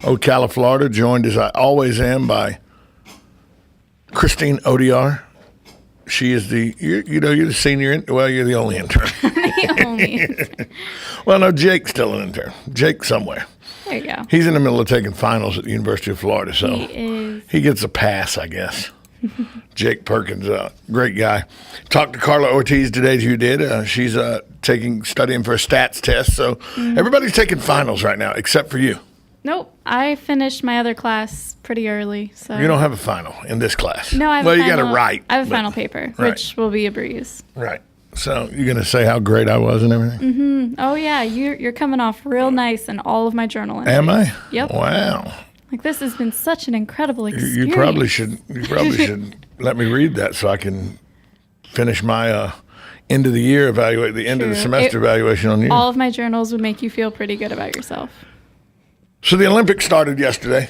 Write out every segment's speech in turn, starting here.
Ocala, Florida, joined as I always am by Christine Odiar. She is you're the senior, you're the only intern. The only intern. Well, no, Jake's still an intern. Jake's somewhere. There you go. He's in the middle of taking finals at the University of Florida, so he gets a pass, I guess. Jake Perkins, great guy. Talked to Carla Ortiz today, as you did. She's studying for a stats test, so everybody's taking finals right now, except for you. Nope. I finished my other class pretty early. So You don't have a final in this class. No, I have you got to write. I have a final paper, which will be a breeze. Right. So you're going to say how great I was and everything? Mm-hmm. Oh, yeah. You're coming off real nice in all of my journal entries. Am I? Yep. Wow. Like, this has been such an incredible experience. You probably should let me read that so I can finish my end of the year end of the semester evaluation on you. All of my journals would make you feel pretty good about yourself. So the Olympics started yesterday.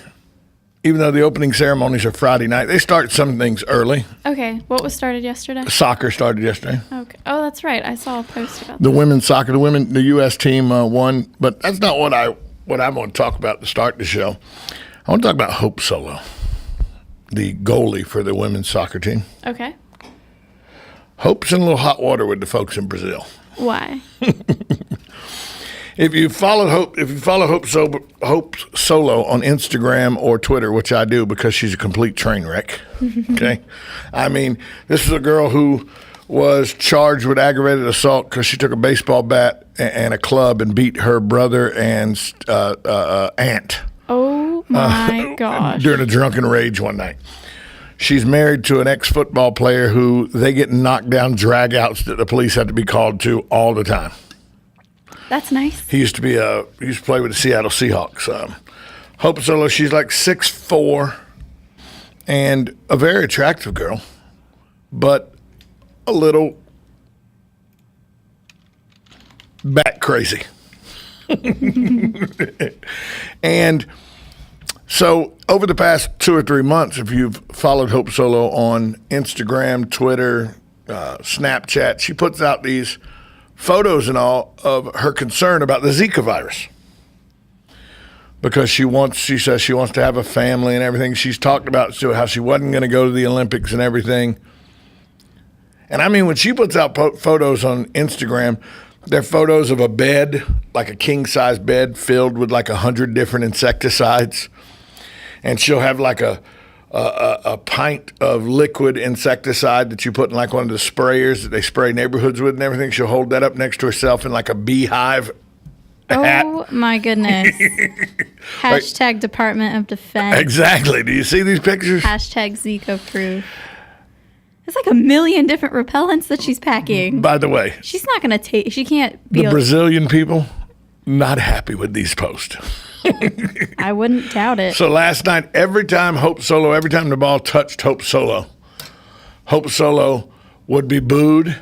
Even though the opening ceremonies are Friday night, they start some things early. Okay. What was started yesterday? Soccer started yesterday. Okay. Oh, that's right. I saw a post about The women's soccer, the U.S. team won, but that's not what I'm going to talk about to start the show. I want to talk about Hope Solo, the goalie for the women's soccer team. Okay. Hope's in a little hot water with the folks in Brazil. Why? If you follow Hope Solo on Instagram or Twitter, which I do because she's a complete train wreck. Okay, I mean, this is a girl who was charged with aggravated assault because she took a baseball bat and a club and beat her brother and aunt. Oh my gosh! During a drunken rage one night. She's married to an ex-football player who they get knocked down drag-outs that the police have to be called to all the time. That's nice. He used to play with the Seattle Seahawks. Hope Solo, she's like 6'4", and a very attractive girl, but a little bat crazy. And so over the past 2 or 3 months, if you've followed Hope Solo on Instagram, Twitter, Snapchat, she puts out these photos and all of her concern about the Zika virus because she says she wants to have a family and everything. She's talked about how she wasn't going to go to the Olympics and everything. And I mean, when she puts out photos on Instagram, they're photos of a bed, like a king-size bed filled with like 100 different insecticides. And she'll have like a pint of liquid insecticide that you put in like one of the sprayers that they spray neighborhoods with and everything. She'll hold that up next to herself in like a beehive hat. Oh, my goodness. Hashtag Department of Defense. Exactly. Do you see these pictures? Hashtag Zika proof. There's like a million different repellents that she's packing. By the way, she's not going to take, she can't be. The Brazilian people, not happy with these posts. I wouldn't doubt it. So last night, every time the ball touched Hope Solo would be booed,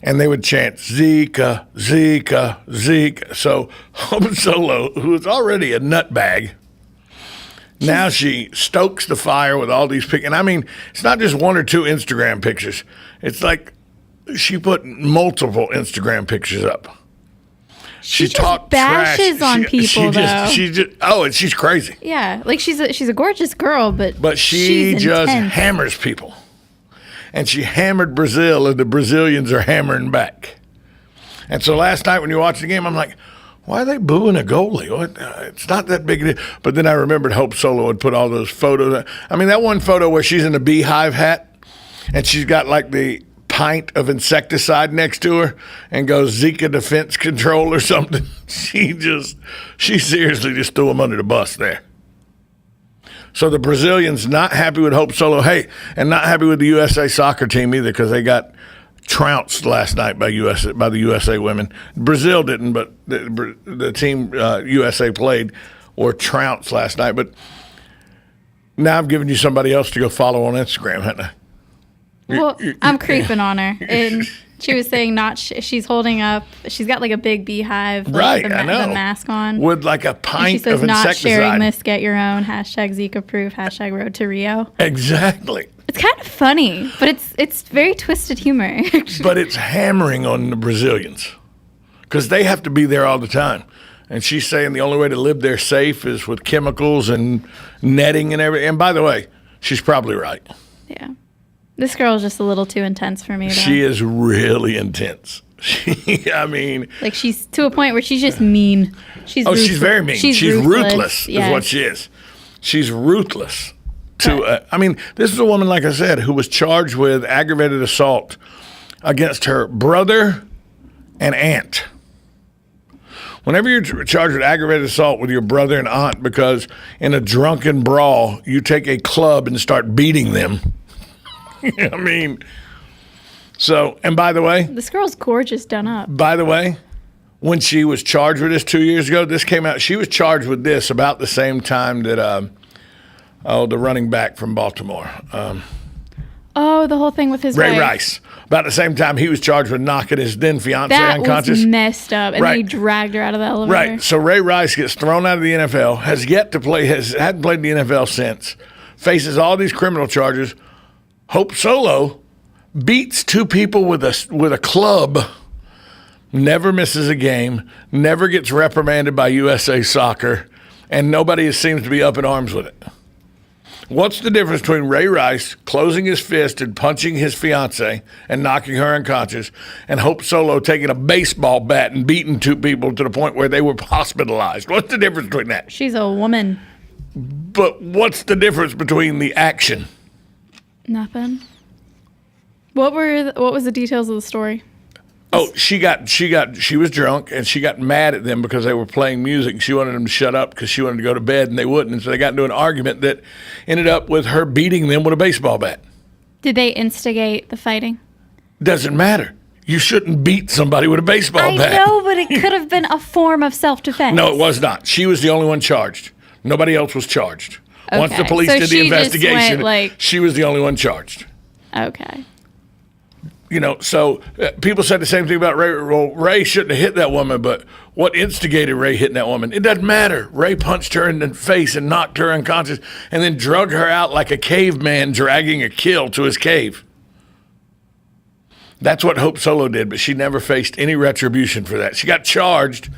and they would chant, Zika, Zika, Zika. So Hope Solo, who is already a nutbag, now she stokes the fire with all these pictures. And I mean, it's not just 1 or 2 Instagram pictures. It's like she put multiple Instagram pictures up. She just bashes on people, though. And she's crazy. Yeah, like she's a gorgeous girl, but she just intense. hammers people. And she hammered Brazil, and the Brazilians are hammering back. And so last night when you watched the game, I'm like, why are they booing a goalie? It's not that big a deal. But then I remembered Hope Solo had put all those photos. I mean, that one photo where she's in a beehive hat, and she's got like the pint of insecticide next to her and goes Zika defense control or something. She seriously just threw him under the bus there. So the Brazilians not happy with Hope Solo, and not happy with the USA soccer team either because they got trounced last night by the USA women. Brazil didn't, but the team USA played were trounced last night. But now I've given you somebody else to go follow on Instagram, haven't I? Well, I'm creeping on her, and she was saying she's holding up. She's got like a big beehive, right? The mask on with like a pint of insecticide. Not sharing this, get your own. Hashtag Zika proof. Hashtag Road to Rio. Exactly. It's kind of funny, but it's very twisted humor. But it's hammering on the Brazilians because they have to be there all the time. And she's saying the only way to live there safe is with chemicals and netting and everything. And by the way, she's probably right. Yeah. This girl is just a little too intense for me, though. She is really intense. I mean, like, she's to a point where she's just mean. She's very mean. She's ruthless yes. is what she is. She's ruthless. I mean, this is a woman, like I said, who was charged with aggravated assault against her brother and aunt. Whenever you're charged with aggravated assault with your brother and aunt because in a drunken brawl, you take a club and start beating them. I mean, so, and by the way. This girl's gorgeous done up. By the way, when she was charged with this 2 years ago, this came out. She was charged with this about the same time that, the running back from Baltimore. The whole thing with his Ray wife. Rice. About the same time he was charged with knocking his then fiance unconscious. That was messed up. And right. then he dragged her out of the elevator. Right. So Ray Rice gets thrown out of the NFL, hadn't played in the NFL since, faces all these criminal charges. Hope Solo beats two people with a club, never misses a game, never gets reprimanded by USA Soccer, and nobody seems to be up in arms with it. What's the difference between Ray Rice closing his fist and punching his fiance and knocking her unconscious, and Hope Solo taking a baseball bat and beating two people to the point where they were hospitalized? What's the difference between that? She's a woman. But what's the difference between the action? Nothing. What was the details of the story? Oh, she was drunk and she got mad at them because they were playing music. She wanted them to shut up because she wanted to go to bed and they wouldn't. And so they got into an argument that ended up with her beating them with a baseball bat. Did they instigate the fighting? Doesn't matter. You shouldn't beat somebody with a baseball bat. I know, but it could have been a form of self-defense. No, it was not. She was the only one charged. Nobody else was charged. Okay. Once the police So did the she just investigation, went, she was the only one charged. Okay. So people said the same thing about Ray. Well, Ray shouldn't have hit that woman, but what instigated Ray hitting that woman? It doesn't matter. Ray punched her in the face and knocked her unconscious and then drug her out like a caveman dragging a kill to his cave. That's what Hope Solo did, but she never faced any retribution for that. She got charged,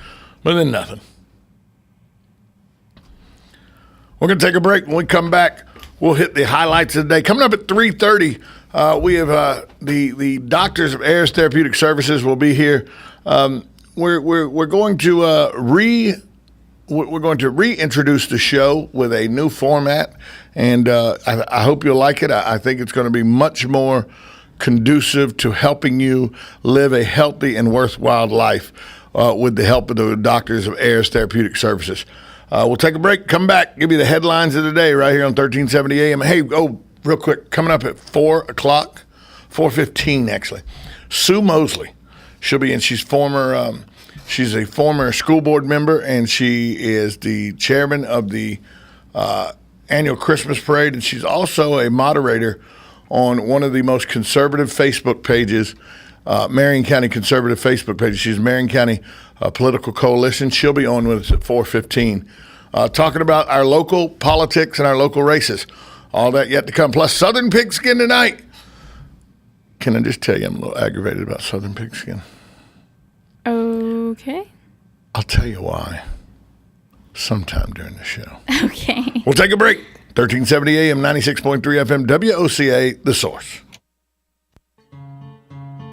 but then nothing. We're going to take a break. When we come back, we'll hit the highlights of the day. Coming up at 3:30, we have the doctors of Ayers Therapeutic Services will be here. We're going to reintroduce the show with a new format, and I hope you'll like it. I think it's going to be much more conducive to helping you live a healthy and worthwhile life with the help of the doctors of Ayers Therapeutic Services. We'll take a break, come back, give you the headlines of the day right here on 1370 AM. Hey, real quick, coming up at 4 o'clock, 4:15 actually, Sue Mosley. She'll be in. She's a former school board member, and she is the chairman of the annual Christmas parade, and she's also a moderator on one of the most conservative Facebook pages, Marion County Conservative Facebook page. She's Marion County Political Coalition. She'll be on with us at 4:15, talking about our local politics and our local races. All that yet to come. Plus Southern Pigskin tonight. Can I just tell you I'm a little aggravated about Southern Pigskin? Okay. I'll tell you why sometime during the show. Okay. We'll take a break. 1370 AM, 96.3 FM, WOCA, The Source.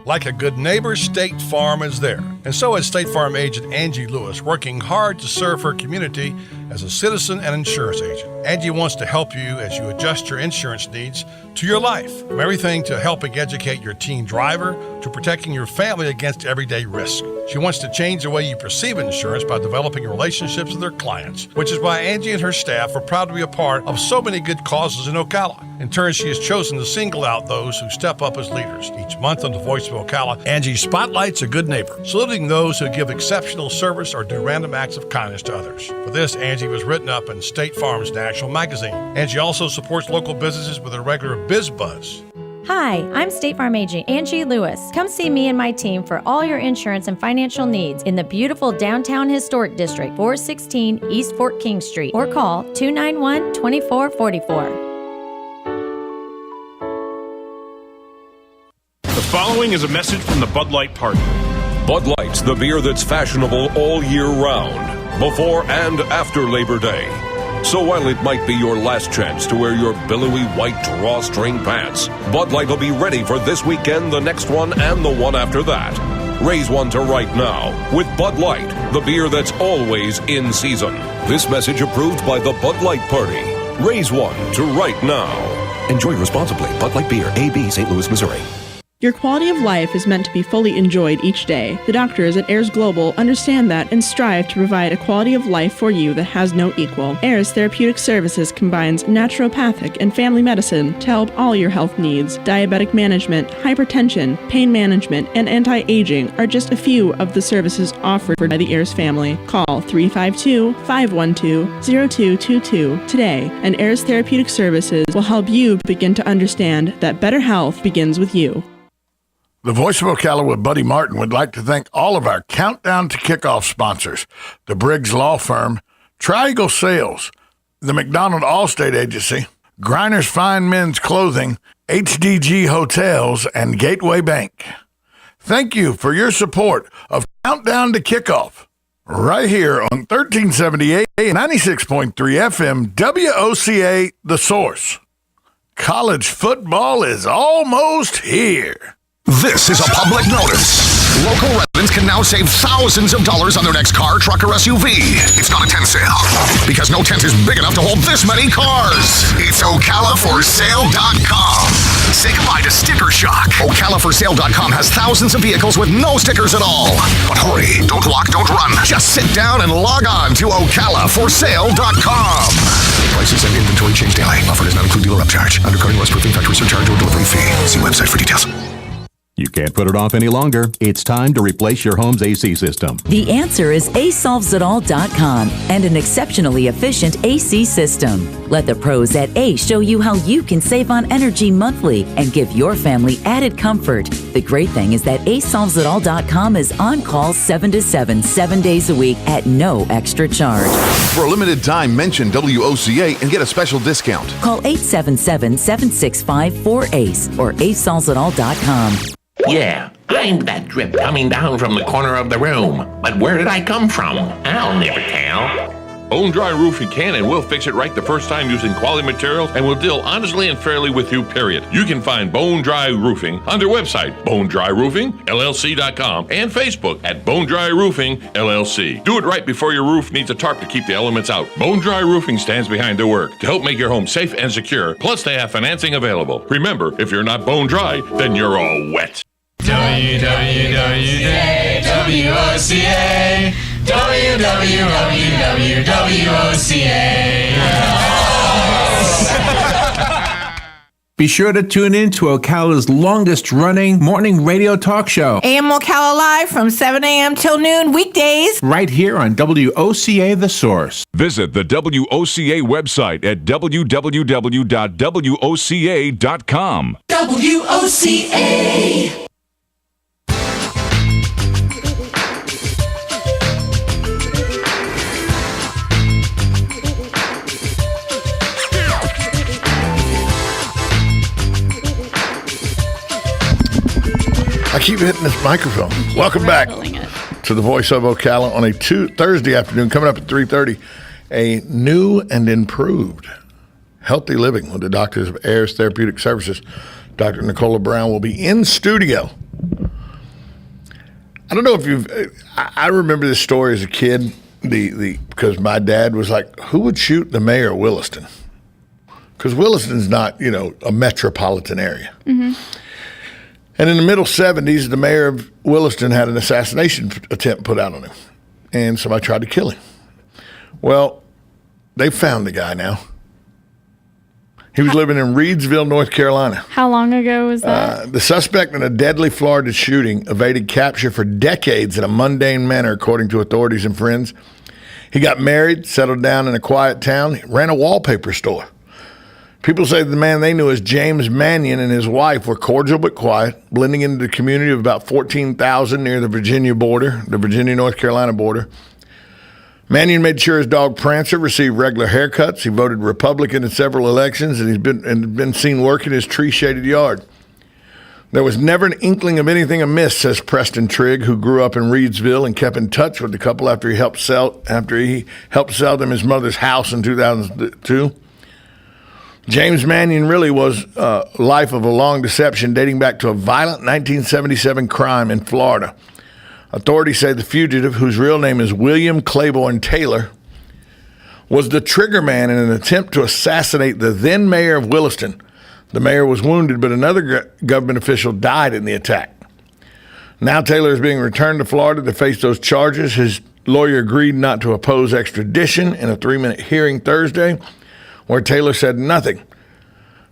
Like a good neighbor, State Farm is there. And so is State Farm agent Angie Lewis, working hard to serve her community as a citizen and insurance agent. Angie wants to help you as you adjust your insurance needs to your life, from everything to helping educate your teen driver to protecting your family against everyday risk. She wants to change the way you perceive insurance by developing relationships with her clients, which is why Angie and her staff are proud to be a part of so many good causes in Ocala. In turn, she has chosen to single out those who step up as leaders. Each month on the Voice of Ocala, Angie spotlights a good neighbor, saluting those who give exceptional service or do random acts of kindness to others. For this, Angie was written up in State Farm's National Magazine. Angie also supports local businesses with a regular Biz Buzz. Hi, I'm State Farm agent Angie Lewis. Come see me and my team for all your insurance and financial needs in the beautiful downtown historic district, 416 East Fort King Street, or call 291-2444. The following is a message from the Bud Light Party. Bud Light's the beer that's fashionable all year round. before and after Labor Day. So while it might be your last chance to wear your billowy white drawstring pants, Bud Light will be ready for this weekend, the next one, and the one after that. Raise one to right now with Bud Light, the beer that's always in season. This message approved by the Bud Light Party. Raise one to right now. Enjoy responsibly. Bud Light Beer, AB, St. Louis, Missouri. Your quality of life is meant to be fully enjoyed each day. The doctors at Ayers Global understand that and strive to provide a quality of life for you that has no equal. Ayers Therapeutic Services combines naturopathic and family medicine to help all your health needs. Diabetic management, hypertension, pain management, and anti-aging are just a few of the services offered by the Ayers family. Call 352-512-0222 today, and Ayers Therapeutic Services will help you begin to understand that better health begins with you. The Voice of Ocala with Buddy Martin would like to thank all of our Countdown to Kickoff sponsors, the Briggs Law Firm, Tri-Eagle Sales, the McDonald Allstate Agency, Griner's Fine Men's Clothing, HDG Hotels, and Gateway Bank. Thank you for your support of Countdown to Kickoff, right here on 1378 and 96.3 FM WOCA, The Source. College football is almost here. This is a public notice. Local residents can now save thousands of dollars on their next car, truck, or SUV. It's not a tent sale, because no tent is big enough to hold this many cars. It's OcalaForSale.com. Say goodbye to sticker shock. OcalaForSale.com has thousands of vehicles with no stickers at all. But hurry, don't walk, don't run. Just sit down and log on to OcalaForSale.com. Prices and inventory change daily. Offer does not include dealer upcharge, undercutting, rust-proofing, factory surcharge, or delivery fee. See website for details. You can't put it off any longer. It's time to replace your home's AC system. The answer is ASolvesItAll.com and an exceptionally efficient AC system. Let the pros at A show you how you can save on energy monthly and give your family added comfort. The great thing is that ASolvesItAll.com is on call 7 to 7, 7 days a week at no extra charge. For a limited time, mention WOCA and get a special discount. Call 877-765-4ACE or ASolvesItAll.com. Yeah, I'm that drip coming down from the corner of the room. But where did I come from? I'll never tell. Bone Dry Roofing can and will fix it right the first time using quality materials and will deal honestly and fairly with you, period. You can find Bone Dry Roofing on their website, bonedryroofingllc.com, and Facebook at Bone Dry Roofing LLC. Do it right before your roof needs a tarp to keep the elements out. Bone Dry Roofing stands behind their work to help make your home safe and secure, plus they have financing available. Remember, if you're not bone dry, then you're all wet. WWWWOCA WWWWOCA. Be sure to tune in to Ocala's longest running morning radio talk show. AM Ocala Live from 7 a.m. till noon weekdays. Right here on WOCA The Source. Visit the WOCA website at www.woca.com. WOCA. I keep hitting this microphone. Welcome back to the Voice of Ocala on a Thursday afternoon, coming up at 3:30. A new and improved healthy living with the doctors of Ayers Therapeutic Services. Dr. Nicola Brown will be in studio. I don't know if I remember this story as a kid, because my dad was like, who would shoot the mayor of Williston? Because Williston's not, a metropolitan area. Mm-hmm. And in the middle 70s, the mayor of Williston had an assassination attempt put out on him. And somebody tried to kill him. Well, they found the guy now. He was living in Reidsville, North Carolina. How long ago was that? The suspect in a deadly Florida shooting evaded capture for decades in a mundane manner, according to authorities and friends. He got married, settled down in a quiet town, ran a wallpaper store. People say the man they knew as James Mannion and his wife were cordial but quiet, blending into the community of about 14,000 near the Virginia-North Carolina border. Mannion made sure his dog Prancer received regular haircuts. He voted Republican in several elections, and he's been seen working his tree-shaded yard. There was never an inkling of anything amiss, says Preston Trigg, who grew up in Reedsville and kept in touch with the couple after he helped sell them his mother's house in 2002. James Mannion really was a life of a long deception dating back to a violent 1977 crime in Florida. Authorities say the fugitive, whose real name is William Claiborne Taylor, was the trigger man in an attempt to assassinate the then mayor of Williston. The mayor was wounded, but another government official died in the attack. Now Taylor is being returned to Florida to face those charges. His lawyer agreed not to oppose extradition in a 3-minute hearing Thursday, where Taylor said nothing.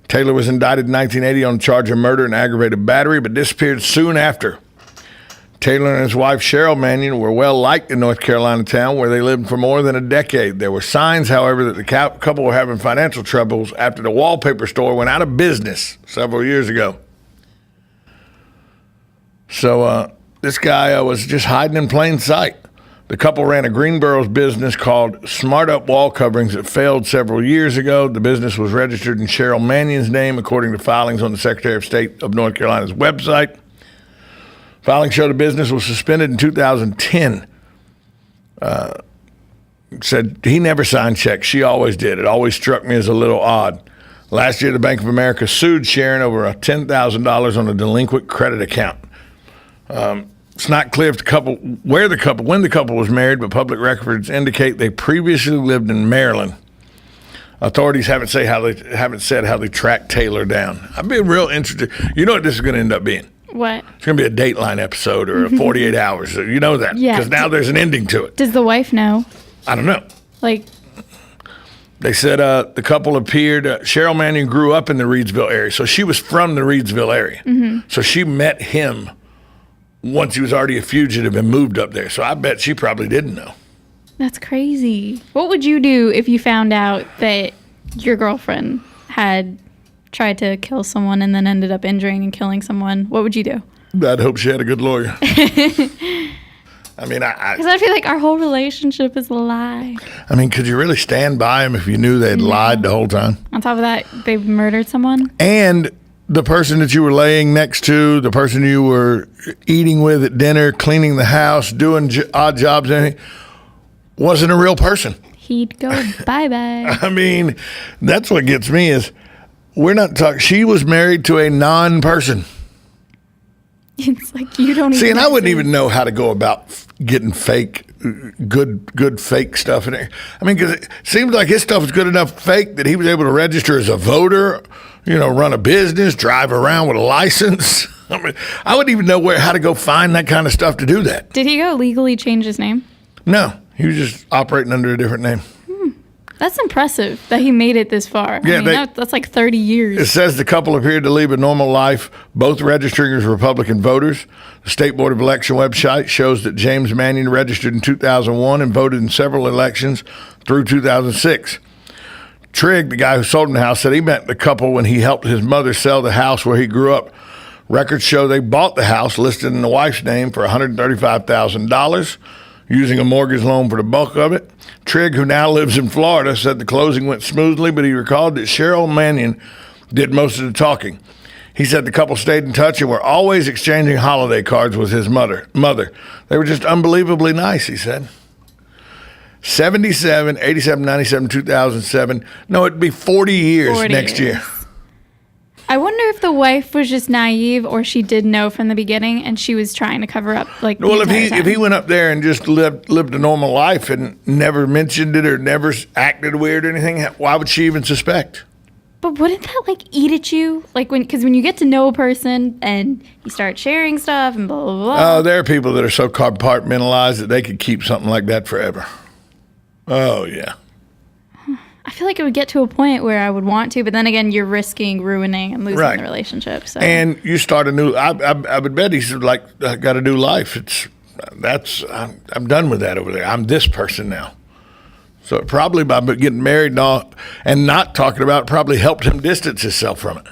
Taylor was indicted in 1980 on a charge of murder and aggravated battery, but disappeared soon after. Taylor and his wife, Cheryl Mannion, were well liked in North Carolina town, where they lived for more than a decade. There were signs, however, that the couple were having financial troubles after the wallpaper store went out of business several years ago. So this guy was just hiding in plain sight. The couple ran a Greenboro's business called Smart Up Wall Coverings that failed several years ago. The business was registered in Cheryl Mannion's name, according to filings on the Secretary of State of North Carolina's website. Filings show the business was suspended in 2010. Said he never signed checks. She always did. It always struck me as a little odd. Last year, the Bank of America sued Sharon over $10,000 on a delinquent credit account. It's not clear if when the couple was married, but public records indicate they previously lived in Maryland. Authorities haven't said how they tracked Taylor down. I'd be real interested. You know what this is going to end up being? What? It's going to be a Dateline episode or a 48 Hours. You know that. Yeah. Because now there's an ending to it. Does the wife know? I don't know. Like, they said the couple appeared. Cheryl Mannion grew up in the Reedsville area, so she was from the Reedsville area. Mm-hmm. So she met him once he was already a fugitive and moved up there. So I bet she probably didn't know. That's crazy. What would you do if you found out that your girlfriend had tried to kill someone and then ended up injuring and killing someone? What would you do? I'd hope she had a good lawyer. I mean, because I feel like our whole relationship is a lie. I mean, could you really stand by him if you knew they'd lied the whole time? On top of that, they murdered someone. And the person that you were laying next to, the person you were eating with at dinner, cleaning the house, doing odd jobs, anything, wasn't a real person. He'd go bye-bye. I mean, that's what gets me is we're not talking. She was married to a non-person. It's like you don't see, and I wouldn't even know how to go about getting fake, good fake stuff in there. I mean, because it seems like his stuff is good enough fake that he was able to register as a voter, run a business, drive around with a license. I mean, I wouldn't even know how to go find that kind of stuff to do that. Did he go legally change his name? No, he was just operating under a different name. That's impressive that he made it this far. Yeah, I mean, that's like 30 years. It says the couple appeared to lead a normal life, both registering as Republican voters. The State Board of Election website shows that James Mannion registered in 2001 and voted in several elections through 2006. Trigg, the guy who sold him the house, said he met the couple when he helped his mother sell the house where he grew up. Records show they bought the house listed in the wife's name for $135,000, using a mortgage loan for the bulk of it. Trigg, who now lives in Florida, said the closing went smoothly, but he recalled that Cheryl Mannion did most of the talking. He said the couple stayed in touch and were always exchanging holiday cards with his mother. They were just unbelievably nice, he said. 77, 87, 97, 2007. No, it'd be 40 years next year. I wonder if the wife was just naive or she did know from the beginning and she was trying to cover up if he went up there and just lived a normal life and never mentioned it or never acted weird or anything, why would she even suspect? But wouldn't that eat at you? Because when you get to know a person and you start sharing stuff and blah, blah, blah. Oh, there are people that are so compartmentalized that they could keep something like that forever. Oh, yeah. I feel like it would get to a point where I would want to, but then again, you're risking ruining and losing the relationship. So. And you start a new. I would bet he's got a new life. I'm done with that over there. I'm this person now. So probably by getting married and not talking about it probably helped him distance himself from it.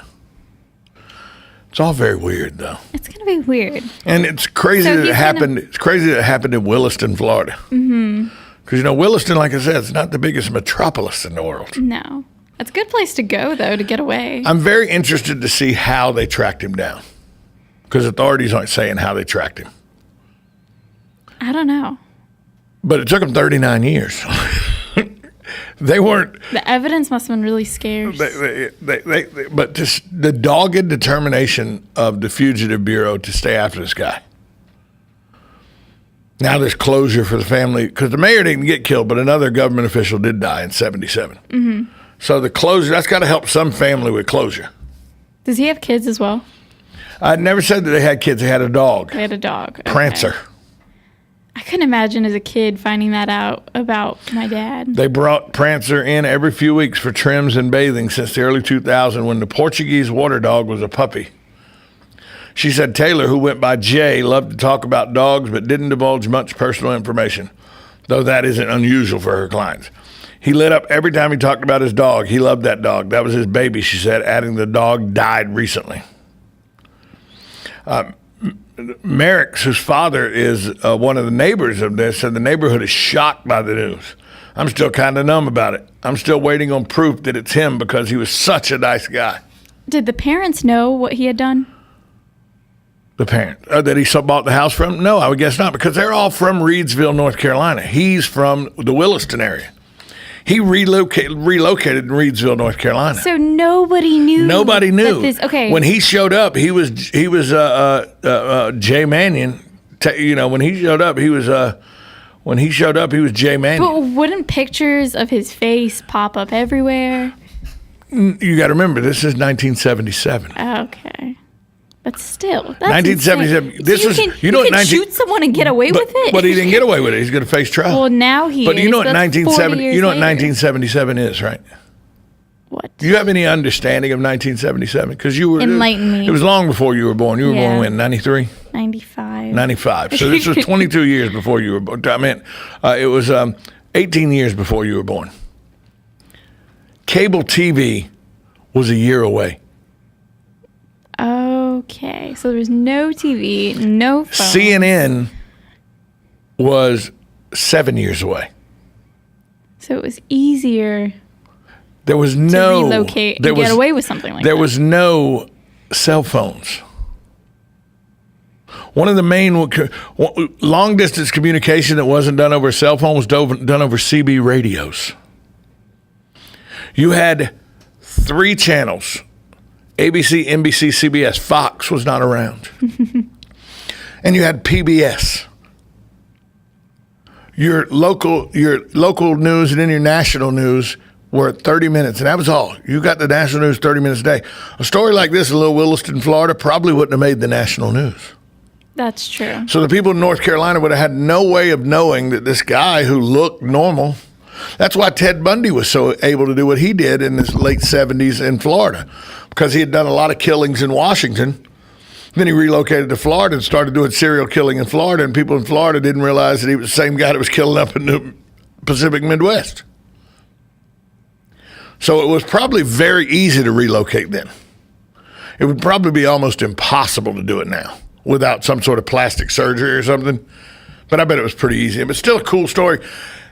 It's all very weird, though. It's gonna be weird. And it's crazy that it happened. It's crazy that it happened in Williston, Florida. Mm-hmm. Because, Williston, like I said, it's not the biggest metropolis in the world. No. It's a good place to go, though, to get away. I'm very interested to see how they tracked him down. Because authorities aren't saying how they tracked him. I don't know. But it took them 39 years. They weren't. The evidence must have been really scarce. But just the dogged determination of the Fugitive Bureau to stay after this guy. Now there's closure for the family because the mayor didn't get killed, but another government official did die in 1977. Mm-hmm. So the closure, that's got to help some family with closure. Does he have kids as well? I never said that they had kids. They had a dog. They had a dog. Okay. Prancer. I couldn't imagine as a kid finding that out about my dad. They brought Prancer in every few weeks for trims and bathing since the early 2000s when the Portuguese water dog was a puppy. She said Taylor, who went by Jay, loved to talk about dogs but didn't divulge much personal information, though that isn't unusual for her clients. He lit up every time he talked about his dog. He loved that dog. That was his baby, she said, adding the dog died recently. Merrick's, whose father is one of the neighbors of this, said the neighborhood is shocked by the news. I'm still kind of numb about it. I'm still waiting on proof that it's him because he was such a nice guy. Did the parents know what he had done? The parent that he bought the house from? No, I would guess not, because they're all from Reidsville, North Carolina. He's from the Williston area. He relocated in Reidsville, North Carolina. So nobody knew. Nobody knew. Okay. When he showed up, he was Jay Mannion. When he showed up, he was Jay Mannion. But wouldn't pictures of his face pop up everywhere? You got to remember, this is 1977. Okay. But still, that's 1977. Insane. This so was you can shoot someone and get away with it. But he didn't get away with it. He's going to face trial. Well, now he. But is. you know what That's 1970? 40 years You know what later. 1977 is, right? What? Do you have any understanding of 1977? Because you were Enlighten me. It was long before you were born. You were born when 93. 95. 95. So this was 22 years before you were born. I mean, it was 18 years before you were born. Cable TV was a year away. Okay, so there was no TV, no phone. CNN was 7 years away. So it was easier There was to no relocate and get away with something like that. There was no cell phones. One of the main long distance communication that wasn't done over a cell phone was done over CB radios. You had 3 channels. ABC, NBC, CBS. Fox was not around. And you had PBS. Your local news and then your national news were 30 minutes, and that was all. You got the national news 30 minutes a day. A story like this in little Williston, Florida, probably wouldn't have made the national news. That's true. So the people in North Carolina would have had no way of knowing that this guy who looked normal. That's why Ted Bundy was so able to do what he did in the late 70s in Florida, because he had done a lot of killings in Washington. Then he relocated to Florida and started doing serial killing in Florida, and people in Florida didn't realize that he was the same guy that was killing up in the Pacific Midwest. So it was probably very easy to relocate then. It would probably be almost impossible to do it now without some sort of plastic surgery or something. But I bet it was pretty easy. But still a cool story.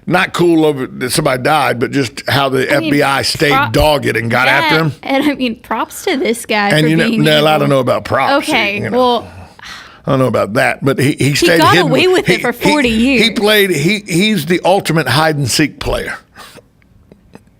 Not cool over that somebody died, but just how the FBI stayed dogged and got after him. And I mean, props to this guy And for you know, being Nell, able. I don't know about props. Okay, you know. well, I don't know about that, but he stayed got hidden. away with it for 40 years. He played. He's the ultimate hide and seek player.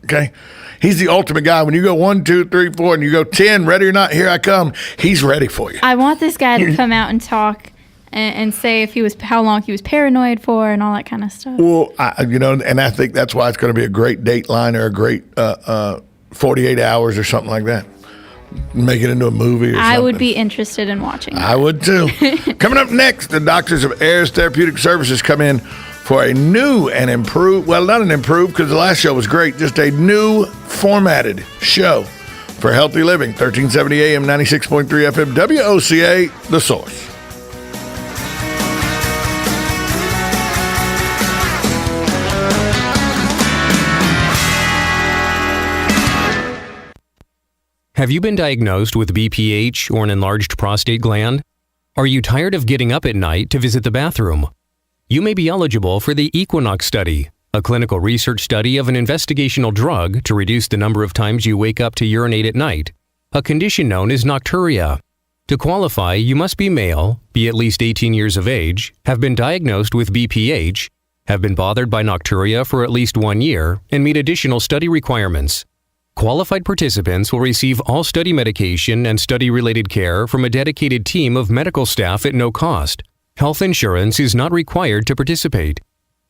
Okay, he's the ultimate guy. When you go 1, 2, 3, 4, and you go 10, ready or not, here I come. He's ready for you. I want this guy to come out and talk and say if he was how long he was paranoid for and all that kind of stuff. Well, and I think that's why it's going to be a great Dateline or a great 48 Hours or something like that. Make it into a movie or something. I would be interested in watching that. I would too. Coming up next, the doctors of Ayers Therapeutic Services come in for a new and improved, well, not an improved because the last show was great, just a new formatted show for healthy living. 1370 AM, 96.3 FM, WOCA, The Source. Have you been diagnosed with BPH or an enlarged prostate gland? Are you tired of getting up at night to visit the bathroom? You may be eligible for the Equinox study, a clinical research study of an investigational drug to reduce the number of times you wake up to urinate at night, a condition known as nocturia. To qualify, you must be male, be at least 18 years of age, have been diagnosed with BPH, have been bothered by nocturia for at least 1 year, and meet additional study requirements. Qualified participants will receive all study medication and study-related care from a dedicated team of medical staff at no cost. Health insurance is not required to participate.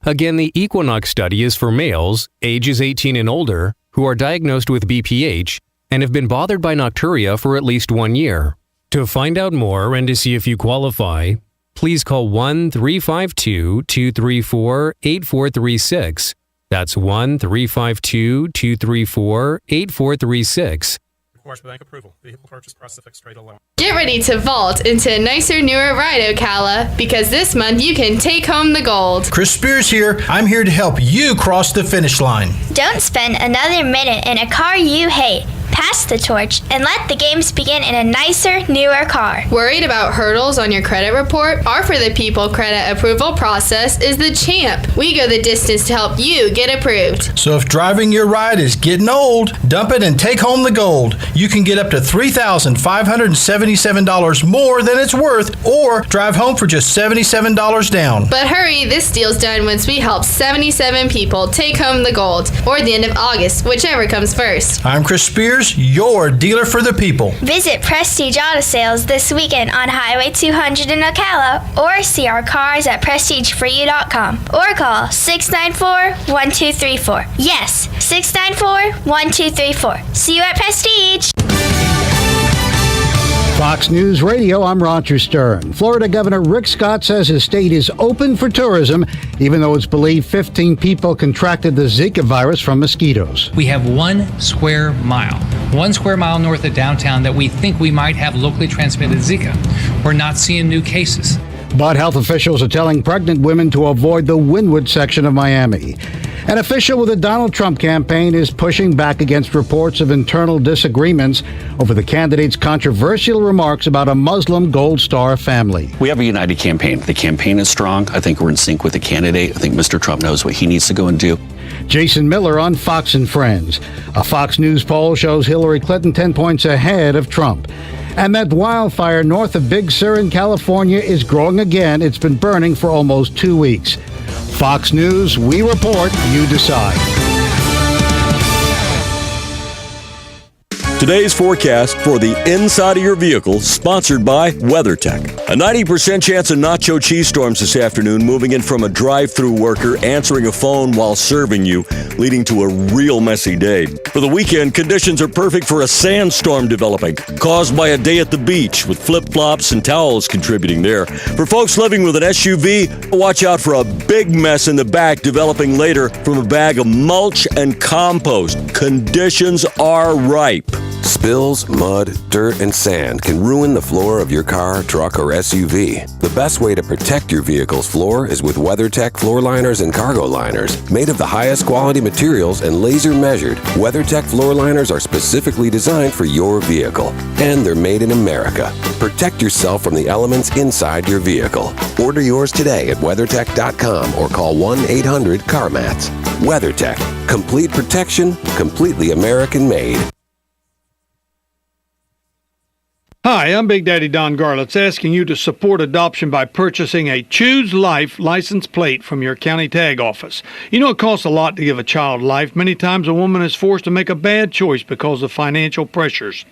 Again, the Equinox study is for males, ages 18 and older, who are diagnosed with BPH and have been bothered by nocturia for at least 1 year. To find out more and to see if you qualify, please call 1-352-234-8436. That's 1-352-234-8436. Requires bank approval. Vehicle purchase price fixed rate alone. Get ready to vault into a nicer, newer ride, Ocala, because this month you can take home the gold. Chris Spears here. I'm here to help you cross the finish line. Don't spend another minute in a car you hate. Pass the torch and let the games begin in a nicer, newer car. Worried about hurdles on your credit report? Our For the People credit approval process is the champ. We go the distance to help you get approved. So if driving your ride is getting old, dump it and take home the gold. You can get up to $3,577 more than it's worth, or drive home for just $77 down. But hurry, this deal's done once we help 77 people take home the gold, or the end of August, whichever comes first. I'm Chris Spears, your dealer for the people. Visit Prestige Auto Sales this weekend on Highway 200 in Ocala, or see our cars at prestigeforyou.com, or call 694-1234. Yes, 694-1234. See you at Prestige. Fox News Radio, I'm Roger Stern. Florida Governor Rick Scott says his state is open for tourism, even though it's believed 15 people contracted the Zika virus from mosquitoes. We have 1 square mile north of downtown that we think we might have locally transmitted Zika. We're not seeing new cases. But health officials are telling pregnant women to avoid the Wynwood section of Miami. An official with the Donald Trump campaign is pushing back against reports of internal disagreements over the candidate's controversial remarks about a Muslim Gold Star family. We have a united campaign. The campaign is strong. I think we're in sync with the candidate. I think Mr. Trump knows what he needs to go and do. Jason Miller on Fox and Friends. A Fox News poll shows Hillary Clinton 10 points ahead of Trump. And that wildfire north of Big Sur in California is growing again. It's been burning for almost 2 weeks. Fox News, we report, you decide. Today's forecast for the inside of your vehicle, sponsored by WeatherTech. A 90% chance of nacho cheese storms this afternoon, moving in from a drive-through worker answering a phone while serving you, leading to a real messy day. For the weekend, conditions are perfect for a sandstorm developing, caused by a day at the beach, with flip-flops and towels contributing there. For folks living with an SUV, watch out for a big mess in the back developing later from a bag of mulch and compost. Conditions are ripe. Spills, mud, dirt, and sand can ruin the floor of your car, truck, or SUV. The best way to protect your vehicle's floor is with WeatherTech floor liners and cargo liners. Made of the highest quality materials and laser measured, WeatherTech floor liners are specifically designed for your vehicle. And they're made in America. Protect yourself from the elements inside your vehicle. Order yours today at WeatherTech.com or call 1-800-CarMats. WeatherTech. Complete protection, completely American made. Hi, I'm Big Daddy Don Garlitz, asking you to support adoption by purchasing a Choose Life license plate from your county tag office. You know it costs a lot to give a child life. Many times a woman is forced to make a bad choice because of financial pressures.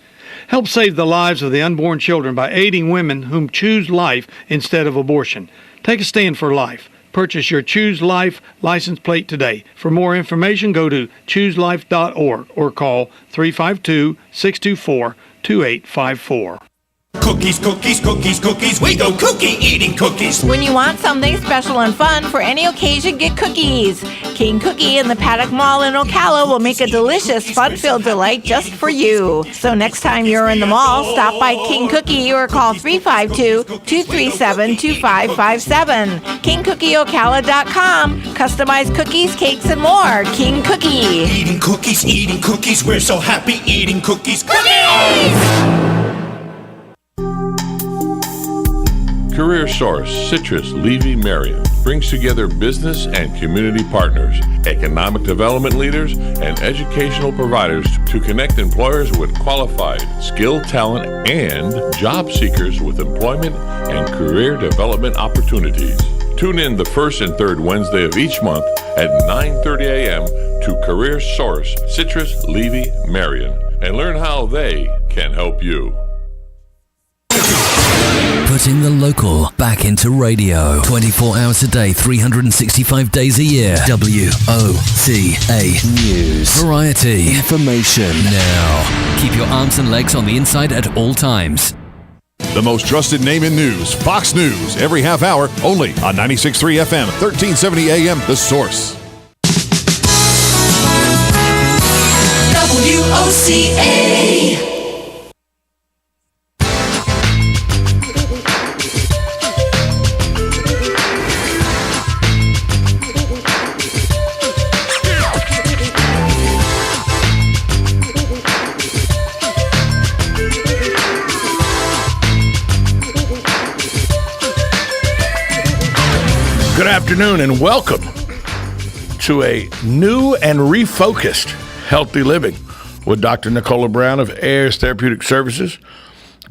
Help save the lives of the unborn children by aiding women whom choose life instead of abortion. Take a stand for life. Purchase your Choose Life license plate today. For more information, go to chooselife.org or call 352-624-2854. Cookies, cookies, cookies, cookies. We go cookie eating cookies. When you want something special and fun for any occasion, get cookies. King Cookie in the Paddock Mall in Ocala will make a delicious, fun-filled delight just for you. So next time you're in the mall, stop by King Cookie or call 352-237-2557. KingCookieOcala.com. Customized cookies, cakes, and more. King Cookie. Eating cookies. We're so happy eating cookies. Cookies! Career Source, Citrus, Levy, Marion. brings together business and community partners, economic development leaders, and educational providers to connect employers with qualified, skilled talent and job seekers with employment and career development opportunities. Tune in the first and third Wednesday of each month at 9:30 a.m. to Career Source, Citrus, Levy, Marion, and learn how they can help you. Putting the local back into radio. 24 hours a day, 365 days a year. WOCA News. Variety. Information. Now. Keep your arms and legs on the inside at all times. The most trusted name in news, Fox News, every half hour, only on 96.3 FM, 1370 AM, The Source. WOCA. Good afternoon and welcome to a new and refocused Healthy Living with Dr. Nicola Brown of Ayers Therapeutic Services.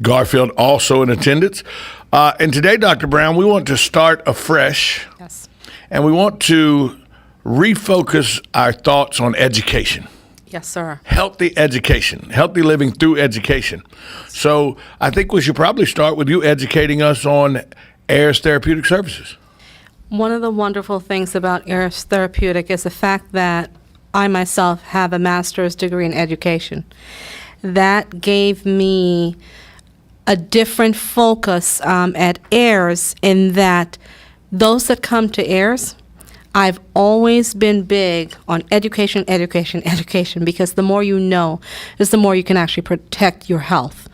Garfield also in attendance. And today, Dr. Brown, we want to start afresh. Yes. And we want to refocus our thoughts on education. Yes, sir. Healthy education, healthy living through education. So I think we should probably start with you educating us on Ayers Therapeutic Services. One of the wonderful things about Ayers Therapeutic is the fact that I myself have a master's degree in education. That gave me a different focus at Ayers in that those that come to Ayers, I've always been big on education, because the more you know is the more you can actually protect your health.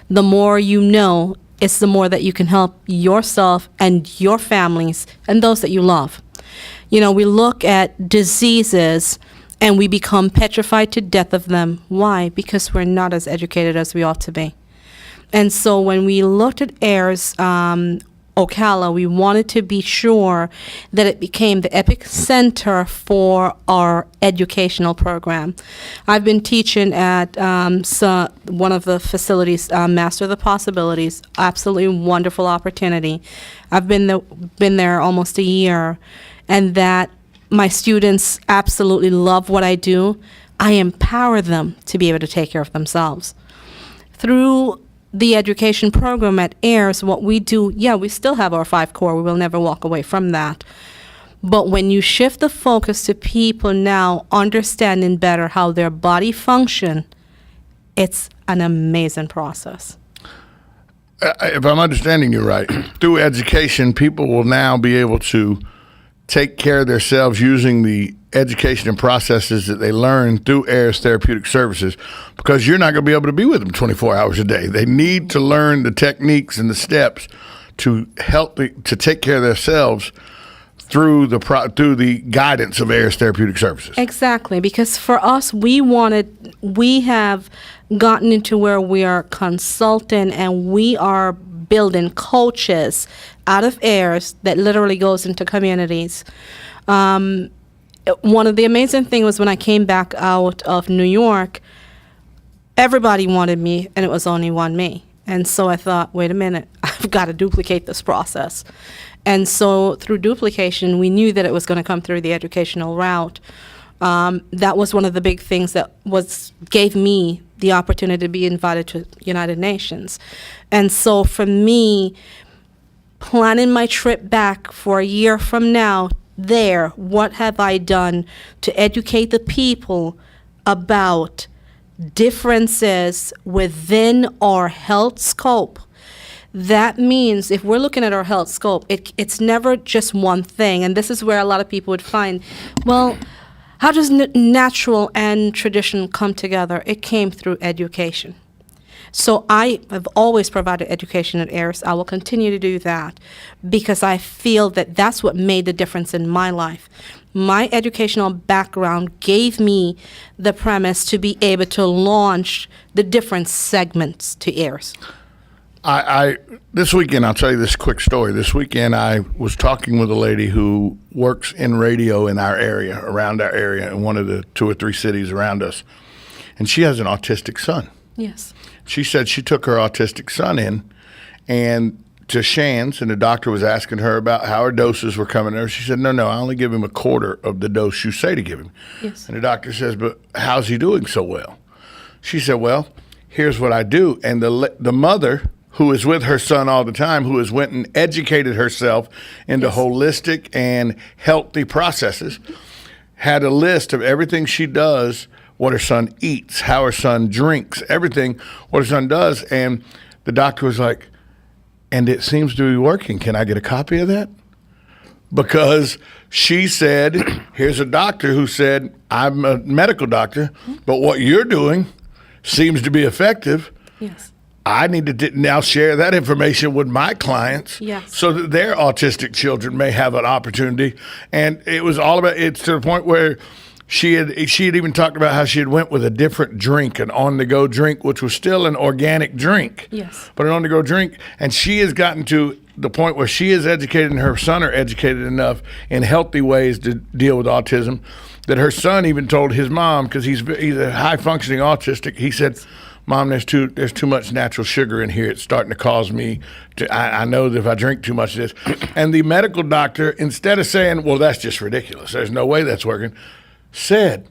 The more you know, it's the more that you can help yourself and your families and those that you love. You know, we look at diseases and we become petrified to death of them. Why? Because we're not as educated as we ought to be. And so when we looked at Ayers, Ocala, we wanted to be sure that it became the epicenter for our educational program. I've been teaching at one of the facilities, Master of the Possibilities, absolutely wonderful opportunity. I've been there almost a year, and that my students absolutely love what I do. I empower them to be able to take care of themselves. Through the education program at Ayers, what we do, we still have our 5 core. We will never walk away from that. But when you shift the focus to people now understanding better how their body function, it's an amazing process. If I'm understanding you right, through education, people will now be able to take care of themselves using the education and processes that they learn through Ayers Therapeutic Services, because you're not going to be able to be with them 24 hours a day. They need to learn the techniques and the steps to help to take care of themselves through the guidance of Ayers Therapeutic Services. Exactly, because for us, we have gotten into where we are consulting and we are building coaches out of Ayers that literally goes into communities. One of the amazing things was when I came back out of New York, everybody wanted me, and it was only one me. And so I thought, wait a minute, I've got to duplicate this process. And so through duplication, we knew that it was going to come through the educational route. That was one of the big things that gave me the opportunity to be invited to United Nations. And so for me, planning my trip back for a year from now, what have I done to educate the people about differences within our health scope? That means if we're looking at our health scope, it's never just one thing. And this is where a lot of people would find, well, how does natural and tradition come together? It came through education. So I have always provided education at Ayers. I will continue to do that because I feel that that's what made the difference in my life. My educational background gave me the premise to be able to launch the different segments to Ayers. I this weekend, I'll tell you this quick story. This weekend, I was talking with a lady who works in radio in our area, around our area, in one of the 2 or 3 cities around us, and she has an autistic son. Yes. She said she took her autistic son in and to Shands, and the doctor was asking her about how her doses were coming there. She said, no, I only give him a quarter of the dose you say to give him. Yes. And the doctor says, but how's he doing so well? She said, well, here's what I do. And the mother, who is with her son all the time, who has went and educated herself into holistic and healthy processes, had a list of everything she does, what her son eats, how her son drinks, everything, what her son does. And the doctor was like, and it seems to be working. Can I get a copy of that? Because she said, here's a doctor who said, I'm a medical doctor, but what you're doing seems to be effective. Yes. I need to now share that information with my clients so that their autistic children may have an opportunity. And it was all about, it's to the point where she had even talked about how she had went with a different drink, an on-the-go drink, which was still an organic drink, but an on-the-go drink. And she has gotten to the point where she is educated and her son are educated enough in healthy ways to deal with autism that her son even told his mom, because he's a high-functioning autistic, he said, Mom, there's too much natural sugar in here. It's starting to cause me I know that if I drink too much of this. And the medical doctor, instead of saying, well, that's just ridiculous, there's no way that's working, said,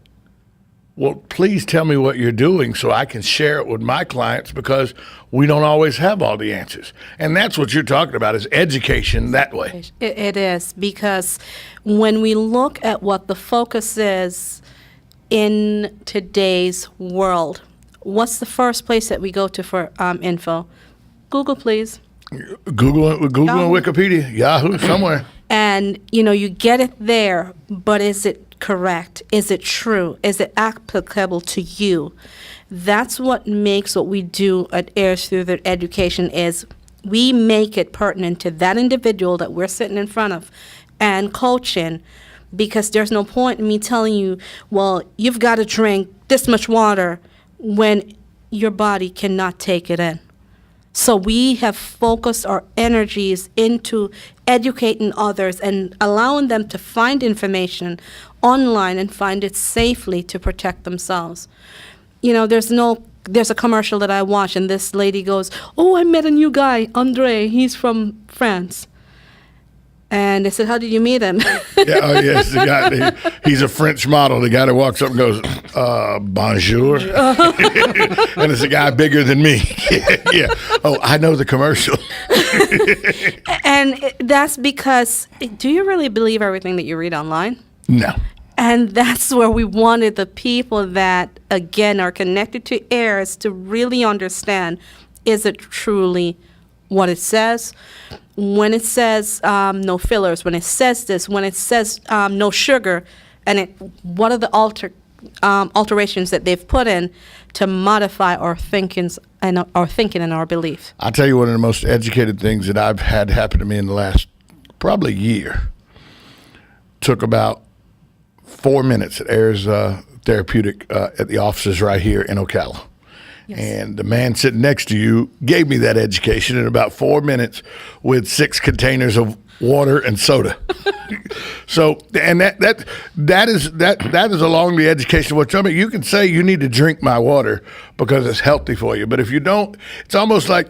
well, please tell me what you're doing so I can share it with my clients, because we don't always have all the answers. And that's what you're talking about, is education that way. It is, because when we look at what the focus is in today's world, what's the first place that we go to for info? Google, please. Google and Wikipedia, Yahoo, somewhere. And, you get it there, but is it correct? Is it true? Is it applicable to you? That's what makes what we do at Heirs Through Their Education is we make it pertinent to that individual that we're sitting in front of and coaching, because there's no point in me telling you, well, you've got to drink this much water when your body cannot take it in. So we have focused our energies into educating others and allowing them to find information online and find it safely to protect themselves. There's a commercial that I watch, and this lady goes, oh, I met a new guy, Andre, he's from France. And they said, how did you meet him? Yes, the guy, he's a French model. The guy that walks up and goes, bonjour. And it's a guy bigger than me. Yeah. Oh, I know the commercial. And that's because, do you really believe everything that you read online? No. And that's where we wanted the people that, again, are connected to heirs to really understand, is it truly what it says? When it says no fillers, when it says this, when it says no sugar, and what are the alterations that they've put in to modify our thinking and our belief? I'll tell you, one of the most educated things that I've had happen to me in the last probably year took about 4 minutes at Heirs Therapeutic at the offices right here in Ocala. Yes. And the man sitting next to you gave me that education in about 4 minutes with 6 containers of water and soda. So, and that is along the education of what you're talking about. You can say you need to drink my water because it's healthy for you, but if you don't, it's almost like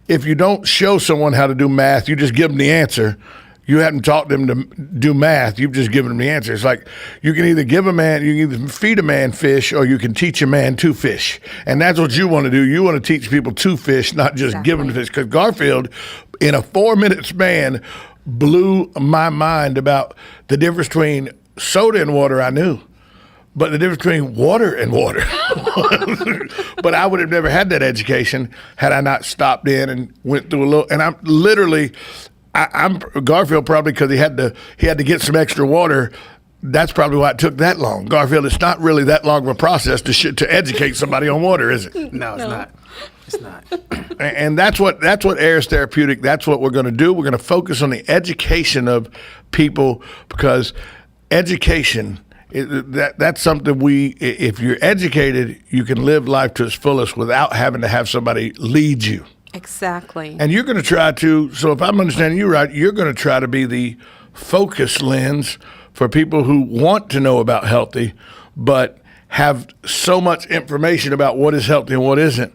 if you don't show someone how to do math, you just give them the answer. You haven't taught them to do math. You've just given them the answer. It's like you can either feed a man fish, or you can teach a man to fish. And that's what you want to do. You want to teach people to fish, not just give them the fish. Because Garfield, in a 4-minute span, blew my mind about the difference between soda and water. I knew. But the difference between water and water. But I would have never had that education had I not stopped in and went through a little. And I'm literally... I'm Garfield, probably because he had to get some extra water. That's probably why it took that long. Garfield, it's not really that long of a process to educate somebody on water, is it? No, it's not. It's not. And that's what Heirs Therapeutic. That's what we're going to do. We're going to focus on the education of people, because education. That's something if you're educated, you can live life to its fullest without having to have somebody lead you. Exactly. And you're going to try to, so if I'm understanding you right, you're going to try to be the focus lens for people who want to know about healthy, but have so much information about what is healthy and what isn't.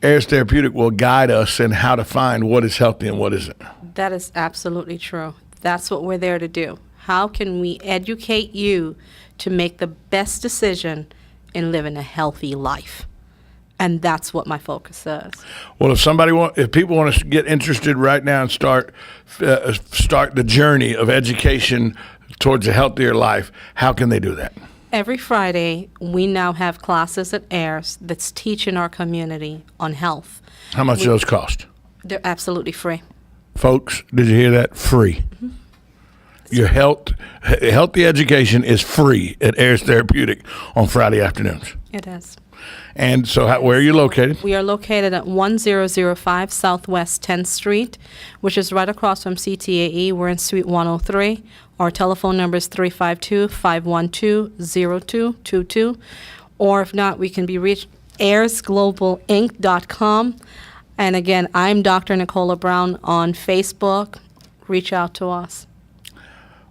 Ayers Therapeutic will guide us in how to find what is healthy and what isn't. That is absolutely true. That's what we're there to do. How can we educate you to make the best decision in living a healthy life? And that's what my focus is. Well, if people want to get interested right now and start the journey of education towards a healthier life, how can they do that? Every Friday, we now have classes at Ayers that's teaching our community on health. How much do those cost? They're absolutely free. Folks, did you hear that? Free. Mm-hmm. Your healthy education is free at Ayers Therapeutic on Friday afternoons. It is. And so where are you located? We are located at 1005 Southwest 10th Street, which is right across from CTAE. We're in Suite 103. Our telephone number is 352-512-0222. Or if not, we can be reached AyersGlobalInc.com. And again, I'm Dr. Nicola Brown on Facebook. Reach out to us.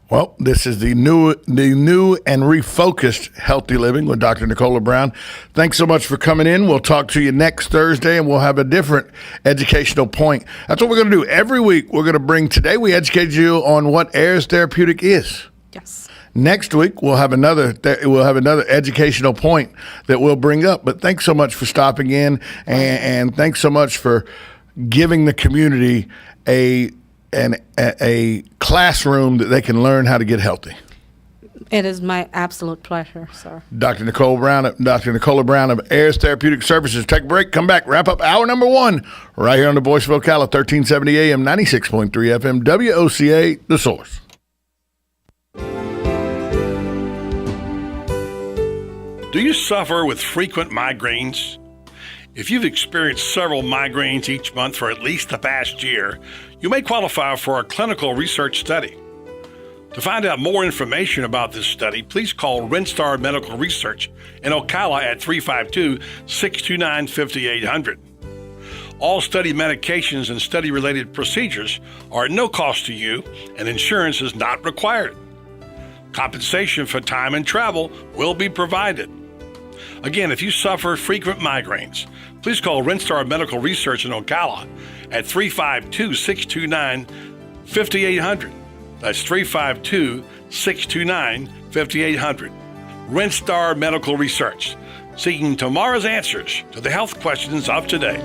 Well, this is the new and refocused Healthy Living with Dr. Nicola Brown. Thanks so much for coming in. We'll talk to you next Thursday, and we'll have a different educational point. That's what we're going to do. Every week, we're going to bring, today we educated you on what Ayers Therapeutic is. Yes. Next week, we'll have another educational point that we'll bring up. But thanks so much for stopping in, and thanks so much for giving the community a classroom that they can learn how to get healthy. It is my absolute pleasure, sir. Dr. Nicola Brown of Ayers Therapeutic Services. Take a break, come back, wrap up hour number 1 right here on the Voice of Ocala, 1370 AM, 96.3 FM, WOCA, The Source. Do you suffer with frequent migraines? If you've experienced several migraines each month for at least the past year, you may qualify for a clinical research study. To find out more information about this study, please call Rinstar Medical Research in Ocala at 352-629-5800. All study medications and study-related procedures are at no cost to you, and insurance is not required. Compensation for time and travel will be provided. Again, if you suffer frequent migraines, please call Rinstar Medical Research in Ocala at 352-629-5800. That's 352-629-5800. Rinstar Medical Research, seeking tomorrow's answers to the health questions of today.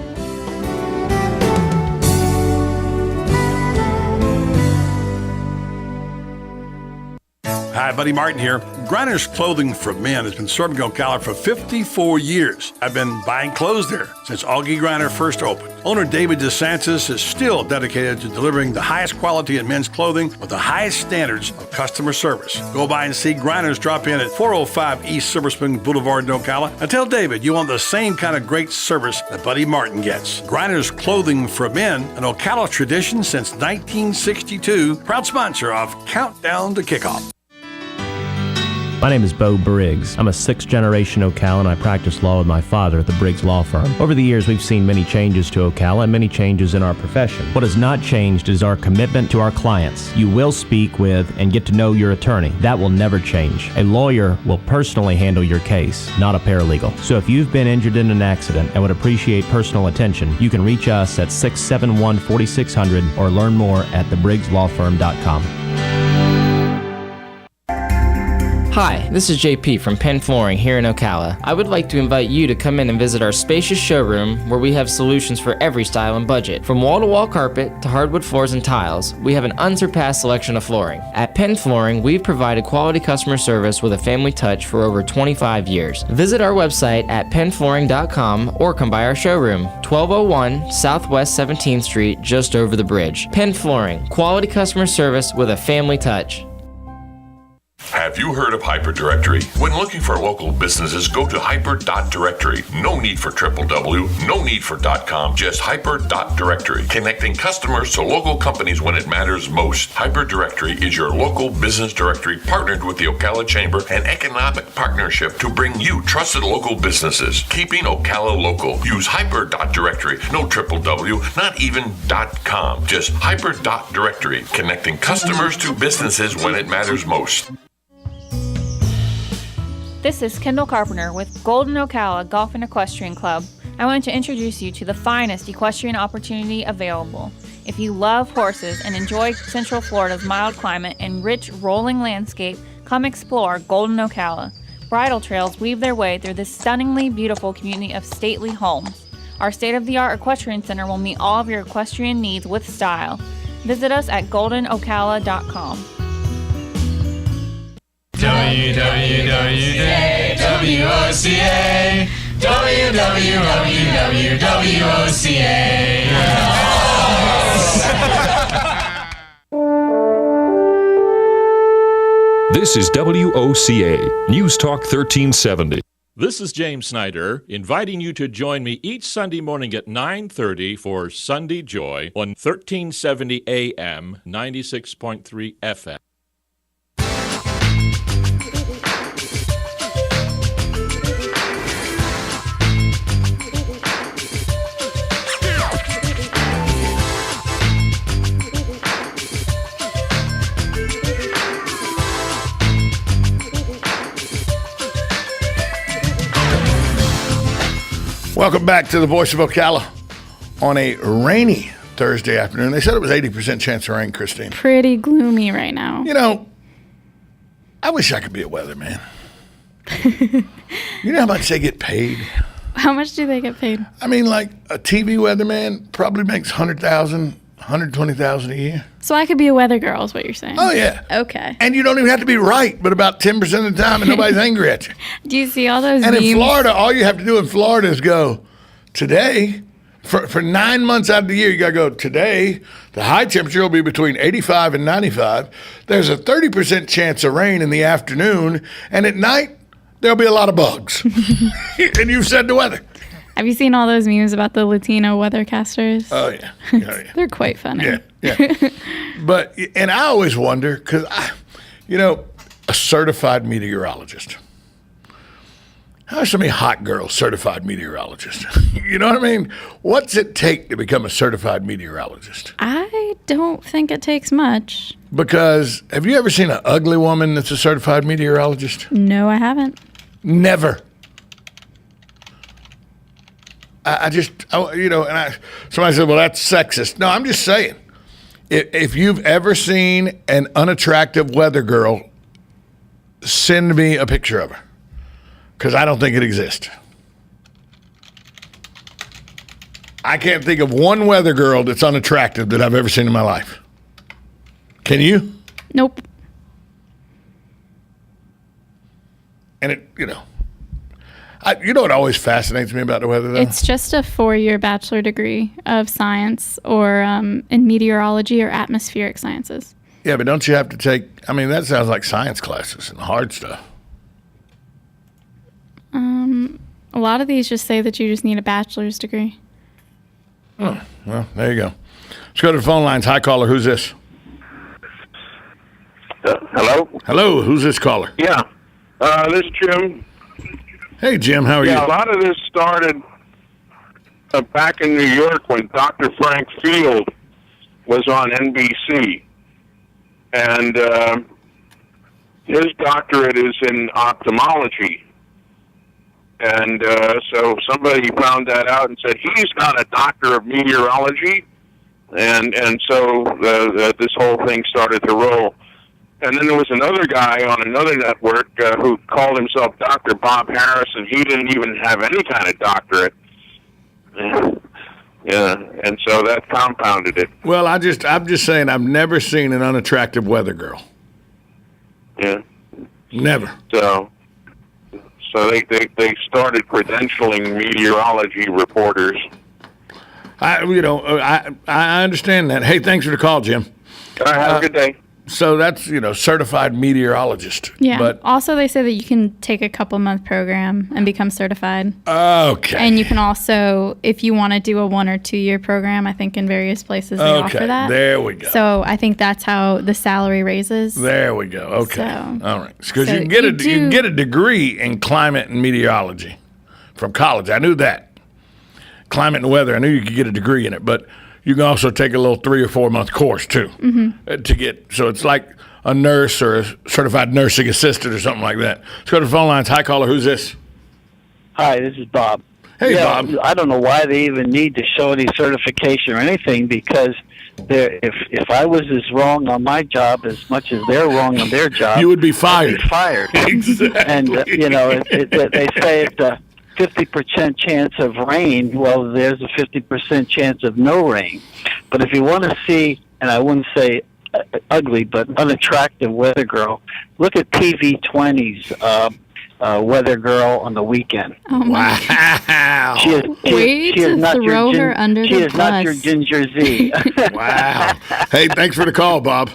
Hi, Buddy Martin here. Griner's Clothing for Men has been serving Ocala for 54 years. I've been buying clothes there since Augie Griner first opened. Owner David DeSantis is still dedicated to delivering the highest quality in men's clothing with the highest standards of customer service. Go by and see Griner's drop in at 405 East Silver Spring Boulevard in Ocala and tell David you want the same kind of great service that Buddy Martin gets. Griner's Clothing for Men, an Ocala tradition since 1962, proud sponsor of Countdown to Kickoff. My name is Bo Briggs. I'm a sixth-generation Ocalan. I practice law with my father at the Briggs Law Firm. Over the years, we've seen many changes to Ocala and many changes in our profession. What has not changed is our commitment to our clients. You will speak with and get to know your attorney. That will never change. A lawyer will personally handle your case, not a paralegal. So if you've been injured in an accident and would appreciate personal attention, you can reach us at 671-4600 or learn more at thebriggslawfirm.com. Hi, this is JP from Penn Flooring here in Ocala. I would like to invite you to come in and visit our spacious showroom where we have solutions for every style and budget. From wall-to-wall carpet to hardwood floors and tiles, we have an unsurpassed selection of flooring. At Penn Flooring, we've provided quality customer service with a family touch for over 25 years. Visit our website at pennflooring.com or come by our showroom, 1201 Southwest 17th Street, just over the bridge. Penn Flooring, quality customer service with a family touch. Happy Have you heard of Hyperdirectory? When looking for local businesses, go to hyper.directory. No need for www, no need for .com, just hyper.directory. Connecting customers to local companies when it matters most. Hyperdirectory is your local business directory partnered with the Ocala Chamber and Economic Partnership to bring you trusted local businesses. Keeping Ocala local. Use hyper.directory. No www, not even .com, just hyper.directory. Connecting customers to businesses when it matters most. This is Kendall Carpenter with Golden Ocala Golf and Equestrian Club. I want to introduce you to the finest equestrian opportunity available. If you love horses and enjoy Central Florida's mild climate and rich rolling landscape, come explore Golden Ocala. Bridle trails weave their way through this stunningly beautiful community of stately homes. Our state-of-the-art equestrian center will meet all of your equestrian needs with style. Visit us at goldenocala.com. WWWOCA, This is WOCA, News Talk 1370. This is James Snyder, inviting you to join me each Sunday morning at 9:30 for Sunday Joy on 1370 AM, 96.3 FM. Welcome back to the Voice of Ocala on a rainy Thursday afternoon. They said it was 80% chance of rain, Christine. Pretty gloomy right now. You know, I wish I could be a weatherman. You know how much they get paid? How much do they get paid? I mean, like a TV weatherman probably makes $100,000, $120,000 a year. So I could be a weather girl is what you're saying? Oh, yeah. Okay. And you don't even have to be right, but about 10% of the time, and nobody's angry at you. Do you see all those And memes? in Florida, all you have to do in Florida is go, today, for 9 months out of the year, you got to go, today, the high temperature will be between 85 and 95. There's a 30% chance of rain in the afternoon, and at night, there'll be a lot of bugs. And you've said the weather. Have you seen all those memes about the Latino weathercasters? Oh, yeah. Oh, yeah. They're quite funny. Yeah. But, and I always wonder, because, a certified meteorologist. How are so many hot girls certified meteorologists? You know what I mean? What's it take to become a certified meteorologist? I don't think it takes much. Because have you ever seen an ugly woman that's a certified meteorologist? No, I haven't. Never. Somebody said, well, that's sexist. No, I'm just saying. If you've ever seen an unattractive weather girl, send me a picture of her. Because I don't think it exists. I can't think of one weather girl that's unattractive that I've ever seen in my life. Can you? Nope. And what always fascinates me about the weather, though? It's just a 4-year bachelor degree of science or in meteorology or atmospheric sciences. Yeah, but don't you have to take, that sounds like science classes and hard stuff. A lot of these just say that you just need a bachelor's degree. Oh, well, there you go. Let's go to the phone lines. Hi, caller. Who's this? Hello? Hello. Who's this caller? Yeah. This is Jim. Hey, Jim. How are you? Yeah, a lot of this started back in New York when Dr. Frank Field was on NBC. And his doctorate is in ophthalmology. And so somebody found that out and said, he's not a doctor of meteorology. And so this whole thing started to roll. And then there was another guy on another network who called himself Dr. Bob Harris, and he didn't even have any kind of doctorate. Yeah, and so that compounded it. Well, I'm just saying I've never seen an unattractive weather girl. Yeah. Never. So they started credentialing meteorology reporters. I understand that. Hey, thanks for the call, Jim. All right, have a good day. So that's, certified meteorologist. Yeah. But also, they say that you can take a couple-month program and become certified. Okay. And you can also, if you want to do a 1 or 2 year program, I think in various places they offer that. There we go. So I think that's how the salary raises. There we go. Okay. So- All right. Because so you can you get a degree in climate and meteorology from college. I knew that. Climate and weather. I knew you could get a degree in it, but you can also take a little 3 or 4 month course too to get. So it's like a nurse or a certified nursing assistant or something like that. Let's go to the phone lines. Hi, caller. Who's this? Hi, this is Bob. Hey, Bob. I don't know why they even need to show any certification or anything, because if I was as wrong on my job as much as they're wrong on their job, you would be fired. I'd be fired. Exactly. And they say it's a 50% chance of rain. Well, there's a 50% chance of no rain. But if you want to see, and I wouldn't say ugly, but unattractive weather girl, look at TV20's weather girl on the weekend. Oh my Wow. She is not throw her under she the is not your bus. Ginger Z. Wow. Hey, thanks for the call, Bob.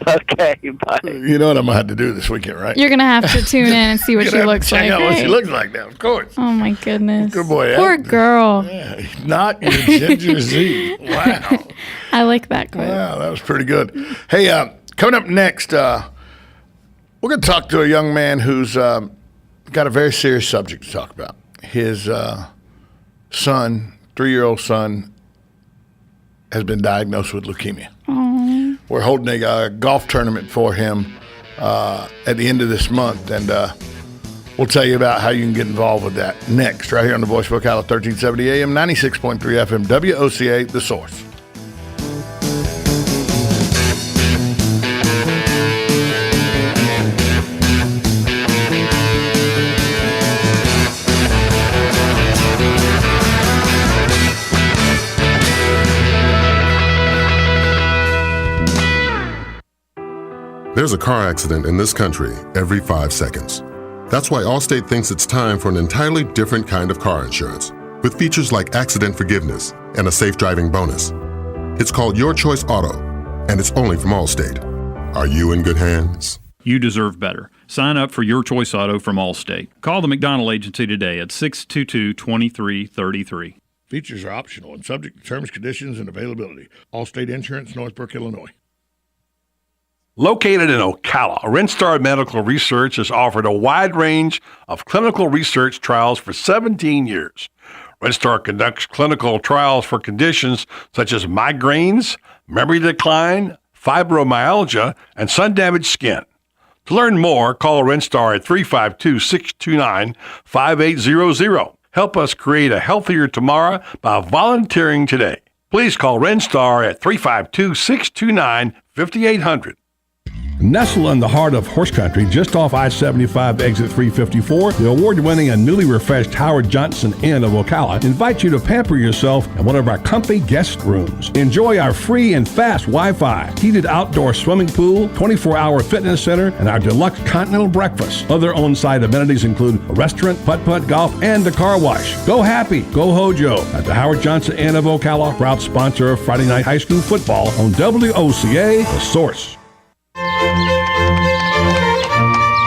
Okay, bye. You know what I'm going to have to do this weekend, right? You're going to have to tune in and see what Gonna she have to looks check like. out what she right? looks like now, of course. Oh my goodness. Good boy. Poor girl. Yeah, not your Ginger Z. Wow. I like that quote. Wow, that was pretty good. Hey, coming up next, we're going to talk to a young man who's got a very serious subject to talk about. His son, 3-year-old son, has been diagnosed with leukemia. Aww. We're holding a golf tournament for him at the end of this month, and we'll tell you about how you can get involved with that next, right here on the Voice of Ocala, 1370 AM, 96.3 FM, WOCA, The Source. There's a car accident in this country every 5 seconds. That's why Allstate thinks it's time for an entirely different kind of car insurance, with features like accident forgiveness and a safe driving bonus. It's called Your Choice Auto, and it's only from Allstate. Are you in good hands? You deserve better. Sign up for Your Choice Auto from Allstate. Call the McDonald Agency today at 622-2333. Features are optional and subject to terms, conditions, and availability. Allstate Insurance, Northbrook, Illinois. Located in Ocala, Renstar Medical Research has offered a wide range of clinical research trials for 17 years. Renstar conducts clinical trials for conditions such as migraines, memory decline, fibromyalgia, and sun-damaged skin. To learn more, call Renstar at 352-629-5800. Help us create a healthier tomorrow by volunteering today. Please call Renstar at 352-629-5800. Nestled in the heart of horse country, just off I-75 exit 354, the award-winning and newly refreshed Howard Johnson Inn of Ocala invites you to pamper yourself in one of our comfy guest rooms. Enjoy our free and fast Wi-Fi, heated outdoor swimming pool, 24-hour fitness center, and our deluxe continental breakfast. Other on-site amenities include a restaurant, putt-putt golf, and a car wash. Go happy, go Hojo at the Howard Johnson Inn of Ocala, proud sponsor of Friday Night High School football on WOCA, The Source.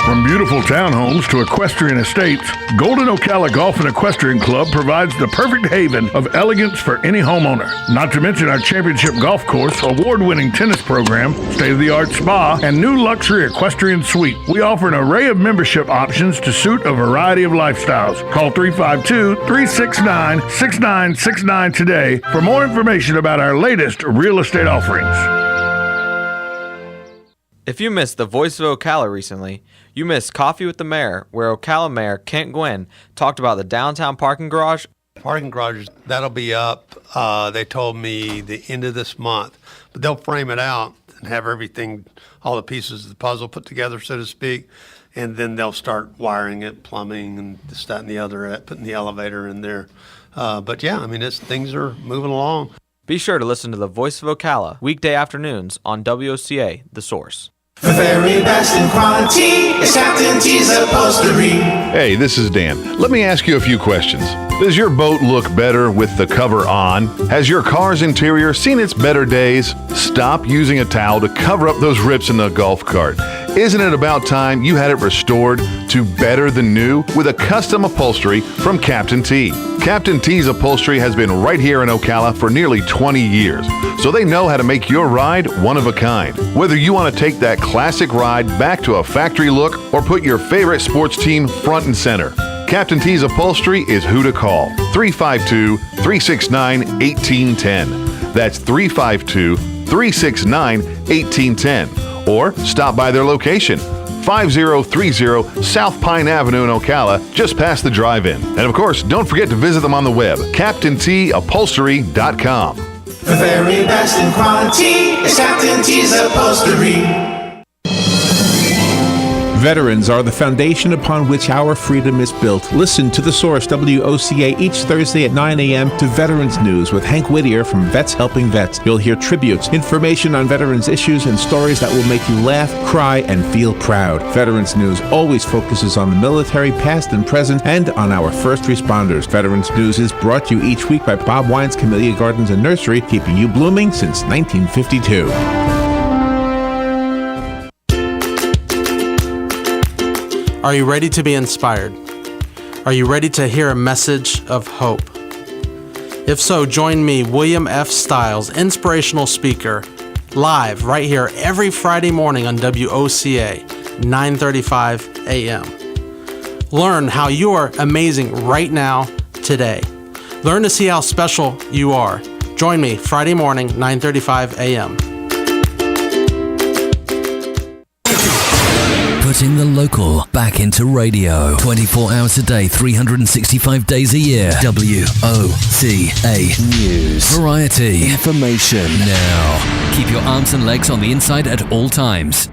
From beautiful townhomes to equestrian estates, Golden Ocala Golf and Equestrian Club provides the perfect haven of elegance for any homeowner. Not to mention our championship golf course, award-winning tennis program, state-of-the-art spa, and new luxury equestrian suite. We offer an array of membership options to suit a variety of lifestyles. Call 352-369-6969 today for more information about our latest real estate offerings. If you missed the Voice of Ocala recently, you missed Coffee with the Mayor, where Ocala Mayor Kent Gwynn talked about the downtown parking garage. Parking garages, that'll be up, they told me, the end of this month. But they'll frame it out and have everything, all the pieces of the puzzle put together, so to speak. And then they'll start wiring it, plumbing, and this, that, and the other, putting the elevator in there. But yeah, I mean, things are moving along. Be sure to listen to the Voice of Ocala weekday afternoons on WOCA, The Source. The very best in quality is Captain T's Upholstery. Hey, this is Dan. Let me ask you a few questions. Does your boat look better with the cover on? Has your car's interior seen its better days? Stop using a towel to cover up those rips in the golf cart. Isn't it about time you had it restored to better than new with a custom upholstery from Captain T? Captain T's Upholstery has been right here in Ocala for nearly 20 years, so they know how to make your ride one of a kind. Whether you want to take that classic ride back to a factory look or put your favorite sports team front and center, Captain T's Upholstery is who to call. 352-369-1810. That's 352-369-1810. Or stop by their location, 5030 South Pine Avenue in Ocala, just past the drive-in. And of course, don't forget to visit them on the web, CaptainTUpholstery.com. The very best in quality is Captain T's Upholstery. Veterans are the foundation upon which our freedom is built. Listen to The Source, WOCA, each Thursday at 9 a.m. to Veterans News with Hank Whittier from Vets Helping Vets. You'll hear tributes, information on veterans issues, and stories that will make you laugh, cry, and feel proud. Veterans News always focuses on the military, past and present, and on our first responders. Veterans News is brought to you each week by Bob Wine's Camellia Gardens and Nursery, keeping you blooming since 1952. Are you ready to be inspired? Are you ready to hear a message of hope? If so, join me, William F. Stiles, inspirational speaker, live right here every Friday morning on WOCA, 9:35 a.m. Learn how you are amazing right now, today. Learn to see how special you are. Join me Friday morning, 9:35 a.m. Putting the local back into radio. 24 hours a day, 365 days a year. WOCA News. Variety. Information. Now. Keep your arms and legs on the inside at all times.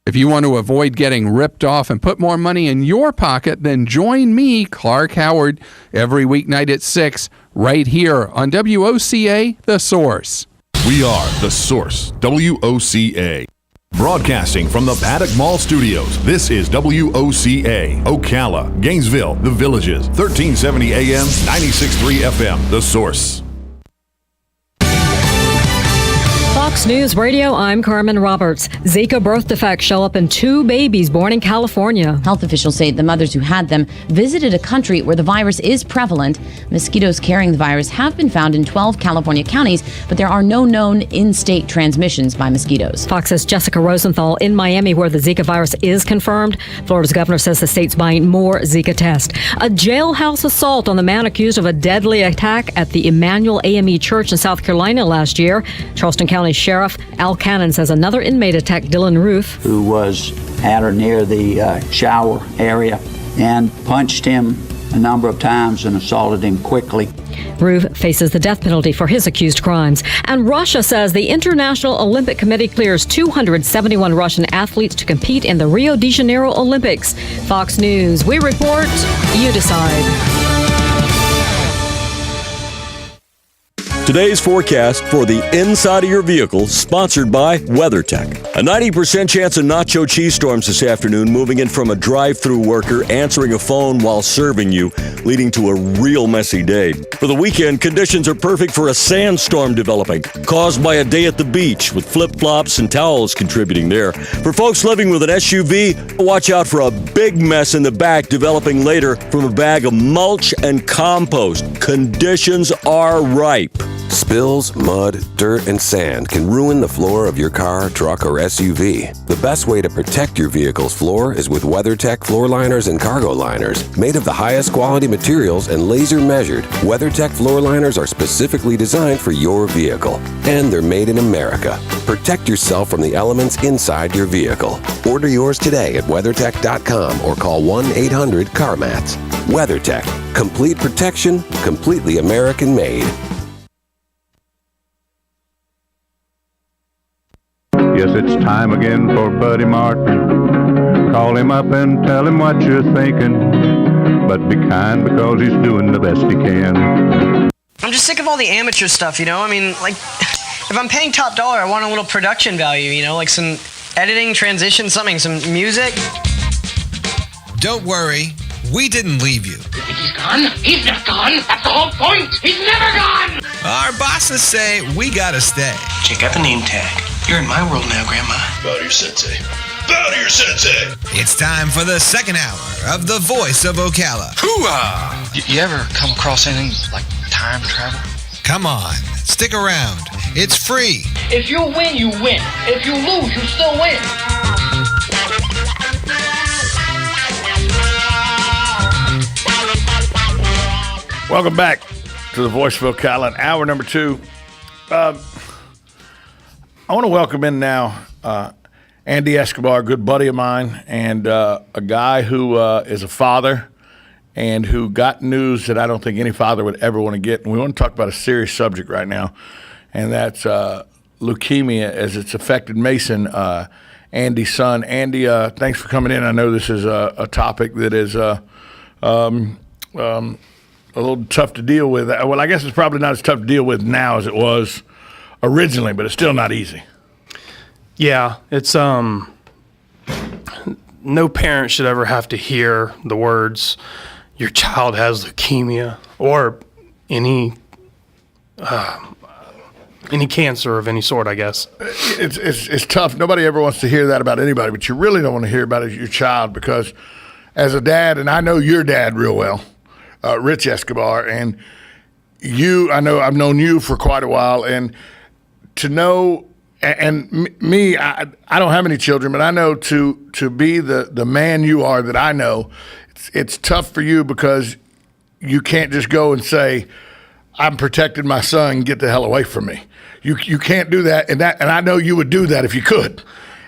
If you want to avoid getting ripped off and put more money in your pocket, then join me, Clark Howard, every weeknight at 6, right here on WOCA, The Source. We are The Source, WOCA. Broadcasting from the Paddock Mall Studios, this is WOCA, Ocala, Gainesville, The Villages, 1370 AM, 96.3 FM, The Source. Fox News Radio, I'm Carmen Roberts. Zika birth defects show up in 2 babies born in California. Health officials say the mothers who had them visited a country where the virus is prevalent. Mosquitoes carrying the virus have been found in 12 California counties, but there are no known in-state transmissions by mosquitoes. Fox's Jessica Rosenthal in Miami, where the Zika virus is confirmed. Florida's governor says the state's buying more Zika tests. A jailhouse assault on the man accused of a deadly attack at the Emmanuel AME Church in South Carolina last year. Charleston County Sheriff Al Cannon says another inmate attacked Dylan Roof, who was at or near the shower area, and punched him a number of times and assaulted him quickly. Roof faces the death penalty for his accused crimes. And Russia says the International Olympic Committee clears 271 Russian athletes to compete in the Rio de Janeiro Olympics. Fox News, we report, you decide. Today's forecast for the inside of your vehicle, sponsored by WeatherTech. A 90% chance of nacho cheese storms this afternoon, moving in from a drive-through worker answering a phone while serving you, leading to a real messy day. For the weekend, conditions are perfect for a sandstorm developing, caused by a day at the beach, with flip-flops and towels contributing there. For folks living with an SUV, watch out for a big mess in the back developing later from a bag of mulch and compost. Conditions are ripe. Spills, mud, dirt, and sand can ruin the floor of your car, truck, or SUV. The best way to protect your vehicle's floor is with WeatherTech floor liners and cargo liners. Made of the highest quality materials and laser measured, WeatherTech floor liners are specifically designed for your vehicle. And they're made in America. Protect yourself from the elements inside your vehicle. Order yours today at WeatherTech.com or call 1-800-CarMats. WeatherTech. Complete protection, completely American made. Yes, it's time again for Buddy Martin. Call him up and tell him what you're thinking. But be kind because he's doing the best he can. I'm just sick of all the amateur stuff, you know? I mean, like, if I'm paying top dollar, I want a little production value, you know? Like some editing, transition, some music. Don't worry, we didn't leave you. He's gone? He's not gone. That's the whole point. He's never gone. Our bosses say we gotta stay. Check out the name tag. You're in my world now, Grandma. Bow to your sensei. Bow to your sensei. It's time for the second hour of The Voice of Ocala. Hoo-ah! You ever come across anything like time travel? Come on, stick around. It's free. If you win, you win. If you lose, you still win. Welcome back to the Voice of Ocala, hour number 2. I want to welcome in now Andy Escobar, a good buddy of mine, and a guy who is a father and who got news that I don't think any father would ever want to get. And we want to talk about a serious subject right now, and that's leukemia as it's affected Mason, Andy's son. Andy, thanks for coming in. I know this is a topic that is a little tough to deal with. Well, I guess it's probably not as tough to deal with now as it was originally, but it's still not easy. Yeah, it's no parent should ever have to hear the words "your child has leukemia" or any cancer of any sort, I guess. It's tough. Nobody ever wants to hear that about anybody, but you really don't want to hear about it your child, because as a dad, and I know your dad real well, Rich Escobar, and I've known you for quite a while, and to know, and me, I don't have any children, but I know to be the man you are that I know, it's tough for you because you can't just go and say, I'm protecting my son, get the hell away from me. You can't do that, and I know you would do that if you could,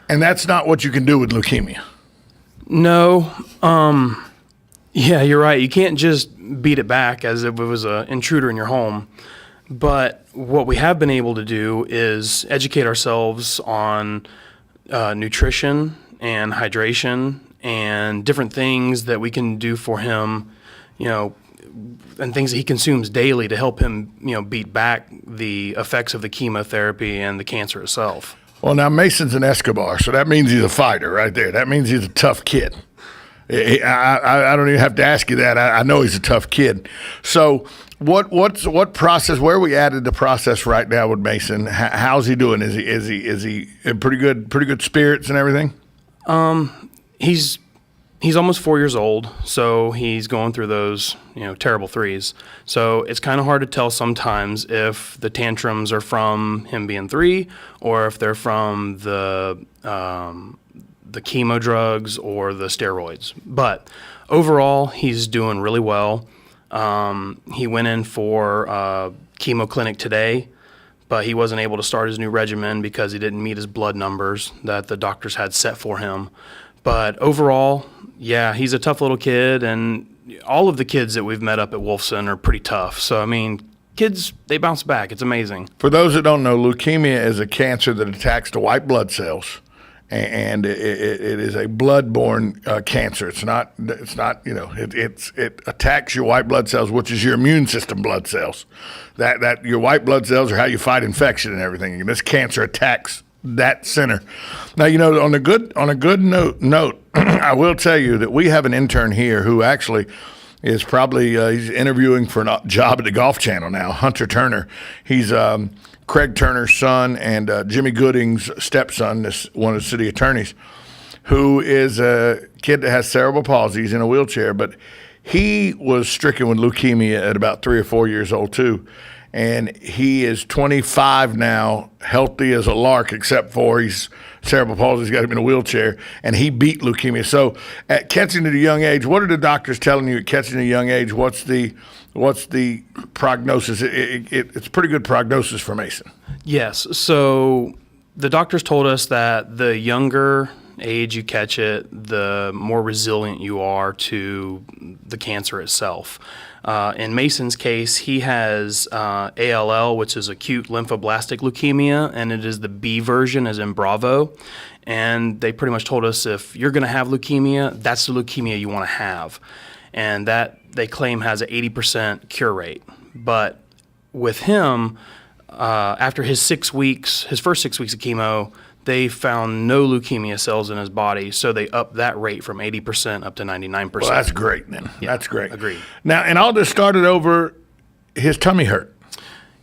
and that's not what you can do with leukemia. No, yeah, you're right. You can't just beat it back as if it was an intruder in your home. But what we have been able to do is educate ourselves on nutrition and hydration and different things that we can do for him, and things that he consumes daily to help him, beat back the effects of the chemotherapy and the cancer itself. Well, now Mason's an Escobar, so that means he's a fighter right there. That means he's a tough kid. I don't even have to ask you that. I know he's a tough kid. So what process? Where are we at in the process right now with Mason? How's he doing? Is he in pretty good spirits and everything? He's almost 4 years old, so he's going through those terrible threes. So it's kind of hard to tell sometimes if the tantrums are from him being 3 or if they're from the chemo drugs or the steroids. But overall, he's doing really well. He went in for chemo clinic today, but he wasn't able to start his new regimen because he didn't meet his blood numbers that the doctors had set for him. But overall, yeah, he's a tough little kid, and all of the kids that we've met up at Wolfson are pretty tough. So, I mean, kids, they bounce back. It's amazing. For those that don't know, leukemia is a cancer that attacks the white blood cells. And it is a blood-borne cancer. It attacks your white blood cells, which is your immune system blood cells. That your white blood cells are how you fight infection and everything. And this cancer attacks that center. Now, on a good note, I will tell you that we have an intern here who actually is probably he's interviewing for a job at the Golf Channel now. Hunter Turner. He's Craig Turner's son and Jimmy Gooding's stepson, one of the city attorneys, who is a kid that has cerebral palsy. He's in a wheelchair, but he was stricken with leukemia at about 3 or 4 years old too. And he is 25 now, healthy as a lark, except for he's cerebral palsy. He's got him in a wheelchair, and he beat leukemia. So at catching at a young age, what are the doctors telling you at catching at a young age? What's the prognosis? It's pretty good prognosis for Mason. Yes. So the doctors told us that the younger age you catch it, the more resilient you are to the cancer itself. In Mason's case, he has ALL, which is acute lymphoblastic leukemia, and it is the B version, as in Bravo. And they pretty much told us if you're going to have leukemia, that's the leukemia you want to have. And that they claim has an 80% cure rate. But with him, after his first 6 weeks of chemo, they found no leukemia cells in his body, so they upped that rate from 80% up to 99%. Well, that's great then. Yeah, That's great. agreed. Now, and all this started over his tummy hurt.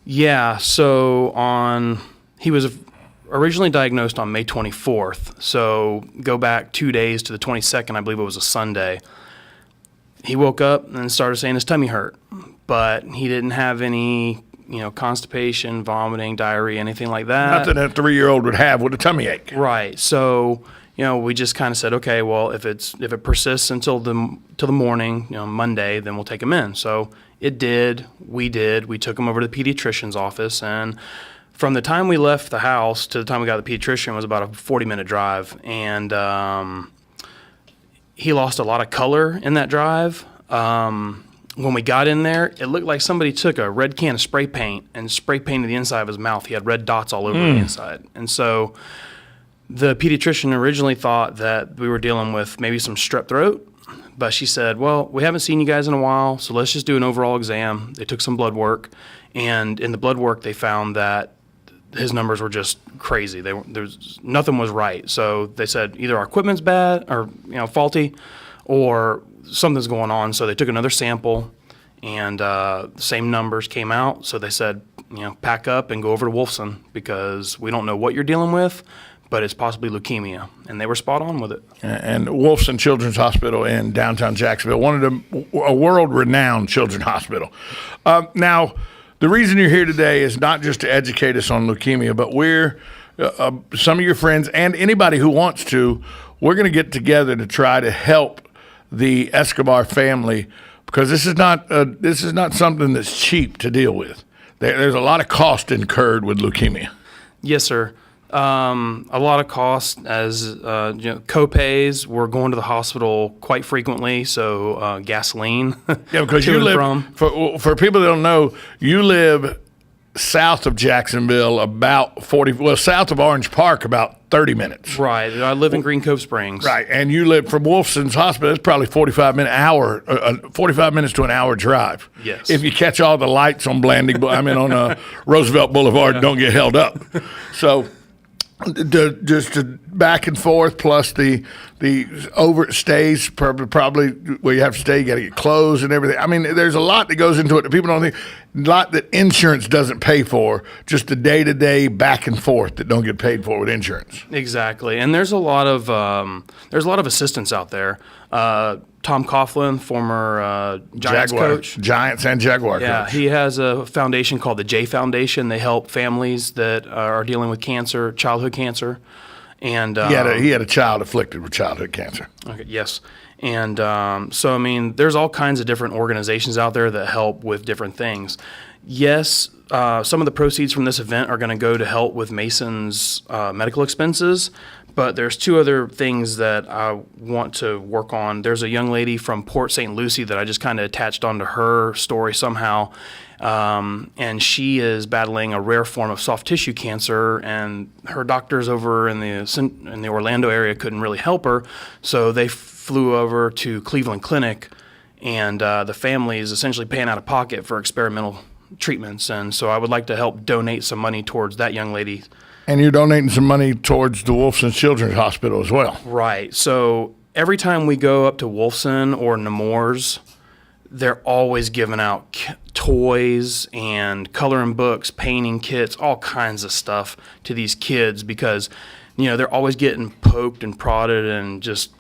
Yeah, so he was originally diagnosed on May 24th, so go back 2 days to the 22nd, I believe it was a Sunday. He woke up and started saying his tummy hurt, but he didn't have any, constipation, vomiting, diarrhea, anything like that. Nothing a 3-year-old would have with a tummy ache. Right. So, we just kind of said, okay, well, if it persists until the morning, Monday, then we'll take him in. So it did. We took him over to the pediatrician's office, and from the time we left the house to the time we got the pediatrician was about a 40-minute drive, and he lost a lot of color in that drive. When we got in there, it looked like somebody took a red can of spray paint and spray painted the inside of his mouth. He had red dots all over the inside. And so the pediatrician originally thought that we were dealing with maybe some strep throat, but she said, well, we haven't seen you guys in a while, so let's just do an overall exam. They took some blood work, and in the blood work, they found that his numbers were just crazy. Nothing was right. So they said either our equipment's bad or faulty, or something's going on. So they took another sample, and the same numbers came out. So they said, pack up and go over to Wolfson because we don't know what you're dealing with, but it's possibly leukemia. And they were spot on with it. And Wolfson Children's Hospital in downtown Jacksonville, a world-renowned children's hospital. Now, the reason you're here today is not just to educate us on leukemia, but we're some of your friends and anybody who wants to, we're going to get together to try to help the Escobar family, because this is not something that's cheap to deal with. There's a lot of cost incurred with leukemia. Yes, sir. A lot of cost as co-pays. We're going to the hospital quite frequently, so gasoline. Yeah, because you live for people that don't know, you live south of Jacksonville, about south of Orange Park, about 30 minutes. Right. I live in Green Cove Springs. Right, and you live from Wolfson's Hospital. It's probably 45 minutes to an hour drive. Yes. If you catch all the lights on on Roosevelt Boulevard, don't get held up. So. Just to back and forth, plus the overstays, probably where you have to stay, you got to get clothes and everything. I mean, there's a lot that goes into it that people don't think, a lot that insurance doesn't pay for, just the day-to-day back and forth that don't get paid for with insurance. Exactly, and there's a lot of assistance out there. Tom Coughlin, former Giants coach. Giants and Jaguar coach. Yeah, he has a foundation called the J Foundation. They help families that are dealing with cancer, childhood cancer. And he had a child afflicted with childhood cancer. Okay, yes. And so, I mean, there's all kinds of different organizations out there that help with different things. Yes, some of the proceeds from this event are going to go to help with Mason's medical expenses. But there's two other things that I want to work on. There's a young lady from Port St. Lucie that I just kind of attached onto her story somehow. And she is battling a rare form of soft tissue cancer, and her doctors over in the Orlando area couldn't really help her. So they flew over to Cleveland Clinic, and the family is essentially paying out of pocket for experimental treatments. And so I would like to help donate some money towards that young lady. And you're donating some money towards the Wolfson Children's Hospital as well. Right. So every time we go up to Wolfson or Nemours, they're always giving out toys and coloring books, painting kits, all kinds of stuff to these kids because, they're always getting poked and prodded and just.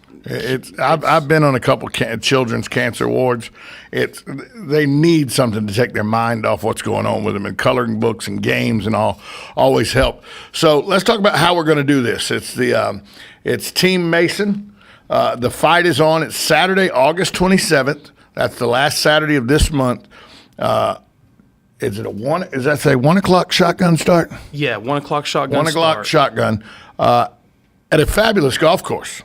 I've been on a couple children's cancer wards. They need something to take their mind off what's going on with them, and coloring books and games and all always help. So let's talk about how we're going to do this. It's Team Mason. The fight is on. It's Saturday, August 27th. That's the last Saturday of this month. Is it does that say 1 o'clock shotgun start? Yeah, 1 o'clock shotgun 1 o'clock shotgun. At a fabulous golf course.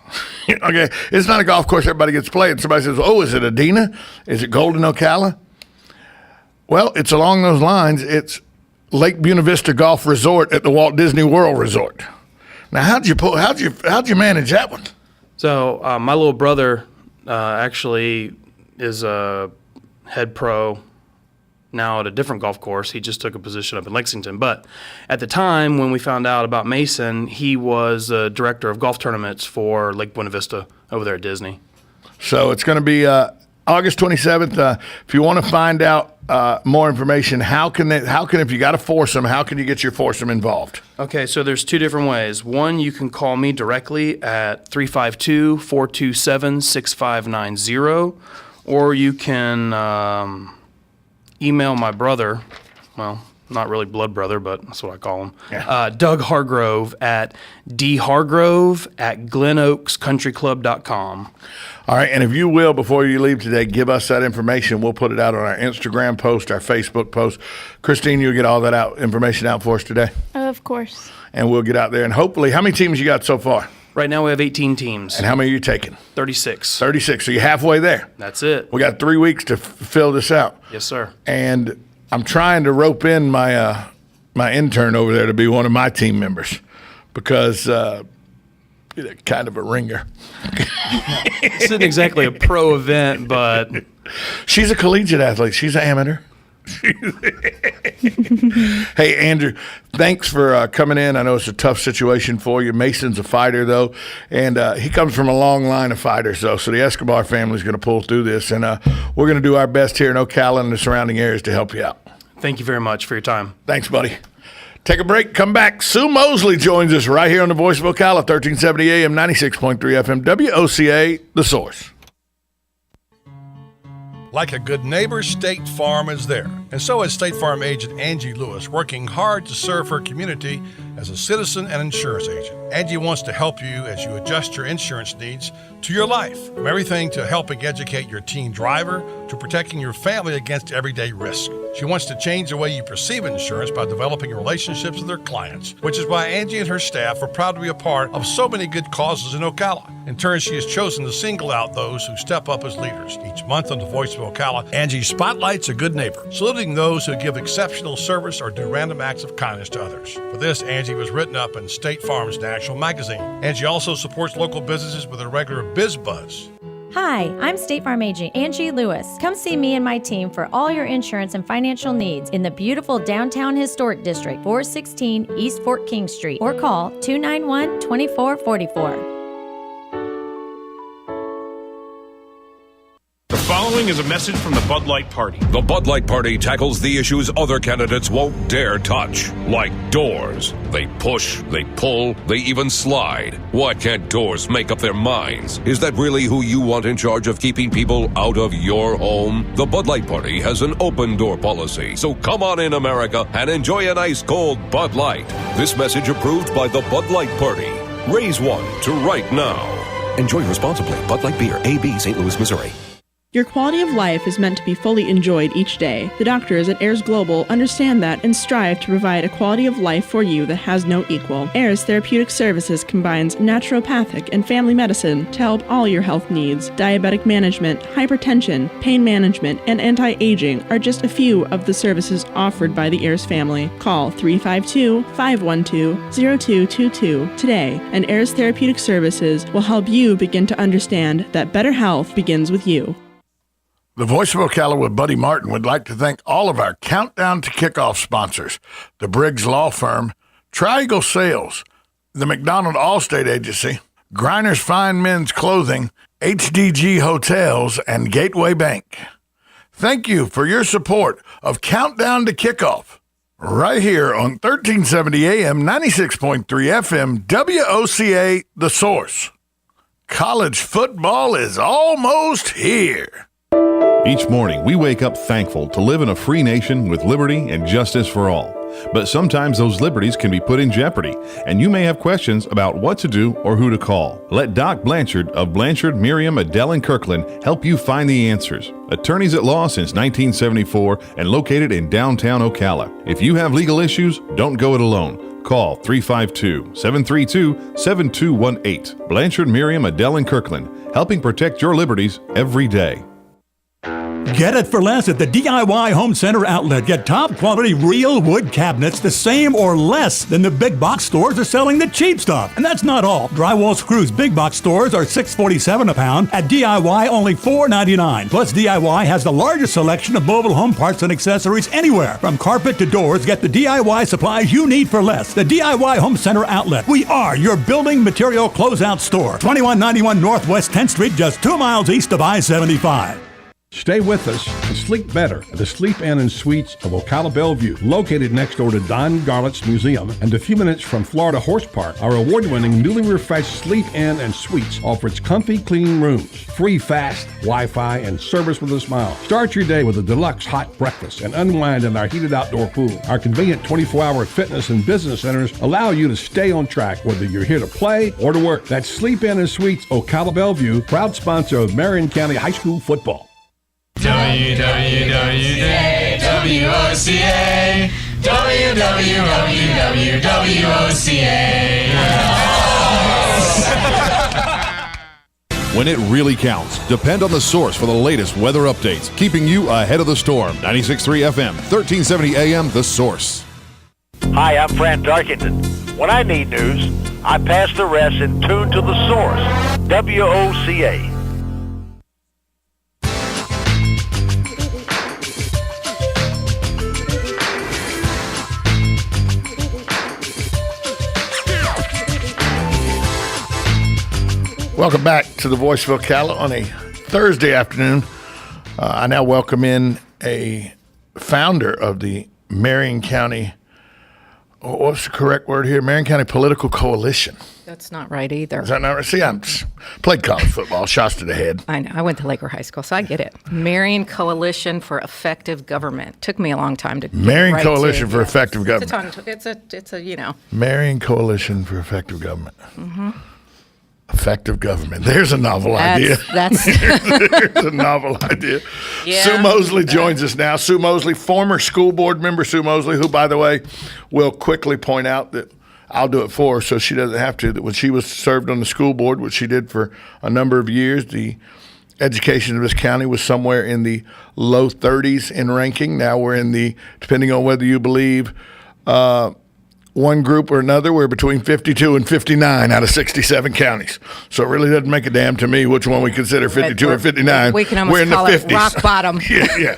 Okay, it's not a golf course everybody gets to play. And somebody says, oh, is it Adena? Is it Golden Ocala? Well, it's along those lines. It's Lake Buena Vista Golf Resort at the Walt Disney World Resort. Now, how'd you manage that one? So my little brother actually is a head pro now at a different golf course. He just took a position up in Lexington. But at the time when we found out about Mason, he was a director of golf tournaments for Lake Buena Vista over there at Disney. So it's going to be August 27th. If you want to find out more information, how can if you got a foursome, how can you get your foursome involved? Okay, so there's two different ways. One, you can call me directly at 352-427-6590, or you can email my brother, well, not really blood brother, but that's what I call him, Doug Hargrove at dhargrove@glenoakscountryclub.com. All right, and if you will, before you leave today, give us that information. We'll put it out on our Instagram post, our Facebook post. Christine, you'll get all that information out for us today? Of course. And we'll get out there, and hopefully, how many teams you got so far? Right now we have 18 teams. And how many are you taking? 36. 36, so you're halfway there. That's it. We got 3 weeks to fill this out. Yes, sir. And I'm trying to rope in my my intern over there to be one of my team members because kind of a ringer. This isn't exactly a pro event, but she's a collegiate athlete. She's an amateur. Hey, Andrew, thanks for coming in. I know it's a tough situation for you. Mason's a fighter, though, and he comes from a long line of fighters, though, so the Escobar family is going to pull through this, and we're going to do our best here in Ocala and the surrounding areas to help you out. Thank you very much for your time. Thanks, buddy. Take a break, come back. Sue Mosley joins us right here on the Voice of Ocala, 1370 AM, 96.3 FM, WOCA, The Source. Like a good neighbor, State Farm is there. And so is State Farm agent Angie Lewis, working hard to serve her community as a citizen and insurance agent. Angie wants to help you as you adjust your insurance needs to your life. From everything to helping educate your teen driver to protecting your family against everyday risk. She wants to change the way you perceive insurance by developing relationships with her clients, which is why Angie and her staff are proud to be a part of so many good causes in Ocala. In turn, she has chosen to single out those who step up as leaders. Each month on the Voice of Ocala, Angie spotlights a good neighbor, saluting those who give exceptional service or do random acts of kindness to others. For this, Angie was written up in State Farm's National Magazine. Angie also supports local businesses with a regular Biz Buzz. Hi, I'm State Farm agent Angie Lewis. Come see me and my team for all your insurance and financial needs in the beautiful downtown historic district, 416 East Fort King Street, or call 291-2444. The following is a message from the Bud Light Party. The Bud Light Party tackles the issues other candidates won't dare touch, like doors. They push, they pull, they even slide. Why can't doors make up their minds? Is that really who you want in charge of keeping people out of your home? The Bud Light Party has an open door policy, so come on in, America, and enjoy an ice cold Bud Light. This message approved by the Bud Light Party. Raise one to right now. Enjoy responsibly. Bud Light Beer, AB, St. Louis, Missouri. Your quality of life is meant to be fully enjoyed each day. The doctors at Ayers Global understand that and strive to provide a quality of life for you that has no equal. Ayers Therapeutic Services combines naturopathic and family medicine to help all your health needs. Diabetic management, hypertension, pain management, and anti-aging are just a few of the services offered by the Ayers family. Call 352-512-0222 today, and Ayers Therapeutic Services will help you begin to understand that better health begins with you. The Voice of Ocala with Buddy Martin would like to thank all of our Countdown to Kickoff sponsors, the Briggs Law Firm, Triangle Sales, the McDonald Allstate Agency, Griner's Fine Men's Clothing, HDG Hotels, and Gateway Bank. Thank you for your support of Countdown to Kickoff, right here on 1370 AM, 96.3 FM, WOCA, The Source. College football is almost here. Each morning, we wake up thankful to live in a free nation with liberty and justice for all. But sometimes those liberties can be put in jeopardy, and you may have questions about what to do or who to call. Let Doc Blanchard of Blanchard, Miriam, Adele, and Kirkland help you find the answers. Attorneys at law since 1974 and located in downtown Ocala. If you have legal issues, don't go it alone. Call 352-732-7218. Blanchard, Miriam, Adele, and Kirkland, helping protect your liberties every day. Get it for less at the DIY Home Center outlet. Get top quality real wood cabinets the same or less than the big box stores are selling the cheap stuff. And that's not all. Drywall screws big box stores are $6.47 a pound. At DIY, only $4.99. Plus, DIY has the largest selection of mobile home parts and accessories anywhere. From carpet to doors, get the DIY supplies you need for less. The DIY Home Center outlet. We are your building material closeout store. 2191 Northwest 10th Street, just 2 miles east of I-75. Stay with us and sleep better at the Sleep Inn and Suites of Ocala Bellevue, located next door to Don Garlett's Museum and a few minutes from Florida Horse Park. Our award-winning, newly refreshed Sleep Inn and Suites offers comfy, clean rooms, free fast Wi-Fi, and service with a smile. Start your day with a deluxe hot breakfast and unwind in our heated outdoor pool. Our convenient 24-hour fitness and business centers allow you to stay on track, whether you're here to play or to work. That's Sleep Inn and Suites Ocala Bellevue, proud sponsor of Marion County High School football. WWWWOCA, WWWWOCA. When it really counts, depend on the source for the latest weather updates, keeping you ahead of the storm. 96.3 FM, 1370 AM, The Source. Hi, I'm Fran Darkington. When I need news, I pass the rest and tune to the source. WOCA. Welcome back to the Voice of Ocala on a Thursday afternoon. I now welcome in a founder of the Marion County, what's the correct word here? Marion County Political Coalition. That's not right either. Is that not right? See, I played college football, shots to the head. I know. I went to Laker High School, so I get it. Marion Coalition for Effective Government. Took me a long time to get Marion right Coalition to, for Effective Government. It's a you know. Marion Coalition for Effective Government. Mm-hmm. Effective government. There's a novel idea. That's There's a novel idea. Yeah. Sue Mosley joins us now. Sue Mosley, former school board member Sue Mosley, who, by the way, will quickly point out that I'll do it for her so she doesn't have to, that when she was served on the school board, which she did for a number of years, the education of this county was somewhere in the low 30s in ranking. Now we're in the, depending on whether you believe one group or another, we're between 52 and 59 out of 67 counties. So it really doesn't make a damn to me which one we consider 52 or 59. We can almost we're in call the it 50s. rock bottom. Yeah.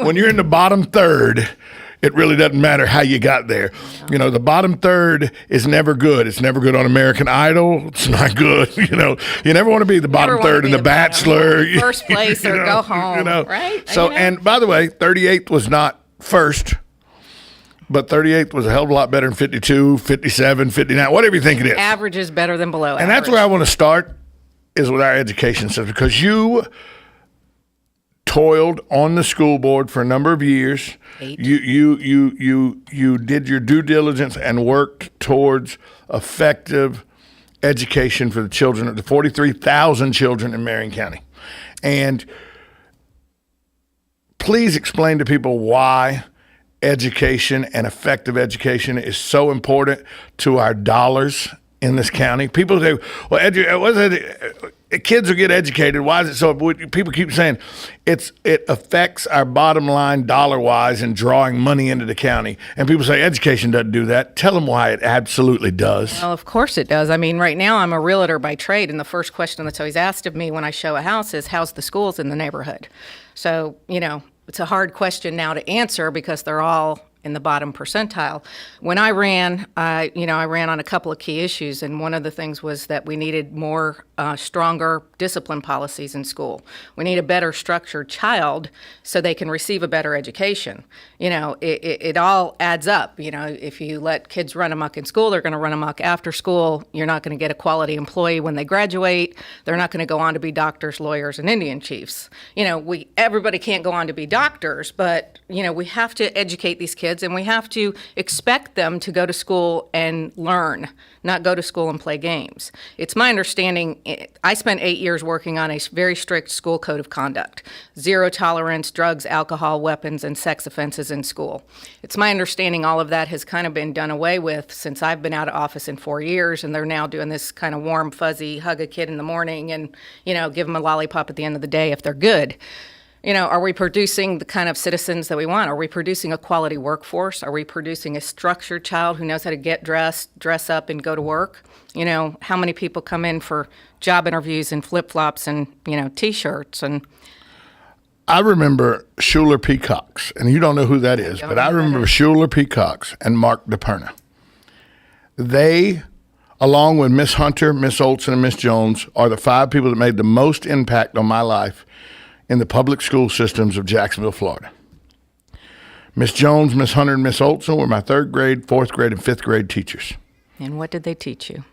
When you're in the bottom third, it really doesn't matter how you got there. You know, the bottom third is never good. It's never good on American Idol. It's not good. You know, you never want to be the bottom third in The Bachelor. First place or go home, right? So, and by the way, 38th was not first. But 38th was a hell of a lot better than 52, 57, 59, whatever you think it is. Average is better than below average. And that's where I want to start, is with our education system, because you toiled on the school board for a number of years. 8. You did your due diligence and worked towards effective education for the children, the 43,000 children in Marion County. And please explain to people why education and effective education is so important to our dollars in this county. People say, well, kids will get educated. Why is it so? People keep saying it affects our bottom line dollar-wise in drawing money into the county. And people say education doesn't do that. Tell them why it absolutely does. Well, of course it does. I mean, right now I'm a realtor by trade, and the first question that's always asked of me when I show a house is, how's the schools in the neighborhood? So, you know, it's a hard question now to answer because they're all in the bottom percentile. When I ran, I ran on a couple of key issues, and one of the things was that we needed more stronger discipline policies in school. We need a better structured child so they can receive a better education. You know, it all adds up. You know, if you let kids run amok in school, they're going to run amok after school. You're not going to get a quality employee when they graduate. They're not going to go on to be doctors, lawyers, and Indian chiefs. You know, everybody can't go on to be doctors, but, you know, we have to educate these kids, and we have to expect them to go to school and learn, not go to school and play games. It's my understanding, I spent 8 years working on a very strict school code of conduct, zero tolerance, drugs, alcohol, weapons, and sex offenses in school. It's my understanding all of that has kind of been done away with since I've been out of office in 4 years, and they're now doing this kind of warm, fuzzy, hug a kid in the morning and, you know, give them a lollipop at the end of the day if they're good. are we producing the kind of citizens that we want? Are we producing a quality workforce? Are we producing a structured child who knows how to get dressed, dress up, and go to work? How many people come in for job interviews in flip-flops and, T-shirts? And I remember Schuler Peacocks, and you don't know who that is, but I remember Schuler Peacocks and Mark DePerna. They, along with Miss Hunter, Miss Olson, and Miss Jones, are the 5 people that made the most impact on my life in the public school systems of Jacksonville, Florida. Miss Jones, Miss Hunter, and Miss Olson were my 3rd grade, 4th grade, and 5th grade teachers. And what did they teach you?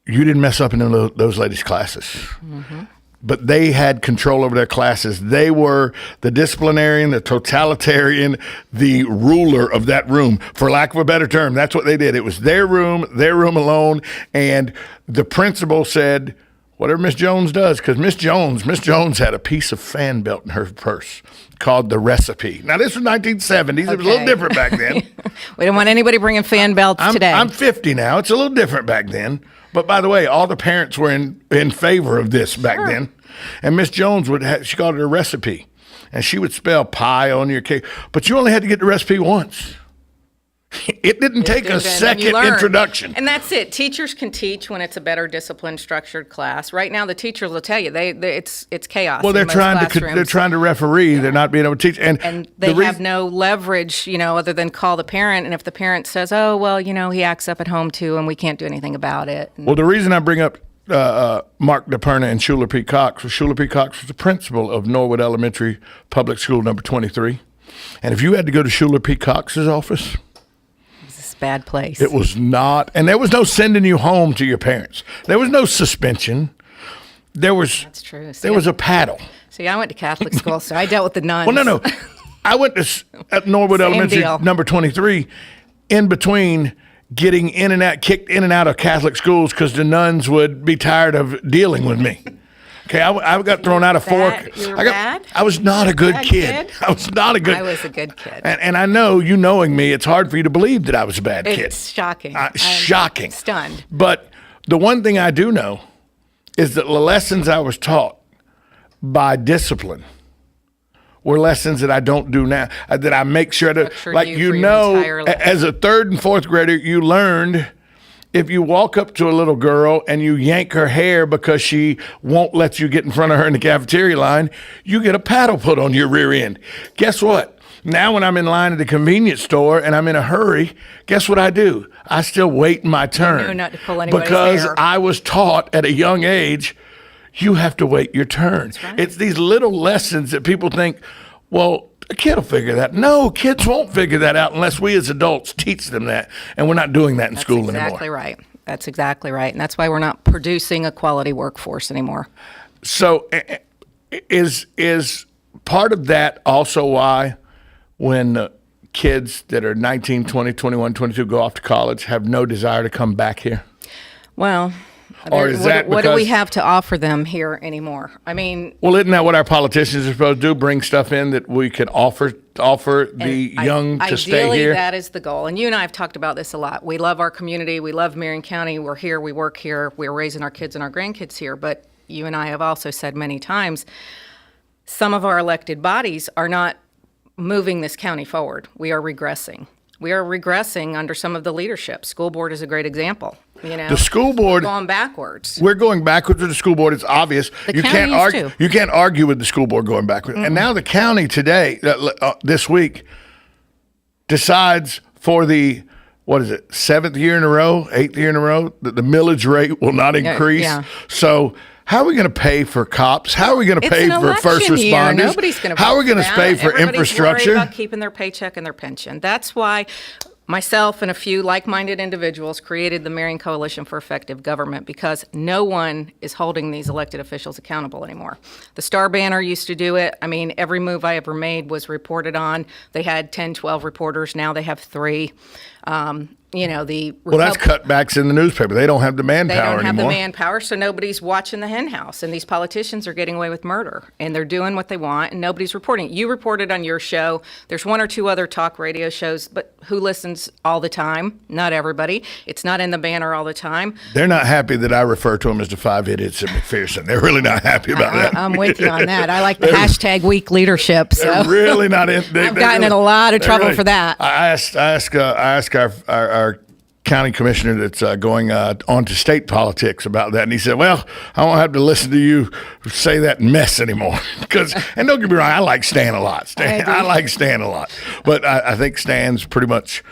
You didn't mess up in those ladies' classes. Mm-hmm. But they had control over their classes. They were the disciplinarian, the totalitarian, the ruler of that room. For lack of a better term, that's what they did. It was their room alone, and the principal said, whatever Miss Jones does, because Miss Jones had a piece of fan belt in her purse called the Recipe. Now, this was 1970s. Okay. It was a little different back then. We don't want anybody bringing fan belts today. I'm 50 now. It's a little different back then. But by the way, all the parents were in favor of this back then. And Miss Jones she called it a recipe. And she would spell pie on your cake. But you only had to get the recipe once. It didn't take a second introduction. And that's it. Teachers can teach when it's a better disciplined, structured class. Right now, the teachers will tell you it's chaos. Well, they're trying to referee. Yeah. They're not being able to teach, and they have no leverage, other than call the parent. And if the parent says, "Oh, well, he acts up at home too, and we can't do anything about it." Well, the reason I bring up Mark DePerna and Schuler Peacocks was Schuler Peacocks was the principal of Norwood Elementary Public School number 23, and if you had to go to Schuler Peacocks' office. Bad place. It was not, and there was no sending you home to your parents. There was no suspension. That's true. There was a paddle. See, I went to Catholic school, so I dealt with the nuns. Well, no. I went to at Norwood Elementary number 23 in between getting kicked in and out of Catholic schools because the nuns would be tired of dealing with me. Okay, I got thrown out of fork. You were bad? I was not a good kid. I was not a good. I was a good kid. And I know, knowing me, it's hard for you to believe that I was a bad kid. It's shocking. Shocking. Stunned. But the one thing I do know is that the lessons I was taught by discipline were lessons that I don't do now. That I make sure that, as a 3rd and 4th grader, you learned. If you walk up to a little girl and you yank her hair because she won't let you get in front of her in the cafeteria line, you get a paddle put on your rear end. Guess what? Now when I'm in line at the convenience store and I'm in a hurry, guess what I do? I still wait my turn. You not to pull anybody's because hair. I was taught at a young age, you have to wait your turn. That's right. It's these little lessons that people think, well, a kid will figure that. No, kids won't figure that out unless we as adults teach them that. And we're not doing that in school anymore. That's exactly right. That's exactly right. And that's why we're not producing a quality workforce anymore. So is part of that also why when kids that are 19, 20, 21, 22 go off to college have no desire to come back here? Well, or is what do we have to offer them here anymore? I mean, well, isn't that what our politicians are supposed to do? Bring stuff in that we can offer the young to stay here? Ideally, that is the goal. And you and I have talked about this a lot. We love our community. We love Marion County. We're here. We work here. We're raising our kids and our grandkids here. But you and I have also said many times, some of our elected bodies are not moving this county forward. We are regressing. We are regressing under some of the leadership. School board is a great example. The school board, we're going backwards. We're going backwards with the school board. It's obvious. You can't argue. You can't argue with the school board going backwards. Mm-hmm. And now the county today, this week, decides for the 7th year in a row, 8th year in a row, that the millage rate will not increase. Yeah. So how are we going to pay for cops? How are we going to pay for first responders? Nobody's going to. How are we going to pay for infrastructure? Everybody's worried about keeping their paycheck and their pension. That's why myself and a few like-minded individuals created the Marion Coalition for Effective Government, because no one is holding these elected officials accountable anymore. The Star Banner used to do it. I mean, every move I ever made was reported on. They had 10, 12 reporters. Now they have 3. the Well, that's cutbacks in the newspaper. They don't have the manpower anymore. They don't have the manpower, so nobody's watching the hen house. And these politicians are getting away with murder, and they're doing what they want, and nobody's reporting. You reported on your show. There's one or two other talk radio shows, but who listens all the time? Not everybody. It's not in the banner all the time. They're not happy that I refer to them as the 5 idiots at McPherson. They're really not happy about that. I'm with you on that. I like the hashtag weak leadership. So. They're really not in. I've gotten in a lot of trouble for that. I asked our county commissioner that's going on to state politics about that, and he said, "Well, I won't have to listen to you say that mess anymore." And don't get me wrong, I like Stan a lot. I like Stan a lot, but I think Stan's pretty much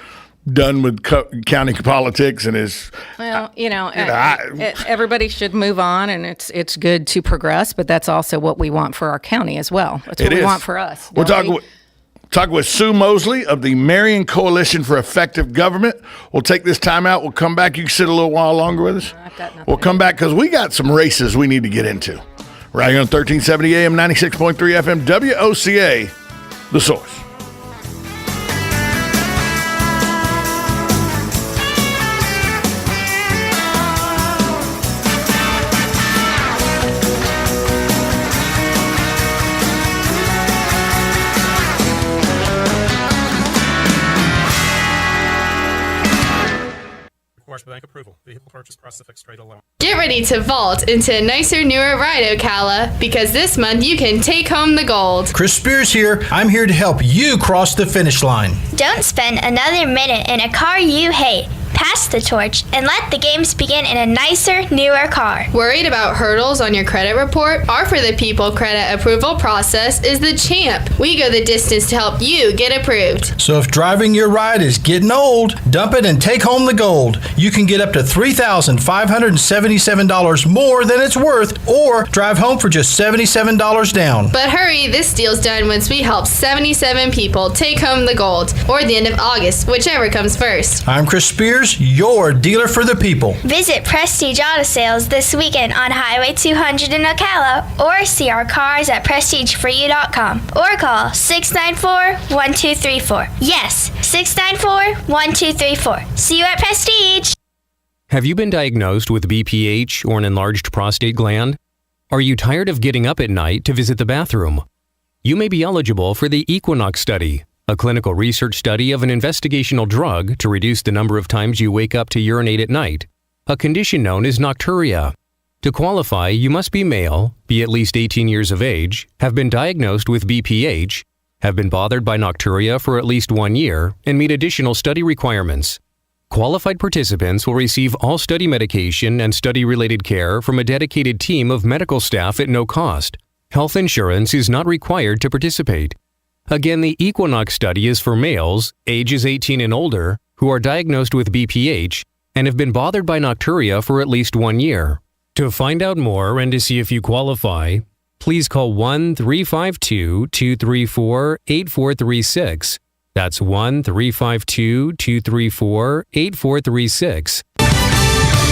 done with county politics and is. Well, everybody should move on, and it's good to progress, but that's also what we want for our county as well. That's what we want for us. We're talking with Sue Mosley of the Marion Coalition for Effective Government. We'll take this time out. We'll come back. You can sit a little while longer with us. We'll come back because we got some races we need to get into. Right here on 1370 AM, 96.3 FM, WOCA, The Source. Bank approval. Vehicle purchase across the fixed rate alone. Get ready to vault into a nicer, newer ride, Ocala, because this month you can take home the gold. Chris Spears here. I'm here to help you cross the finish line. Don't spend another minute in a car you hate. Pass the torch and let the games begin in a nicer, newer car. Worried about hurdles on your credit report? Our For the People credit approval process is the champ. We go the distance to help you get approved. So if driving your ride is getting old, dump it and take home the gold. You can get up to $3,577 more than it's worth, or drive home for just $77 down. But hurry, this deal's done once we help 77 people take home the gold, or the end of August, whichever comes first. I'm Chris Spears, your dealer for the people. Visit Prestige Auto Sales this weekend on Highway 200 in Ocala, or see our cars at prestigeforyou.com, or call 694-1234. Yes, 694-1234. See you at Prestige. Have you been diagnosed with BPH or an enlarged prostate gland? Are you tired of getting up at night to visit the bathroom? You may be eligible for the Equinox study, a clinical research study of an investigational drug to reduce the number of times you wake up to urinate at night, a condition known as nocturia. To qualify, you must be male, be at least 18 years of age, have been diagnosed with BPH, have been bothered by nocturia for at least 1 year, and meet additional study requirements. Qualified participants will receive all study medication and study-related care from a dedicated team of medical staff at no cost. Health insurance is not required to participate. Again, the Equinox study is for males, ages 18 and older, who are diagnosed with BPH and have been bothered by nocturia for at least 1 year. To find out more and to see if you qualify, please call 1-352-234-8436. That's 1-352-234-8436.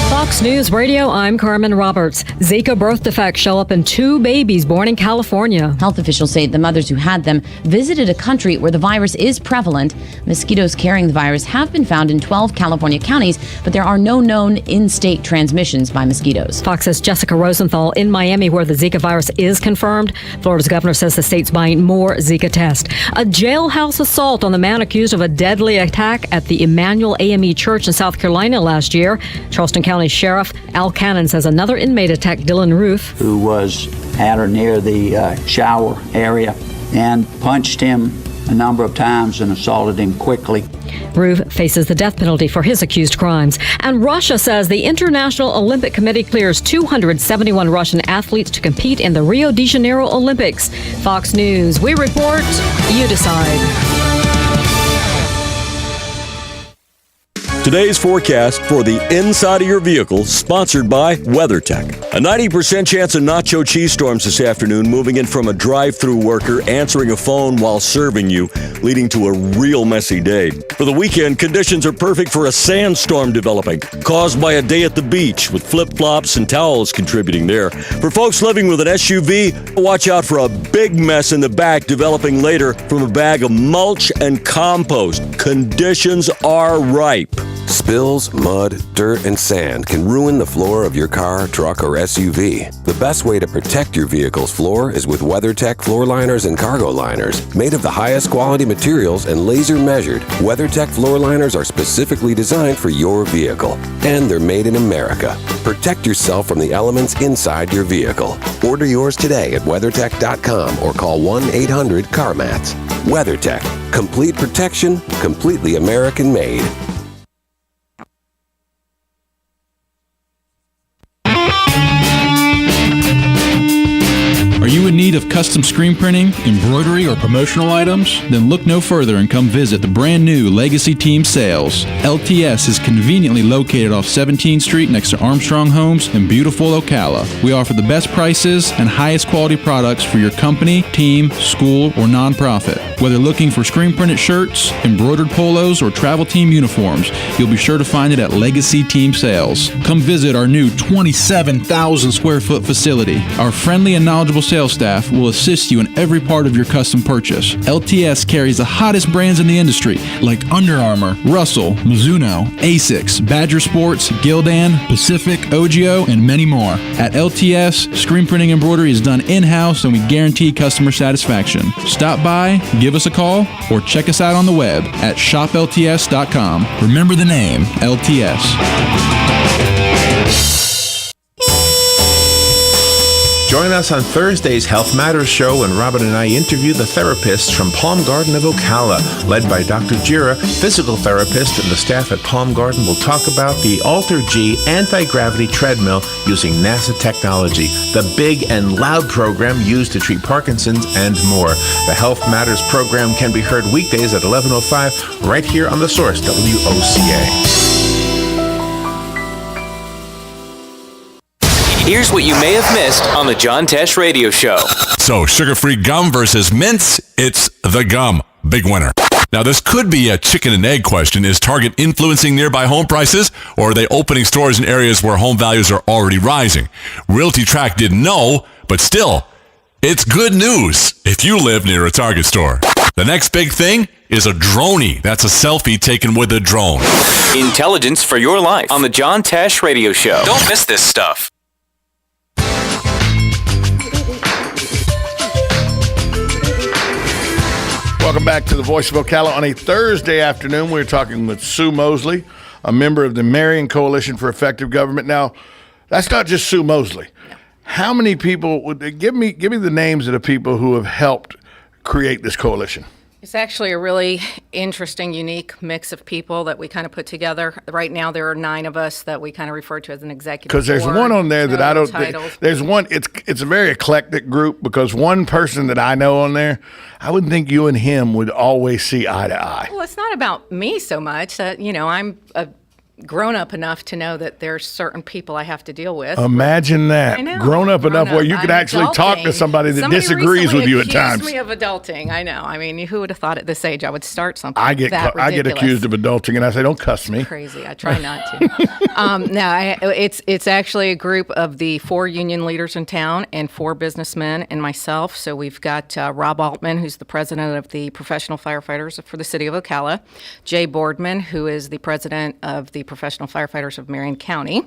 Fox News Radio, I'm Carmen Roberts. Zika birth defects show up in 2 babies born in California. Health officials say the mothers who had them visited a country where the virus is prevalent. Mosquitoes carrying the virus have been found in 12 California counties, but there are no known in-state transmissions by mosquitoes. Fox's Jessica Rosenthal in Miami, where the Zika virus is confirmed. Florida's governor says the state's buying more Zika tests. A jailhouse assault on the man accused of a deadly attack at the Emmanuel AME Church in South Carolina last year. Charleston County Sheriff Al Cannon says another inmate attacked Dylan Roof, who was at or near the shower area, and punched him a number of times and assaulted him quickly. Roof faces the death penalty for his accused crimes. And Russia says the International Olympic Committee clears 271 Russian athletes to compete in the Rio de Janeiro Olympics. Fox News, we report, you decide. Today's forecast for the inside of your vehicle, sponsored by WeatherTech. A 90% chance of nacho cheese storms this afternoon, moving in from a drive-through worker answering a phone while serving you, leading to a real messy day. For the weekend, conditions are perfect for a sandstorm developing, caused by a day at the beach, with flip-flops and towels contributing there. For folks living with an SUV, watch out for a big mess in the back developing later from a bag of mulch and compost. Conditions are ripe. Spills, mud, dirt, and sand can ruin the floor of your car, truck, or SUV. The best way to protect your vehicle's floor is with WeatherTech floor liners and cargo liners. Made of the highest quality materials and laser measured, WeatherTech floor liners are specifically designed for your vehicle. And they're made in America. Protect yourself from the elements inside your vehicle. Order yours today at WeatherTech.com or call 1-800-CarMats. WeatherTech. Complete protection, completely American made. Are you in need of custom screen printing, embroidery, or promotional items? Then look no further and come visit the brand new Legacy Team Sales. LTS is conveniently located off 17th Street next to Armstrong Homes in beautiful Ocala. We offer the best prices and highest quality products for your company, team, school, or nonprofit. Whether looking for screen printed shirts, embroidered polos, or travel team uniforms, you'll be sure to find it at Legacy Team Sales. Come visit our new 27,000 square foot facility. Our friendly and knowledgeable sales staff will assist you in every part of your custom purchase. LTS carries the hottest brands in the industry like Under Armour, Russell, Mizuno, Asics, Badger Sports, Gildan, Pacific, Ogio, and many more. At LTS, screen printing embroidery is done in-house and we guarantee customer satisfaction. Stop by, give us a call, or check us out on the web at shoplts.com. Remember the name, LTS. Join us on Thursday's Health Matters show when Robin and I interview the therapists from Palm Garden of Ocala. Led by Dr. Jira, physical therapist, and the staff at Palm Garden will talk about the Alter-G anti-gravity treadmill using NASA technology, the Big and Loud program used to treat Parkinson's, and more. The Health Matters program can be heard weekdays at 11:05 right here on The Source, WOCA. Here's what you may have missed on the John Tesh Radio Show. So, sugar-free gum versus mints, it's the gum. Big winner. Now, this could be a chicken and egg question. Is Target influencing nearby home prices, or are they opening stores in areas where home values are already rising? Realty Track didn't know, but still, it's good news if you live near a Target store. The next big thing is a droney. That's a selfie taken with a drone. Intelligence for your life on the John Tesh Radio Show. Don't miss this stuff. Welcome back to the Voice of Ocala. On a Thursday afternoon, we're talking with Sue Mosley, a member of the Marion Coalition for Effective Government. Now, that's not just Sue Mosley. How many people would give me the names of the people who have helped create this coalition? It's actually a really interesting, unique mix of people that we kind of put together. Right now, there are 9 of us that we kind of refer to as an executive board. Because there's one on there that I don't. There's one. It's a very eclectic group because one person that I know on there, I wouldn't think you and him would always see eye to eye. Well, it's not about me so much. I'm grown up enough to know that there's certain people I have to deal with. Imagine that. I know. Grown up enough where you can actually talk to somebody that disagrees with you at times. Somebody accused me of adulting. I know. I mean, who would have thought at this age I would start something I get accused of adulting, and I say, "Don't cuss me." Crazy. I try not to. It's actually a group of the 4 union leaders in town and 4 businessmen and myself. So we've got Rob Altman, who's the president of the Professional Firefighters for the City of Ocala, Jay Boardman, who is the president of the Professional Firefighters of Marion County,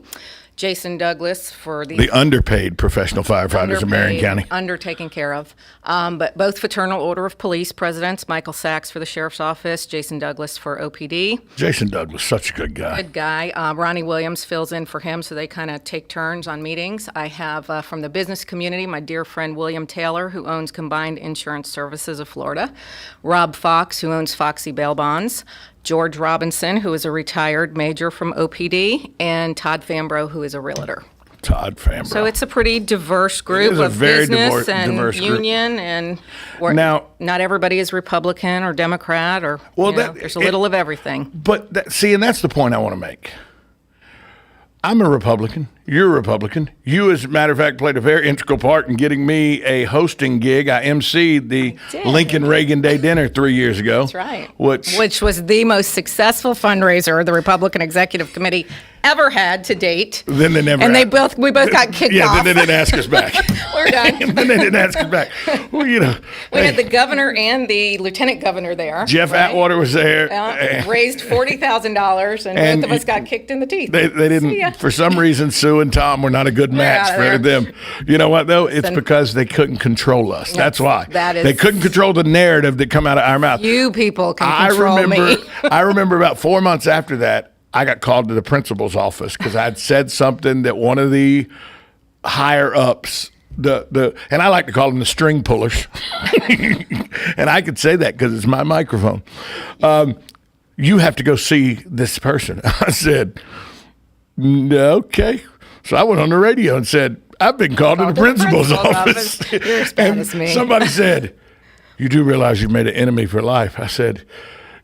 Jason Douglas for the underpaid professional firefighters of Marion County. Undertaken care of. But both Fraternal Order of Police presidents, Michael Sachs for the Sheriff's Office, Jason Douglas for OPD. Jason Douglas, such a good guy. Good guy. Ronnie Williams fills in for him, so they kind of take turns on meetings. I have from the business community, my dear friend William Taylor, who owns Combined Insurance Services of Florida, Rob Fox, who owns Foxy Bail Bonds, George Robinson, who is a retired major from OPD, and Todd Fambro, who is a realtor. Todd Fambro. So it's a pretty diverse group of business and union, and now not everybody is Republican or Democrat, or there's a little of everything. But and that's the point I want to make. I'm a Republican. You're a Republican. You, as a matter of fact, played a very integral part in getting me a hosting gig. I emceed the Lincoln Reagan Day dinner 3 years ago. That's right. Which was the most successful fundraiser the Republican Executive Committee ever had to date. Then they never. And we both got kicked off. Then they didn't ask us back. We're done. Then they didn't ask us back. Well, we had the governor and the lieutenant governor there. Jeff Atwater was there. Raised $40,000, and both of us got kicked in the teeth. They didn't. For some reason, Sue and Tom were not a good match for them. You know what though? It's because they couldn't control us. That's why. They couldn't control the narrative that come out of our mouth. You people can control me. I remember about 4 months after that, I got called to the principal's office because I'd said something that one of the higher ups, and I like to call them the string pullers, and I could say that because it's my microphone. You have to go see this person. I said, okay. So I went on the radio and said, I've been called to the principal's office. You're as bad as me. Somebody said, you do realize you made an enemy for life. I said,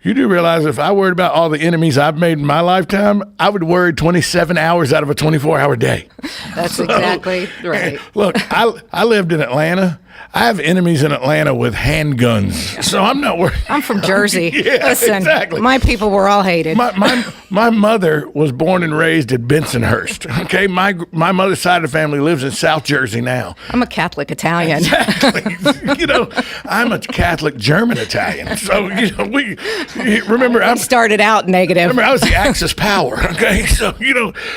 you do realize if I worried about all the enemies I've made in my lifetime, I would worry 27 hours out of a 24-hour day. That's exactly right. Look, I lived in Atlanta. I have enemies in Atlanta with handguns, so I'm not worried. I'm from Jersey. Yeah, Listen, exactly. My people were all hated. My mother was born and raised at Bensonhurst. Okay, my mother's side of the family lives in South Jersey now. I'm a Catholic Italian. Exactly. I'm a Catholic German Italian. So we remember I started out negative. Remember, I was the Axis power. Okay, so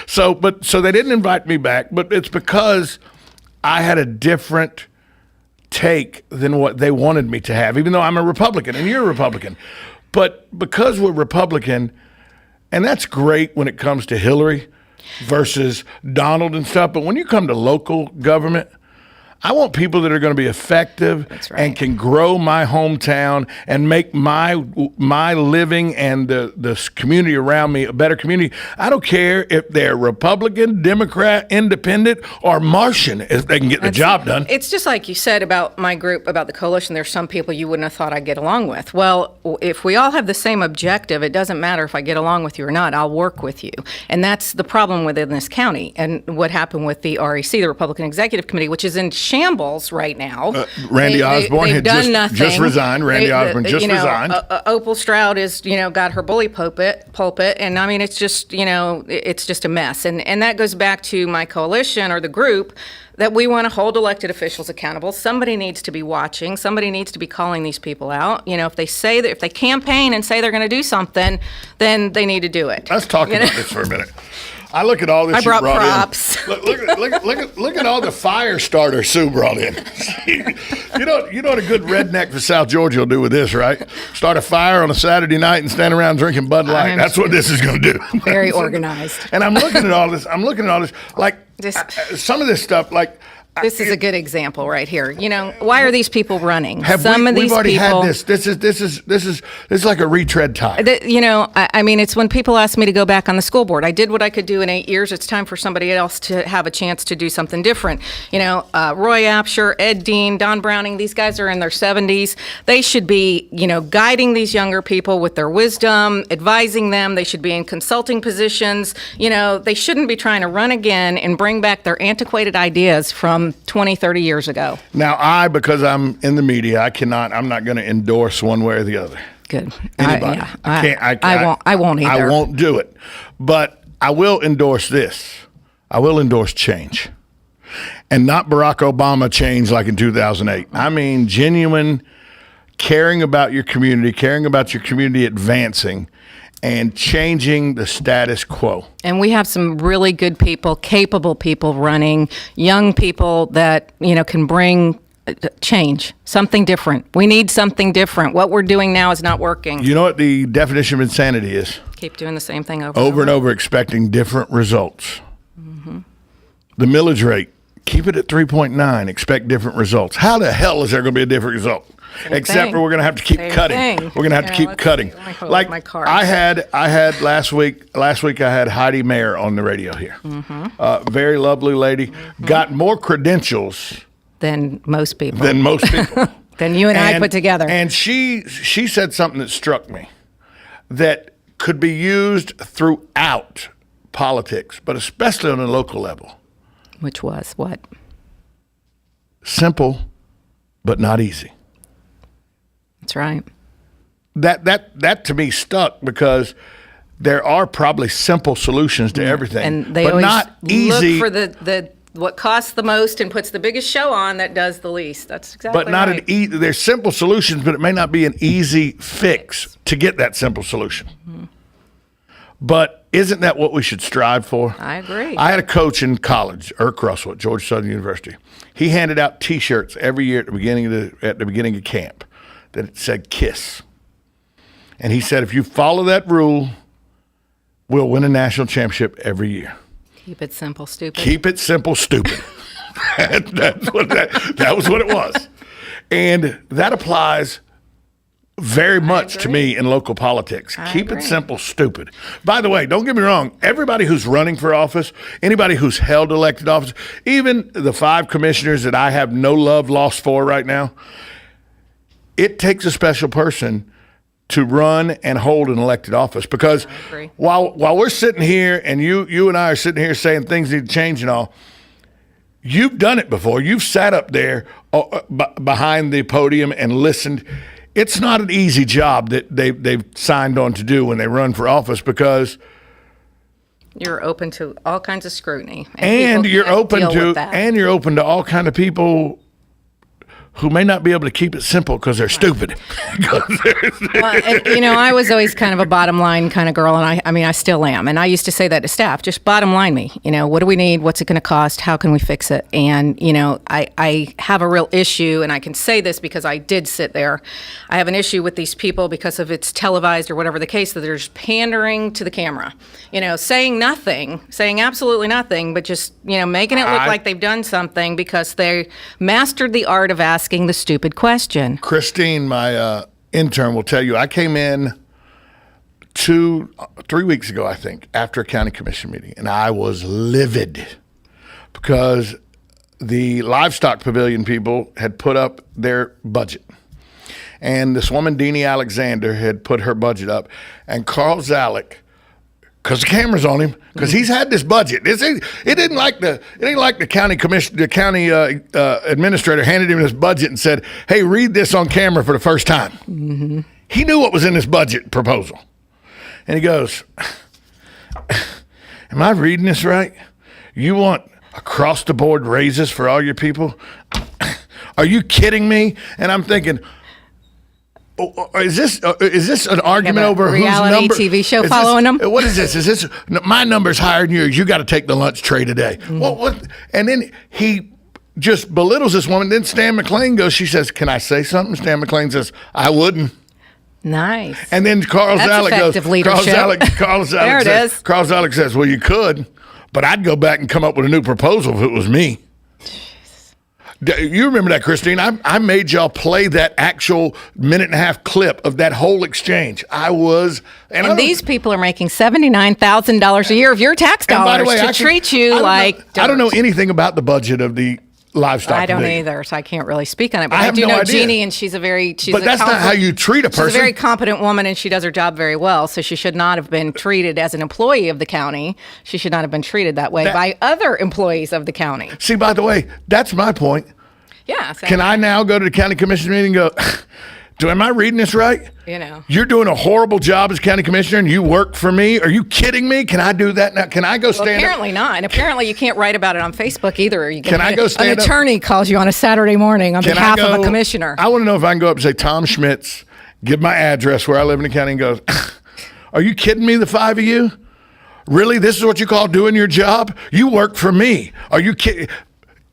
so they didn't invite me back, but it's because I had a different take than what they wanted me to have, even though I'm a Republican and you're a Republican. But because we're Republican, and that's great when it comes to Hillary versus Donald and stuff, but when you come to local government, I want people that are going to be effective and can grow my hometown and make my living and the community around me a better community. I don't care if they're Republican, Democrat, Independent, or Martian, if they can get the job done. It's just like you said about my group, about the coalition. There's some people you wouldn't have thought I'd get along with. Well, if we all have the same objective, it doesn't matter if I get along with you or not. I'll work with you. And that's the problem within this county. And what happened with the REC, the Republican Executive Committee, which is in shambles right now. Randy Osborne had just resigned. Randy Osborne just resigned. Opal Stroud is, got her bully pulpit, and I mean, it's just, it's just a mess. And that goes back to my coalition or the group that we want to hold elected officials accountable. Somebody needs to be watching. Somebody needs to be calling these people out. If they say that, if they campaign and say they're going to do something, then they need to do it. Let's talk about this for a minute. I look at all this. I brought props. Look at all the fire starters Sue brought in. you know what a good redneck for South Georgia will do with this, right? Start a fire on a Saturday night and stand around drinking Bud Light. That's what this is going to do. Very organized. And I'm looking at all this. Like some of this stuff. Like this is a good example right here. Why are these people running? We've already had this. This is like a retread time. I mean, it's when people ask me to go back on the school board. I did what I could do in 8 years. It's time for somebody else to have a chance to do something different. Roy Apsher, Ed Dean, Don Browning, these guys are in their 70s. They should be, guiding these younger people with their wisdom, advising them. They should be in consulting positions. They shouldn't be trying to run again and bring back their antiquated ideas from 20, 30 years ago. Now, because I'm in the media, I'm not going to endorse one way or the other. Good. Anybody. I won't either. I won't do it. But I will endorse this. I will endorse change. And not Barack Obama change like in 2008. I mean, genuine caring about your community advancing and changing the status quo. And we have some really good people, capable people running, young people that, can bring change, something different. We need something different. What we're doing now is not working. You know what the definition of insanity is? Keep doing the same thing over and over, expecting different results. Mm-hmm. The millage rate, keep it at 3.9, expect different results. How the hell is there going to be a different result? Except for we're going to have to keep cutting. We're going to have to keep cutting. Like I had last week I had Heidi Mayer on the radio here. Mm-hmm. Very lovely lady. Mm-hmm. Got more credentials than most people. Than you and I put together. And she said something that struck me that could be used throughout politics, but especially on the local level. Which was what? Simple, but not easy. That's right. That to me stuck because there are probably simple solutions to everything, and they but always not easy. look for the what costs the most and puts the biggest show on that does the least. That's exactly. But not right. there's simple solutions, but it may not be an easy fix to get that simple solution. Mm-hmm. But isn't that what we should strive for? I agree. I had a coach in college, Irk Russell at Georgia Southern University. He handed out T-shirts every year at the beginning of camp that it said "Kiss," and he said, if you follow that rule, we'll win a national championship every year. Keep it simple, stupid. Keep it simple, stupid. that was what it was. And that applies very much to me in local politics. Keep it simple, stupid. By the way, don't get me wrong. Everybody who's running for office, anybody who's held elected office, even the 5 commissioners that I have no love lost for right now, it takes a special person to run and hold an elected office, because while we're sitting here and you and I are sitting here saying things need to change and all, you've done it before. You've sat up there behind the podium and listened. It's not an easy job that they've signed on to do when they run for office, because you're open to all kinds of scrutiny, and you're open to all kind of people who may not be able to keep it simple because they're stupid. Well, I was always kind of a bottom line kind of girl, and I still am. And I used to say that to staff, just bottom line me. What do we need? What's it going to cost? How can we fix it? And, I have a real issue, and I can say this because I did sit there. I have an issue with these people because of it's televised or whatever the case, that they're just pandering to the camera, saying nothing, saying absolutely nothing, but just, making it look like they've done something because they mastered the art of asking the stupid question. Christine, my intern, will tell you, I came in 3 weeks ago, I think, after a county commission meeting, and I was livid because the livestock pavilion people had put up their budget. And this woman, Deanie Alexander, had put her budget up, and Carl Zalek, because the camera's on him, because he's had this budget. It ain't like the county commission, the county administrator handed him this budget and said, "Hey, read this on camera for the first time." Mm-hmm. He knew what was in this budget proposal, and he goes, "Am I reading this right? You want across the board raises for all your people? Are you kidding me?" And I'm thinking, Is this an argument over whose number? Reality TV show following them? What is this? Is this my number's higher than yours? You got to take the lunch tray today. Mm-hmm. What? And then he just belittles this woman. Then Stan McLean goes. She says, "Can I say something?" Stan McLean says, "I wouldn't." Nice. And then Carl Zalek goes. Carl Zalek says, "Well, you could, but I'd go back and come up with a new proposal if it was me." You remember that, Christine? I made y'all play that actual minute-and-a-half clip of that whole exchange. And these people are making $79,000 a year of your tax dollars to treat you like. I don't know anything about the budget of the livestock. I don't division. either, so I can't really speak on it. But I have do no know idea. Jeannie, and she's But that's not how you treat a person. She's a very competent woman, and she does her job very well. So she should not have been treated as an employee of the county. She should not have been treated that way by other employees of the county. See, by the way, that's my point. Yeah. Can I now go to the county commission meeting and go, am I reading this right? You're doing a horrible job as county commissioner and you work for me? Are you kidding me? Can I do that now? Can I go stand up? Apparently not. And apparently you can't write about it on Facebook either. Can I go stand up? An attorney calls you on a Saturday morning on behalf of a commissioner. I want to know if I can go up and say, Tom Schmitz, give my address where I live in the county, and goes, are you kidding me, the 5 of you? Really? This is what you call doing your job? You work for me. Are you kidding?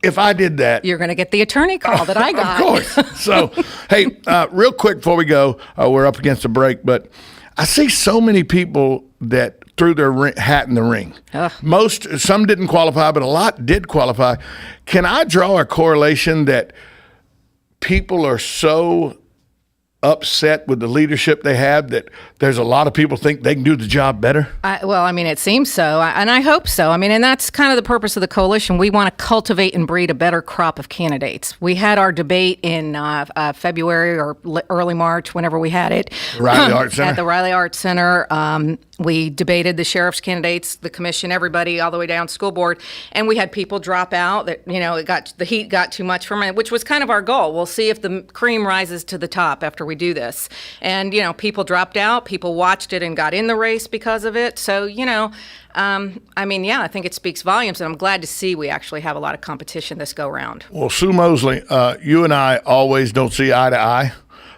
If I did that, you're going to get the attorney call that I got. Of course. So, hey, real quick before we go, we're up against a break, but I see so many people that threw their hat in the ring. Some didn't qualify, but a lot did qualify. Can I draw a correlation that people are so upset with the leadership they have, that there's a lot of people think they can do the job better? It seems so, and I hope so. And that's kind of the purpose of the coalition. We want to cultivate and breed a better crop of candidates. We had our debate in February or early March, whenever we had it. Riley Arts Center. At the Riley Arts Center. We debated the sheriff's candidates, the commission, everybody, all the way down school board, and we had people drop out. That the heat got too much from it, which was kind of our goal. We'll see if the cream rises to the top after we do this. And people dropped out. People watched it and got in the race because of it. So I think it speaks volumes, and I'm glad to see we actually have a lot of competition this go round. Well, Sue Mosley, you and I always don't see eye to eye.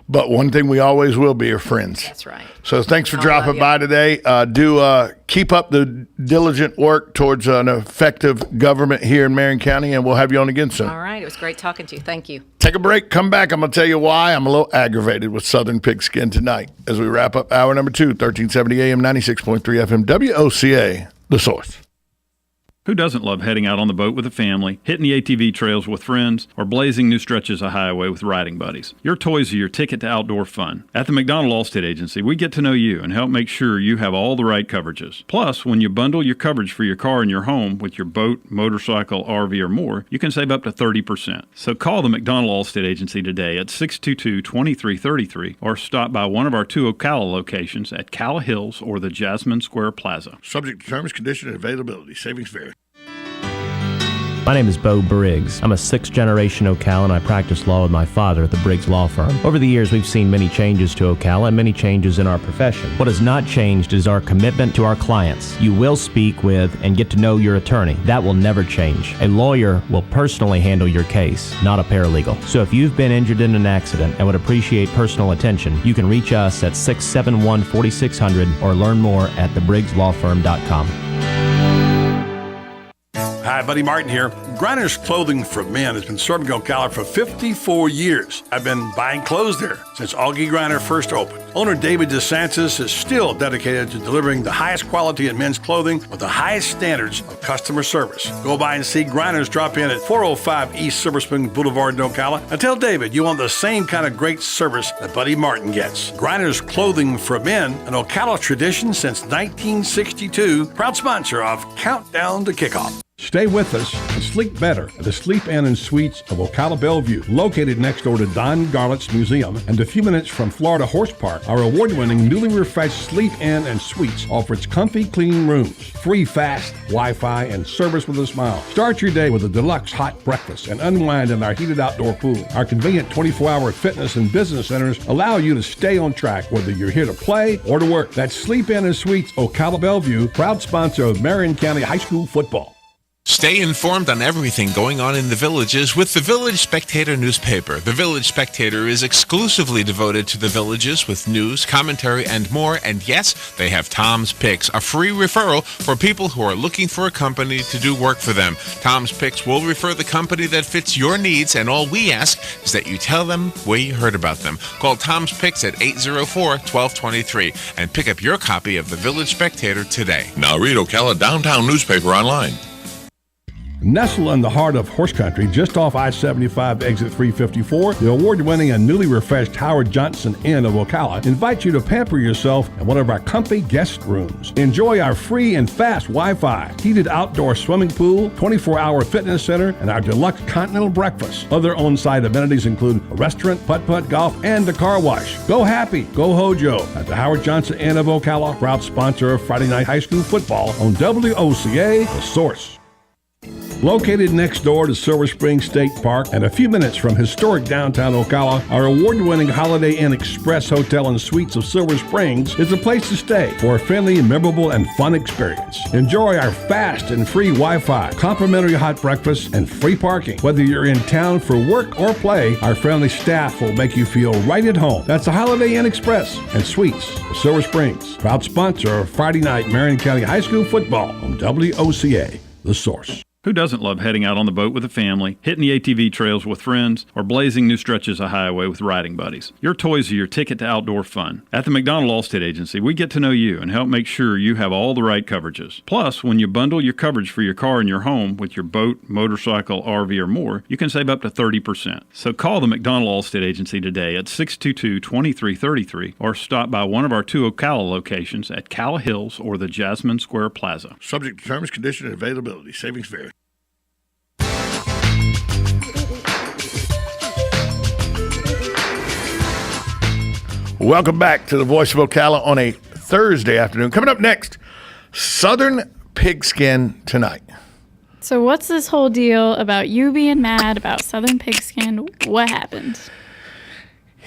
But one thing we always will be are friends. That's right. So thanks for dropping by today. Do keep up the diligent work towards an effective government here in Marion County, and we'll have you on again soon. All right. It was great talking to you. Thank you. Take a break. Come back. I'm going to tell you why I'm a little aggravated with Southern Pigskin tonight as we wrap up hour number 2, 1370 AM, 96.3 FM, WOCA, The Source. Who doesn't love heading out on the boat with a family, hitting the ATV trails with friends, or blazing new stretches of highway with riding buddies? Your toys are your ticket to outdoor fun. At the McDonald Allstate Agency, we get to know you and help make sure you have all the right coverages. Plus, when you bundle your coverage for your car and your home with your boat, motorcycle, RV, or more, you can save up to 30%. So call the McDonald Allstate Agency today at 622-2333 or stop by one of our 2 Ocala locations at Calla Hills or the Jasmine Square Plaza. Subject to terms, conditions, and availability. Savings vary. My name is Bo Briggs. I'm a 6th-generation Ocala, and I practice law with my father at the Briggs Law Firm. Over the years, we've seen many changes to Ocala and many changes in our profession. What has not changed is our commitment to our clients. You will speak with and get to know your attorney. That will never change. A lawyer will personally handle your case, not a paralegal. So if you've been injured in an accident and would appreciate personal attention, you can reach us at 671-4600 or learn more at thebriggslawfirm.com. Hi, Buddy Martin here. Griner's Clothing for Men has been serving Ocala for 54 years. I've been buying clothes there since Augie Griner first opened. Owner David DeSantis is still dedicated to delivering the highest quality in men's clothing with the highest standards of customer service. Go by and see Griner's. Drop in at 405 East Silver Spring Boulevard in Ocala and tell David you want the same kind of great service that Buddy Martin gets. Griner's Clothing for Men, an Ocala tradition since 1962, proud sponsor of Countdown to Kickoff. Stay with us and sleep better at the Sleep Inn and Suites of Ocala Bellevue, located next door to Don Garlett's Museum and a few minutes from Florida Horse Park. Our award-winning, newly refreshed Sleep Inn and Suites offers comfy, clean rooms, free fast Wi-Fi, and service with a smile. Start your day with a deluxe hot breakfast and unwind in our heated outdoor pool. Our convenient 24-hour fitness and business centers allow you to stay on track whether you're here to play or to work. That's Sleep Inn and Suites Ocala Bellevue, proud sponsor of Marion County High School football. Stay informed on everything going on in the Villages with the Village Spectator newspaper. The Village Spectator is exclusively devoted to the Villages with news, commentary, and more. And yes, they have Tom's Picks, a free referral for people who are looking for a company to do work for them. Tom's Picks will refer the company that fits your needs, and all we ask is that you tell them where you heard about them. Call Tom's Picks at 804-1223 and pick up your copy of the Village Spectator today. Now read Ocala Downtown newspaper online. Nestled in the heart of horse country, just off I-75 exit 354, the award-winning and newly refreshed Howard Johnson Inn of Ocala invites you to pamper yourself in one of our comfy guest rooms. Enjoy our free and fast Wi-Fi, heated outdoor swimming pool, 24-hour fitness center, and our deluxe continental breakfast. Other on-site amenities include a restaurant, putt-putt golf, and a car wash. Go happy, go Hojo at the Howard Johnson Inn of Ocala, proud sponsor of Friday Night High School football on WOCA, The Source. Located next door to Silver Spring State Park and a few minutes from historic downtown Ocala, our award-winning Holiday Inn Express Hotel and Suites of Silver Springs is a place to stay for a friendly, memorable, and fun experience. Enjoy our fast and free Wi-Fi, complimentary hot breakfast, and free parking. Whether you're in town for work or play, our friendly staff will make you feel right at home. That's the Holiday Inn Express and Suites of Silver Springs, proud sponsor of Friday night Marion County High School football on WOCA, The Source. Who doesn't love heading out on the boat with a family, hitting the ATV trails with friends, or blazing new stretches of highway with riding buddies? Your toys are your ticket to outdoor fun. At the McDonald Allstate Agency, we get to know you and help make sure you have all the right coverages. Plus, when you bundle your coverage for your car and your home with your boat, motorcycle, RV, or more, you can save up to 30%. So call the McDonald Allstate Agency today at 622-2333 or stop by one of our 2 Ocala locations at Calla Hills or the Jasmine Square Plaza. Subject to terms, condition, and availability. Savings vary. Welcome back to the Voice of Ocala on a Thursday afternoon. Coming up next, Southern Pigskin Tonight. So what's this whole deal about you being mad about Southern Pigskin? What happened?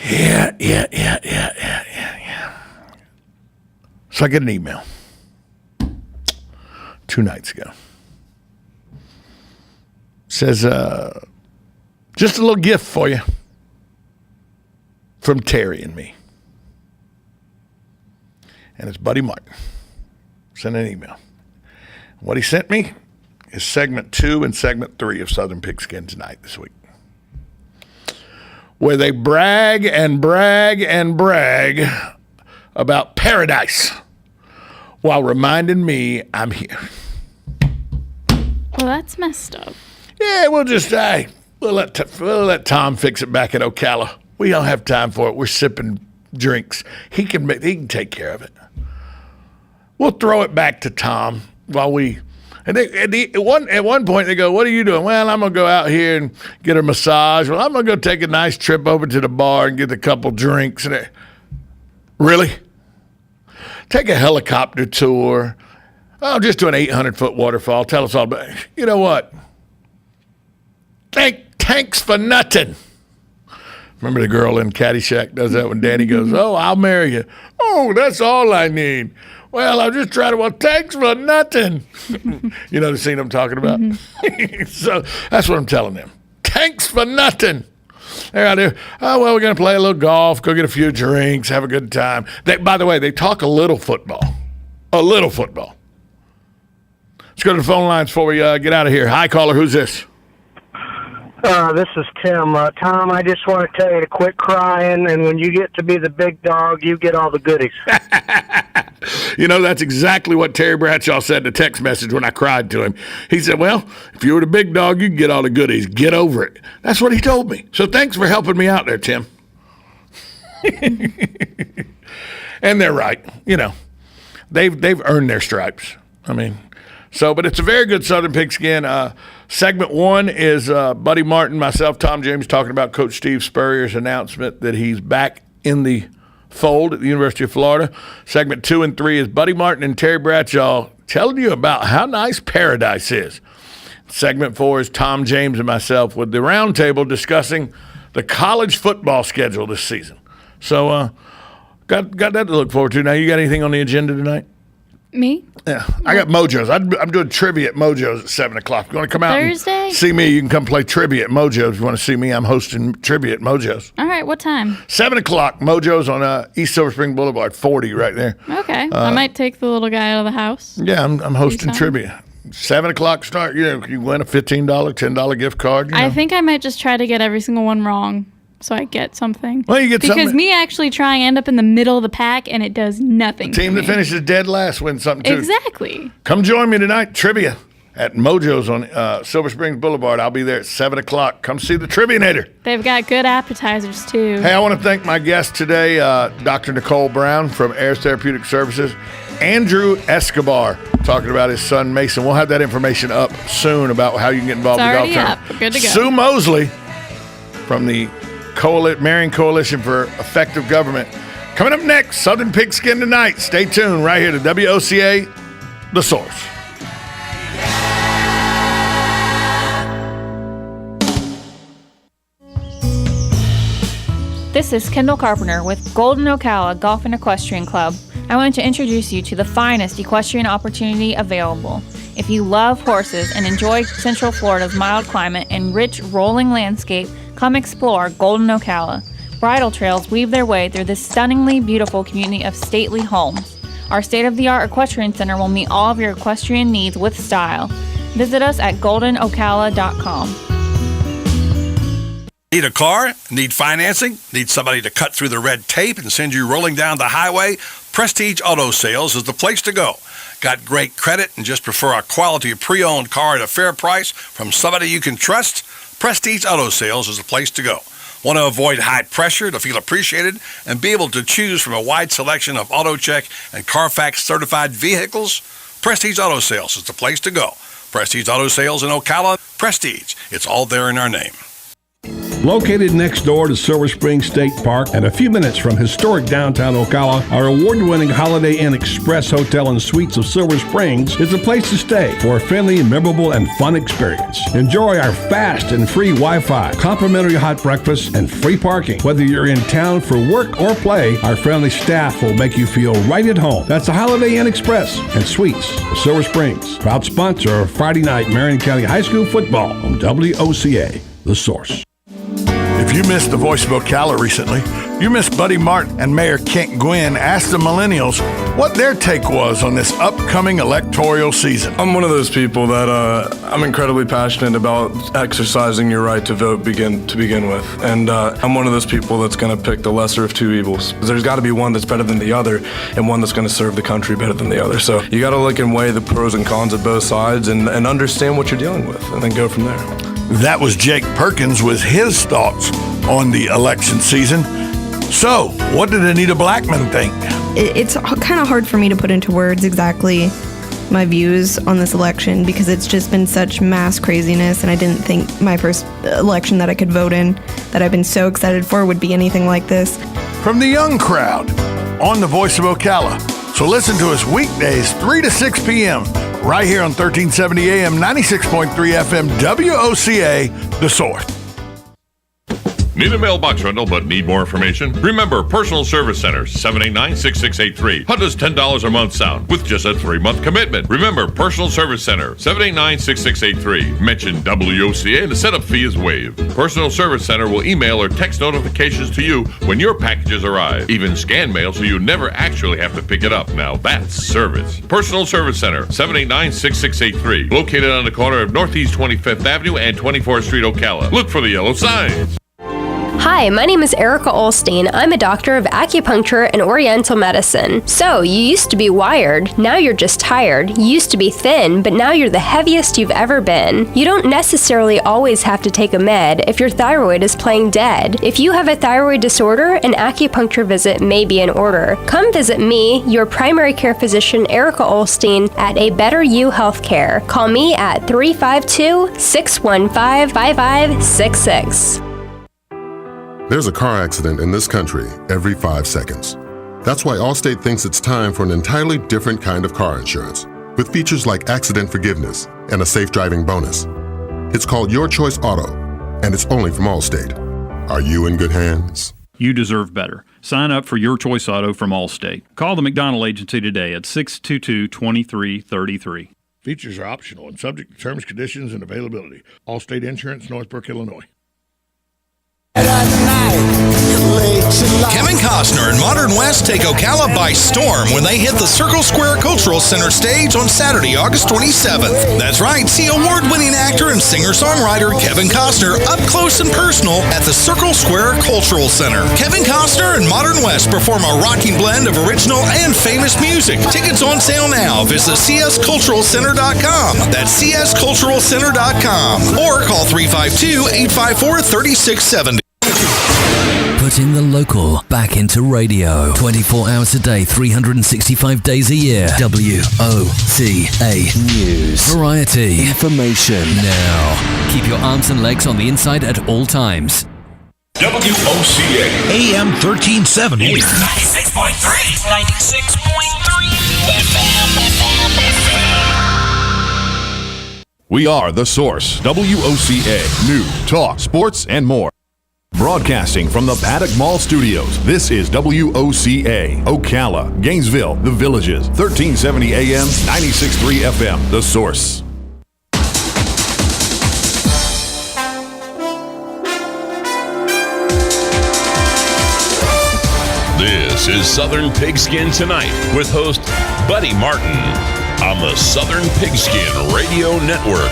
Yeah. So I get an email 2 nights ago. Says, just a little gift for you from Terry and me. And it's Buddy Martin. Sent an email. What he sent me is segment 2 and segment 3 of Southern Pigskin Tonight this week, where they brag and brag and brag about paradise while reminding me I'm here. Well, that's messed up. Yeah, we'll let Tom fix it back at Ocala. We don't have time for it. We're sipping drinks. He can take care of it. We'll throw it back to Tom while we. At one point they go, "What are you doing?" Well, I'm gonna go out here and get a massage. Well, I'm gonna go take a nice trip over to the bar and get a couple drinks. And really, take a helicopter tour. Oh, just do an 800-foot waterfall. Tell us all about it. You know what? Thanks for nothing. Remember the girl in Caddyshack does that when Danny goes, "Oh, I'll marry you." "Oh, that's all I need." "Well, I'm just trying to, well, thanks for nothing." You know the scene I'm talking about? Mm-hmm. So that's what I'm telling them. Thanks for nothing. They're out there, "Oh, well, we're going to play a little golf, go get a few drinks, have a good time." By the way, they talk a little football. A little football. Let's go to the phone lines before we get out of here. Hi, caller. Who's this? This is Tim. Tom, I just want to tell you to quit crying, and when you get to be the big dog, you get all the goodies. You know, that's exactly what Terry Bradshaw said in a text message when I cried to him. He said, "Well, if you were the big dog, you can get all the goodies. Get over it." That's what he told me. So thanks for helping me out there, Tim. And they're right. You know, they've earned their stripes. I mean, but it's a very good Southern Pigskin. Segment 1 is Buddy Martin, myself, Tom James, talking about Coach Steve Spurrier's announcement that he's back in the fold at the University of Florida. Segment 2 and 3 is Buddy Martin and Terry Bradshaw telling you about how nice paradise is. Segment 4 is Tom James and myself with the roundtable discussing the college football schedule this season. So got that to look forward to. Now, you got anything on the agenda tonight? Me? Yeah, I got Mojo's. I'm doing trivia at Mojo's at 7 o'clock. If you want to come out Thursday? and see me, you can come play trivia at Mojo's. If you want to see me, I'm hosting trivia at Mojo's. All right, what time? 7 o'clock, Mojo's on East Silver Spring Boulevard, 40 right there. Okay, I might take the little guy out of the house. Yeah, I'm hosting trivia. 7 o'clock start. You know, you win a $15, $10 gift card. You know. I think I might just try to get every single one wrong, so I get something. Well, you get something. Because me actually trying to end up in the middle of the pack, and it does nothing. The team that finishes dead last wins something too. Exactly. Come join me tonight, trivia at Mojo's on Silver Springs Boulevard. I'll be there at 7 o'clock. Come see the Trivianator. They've got good appetizers too. Hey, I want to thank my guest today, Dr. Nicole Brown from Ayers Therapeutic Services. Andrew Escobar talking about his son Mason. We'll have that information up soon about how you can get involved in the golf tournament. It's already up. Good to go. Sue Mosley from the Marion Coalition for Effective Government. Coming up next, Southern Pigskin Tonight. Stay tuned right here to WOCA, The Source. This is Kendall Carpenter with Golden Ocala Golf and Equestrian Club. I want to introduce you to the finest equestrian opportunity available. If you love horses and enjoy Central Florida's mild climate and rich rolling landscape, come explore Golden Ocala. Bridle trails weave their way through this stunningly beautiful community of stately homes. Our state-of-the-art equestrian center will meet all of your equestrian needs with style. Visit us at goldenocala.com. Need a car? Need financing? Need somebody to cut through the red tape and send you rolling down the highway? Prestige Auto Sales is the place to go. Got great credit and just prefer a quality pre-owned car at a fair price from somebody you can trust? Prestige Auto Sales is the place to go. Want to avoid high pressure to feel appreciated and be able to choose from a wide selection of AutoCheck and Carfax certified vehicles? Prestige Auto Sales is the place to go. Prestige Auto Sales in Ocala. Prestige. It's all there in our name. Located next door to Silver Spring State Park and a few minutes from historic downtown Ocala, our award-winning Holiday Inn Express Hotel and Suites of Silver Springs is the place to stay for a friendly, memorable, and fun experience. Enjoy our fast and free Wi-Fi, complimentary hot breakfast, and free parking. Whether you're in town for work or play, our friendly staff will make you feel right at home. That's the Holiday Inn Express and Suites of Silver Springs, proud sponsor of Friday night Marion County High School football on WOCA, The Source. If you missed the Voice of Ocala recently, you missed Buddy Martin and Mayor Kent Gwynn asked the millennials what their take was on this upcoming electoral season. I'm one of those people that I'm incredibly passionate about exercising your right to vote to begin with. And I'm one of those people that's going to pick the lesser of two evils. There's got to be one that's better than the other and one that's going to serve the country better than the other. So you got to look and weigh the pros and cons of both sides and understand what you're dealing with and then go from there. That was Jake Perkins with his thoughts on the election season. So, what did Anita Blackman think? It's kind of hard for me to put into words exactly my views on this election because it's just been such mass craziness, and I didn't think my first election that I could vote in that I've been so excited for would be anything like this. From the young crowd on the Voice of Ocala. So listen to us weekdays 3 to 6 p.m. right here on 1370 AM, 96.3 FM, WOCA, The Source. Need a mailbox rental but need more information? Remember Personal Service Center, 789-6683. How does $10 a month sound with just a 3-month commitment? Remember Personal Service Center, 789-6683. Mention WOCA and the setup fee is waived. Personal Service Center will email or text notifications to you when your packages arrive. Even scan mail so you never actually have to pick it up. Now that's service. Personal Service Center, 789-6683. Located on the corner of Northeast 25th Avenue and 24th Street, Ocala. Look for the yellow signs. Hi, my name is Erica Olstein. I'm a doctor of acupuncture and oriental medicine. So, you used to be wired, now you're just tired. You used to be thin, but now you're the heaviest you've ever been. You don't necessarily always have to take a med if your thyroid is playing dead. If you have a thyroid disorder, an acupuncture visit may be in order. Come visit me, your primary care physician, Erica Olstein, at A Better You Healthcare. Call me at 352-615-5566. There's a car accident in this country every 5 seconds. That's why Allstate thinks it's time for an entirely different kind of car insurance, with features like accident forgiveness and a safe driving bonus. It's called Your Choice Auto, and it's only from Allstate. Are you in good hands? You deserve better. Sign up for Your Choice Auto from Allstate. Call the McDonald Agency today at 622-2333. Features are optional and subject to terms, conditions, and availability. Allstate Insurance, Northbrook, Illinois. Kevin Costner and Modern West take Ocala by storm when they hit the Circle Square Cultural Center stage on Saturday, August 27th. That's right, see award-winning actor and singer-songwriter Kevin Costner up close and personal at the Circle Square Cultural Center. Kevin Costner and Modern West perform a rocking blend of original and famous music. Tickets on sale now. Visit csculturalcenter.com. That's csculturalcenter.com. Or call 352-854-3670. Putting the local back into radio. 24 hours a day, 365 days a year. WOCA News. Variety. Information. Now. Keep your arms and legs on the inside at all times. WOCA AM 1370. 96.3. 96.3 FM. We are The Source. WOCA. News, talk, sports, and more. Broadcasting from the Paddock Mall Studios, this is WOCA, Ocala, Gainesville, The Villages, 1370 AM, 96.3 FM, The Source. This is Southern Pigskin Tonight with host Buddy Martin on the Southern Pigskin Radio Network.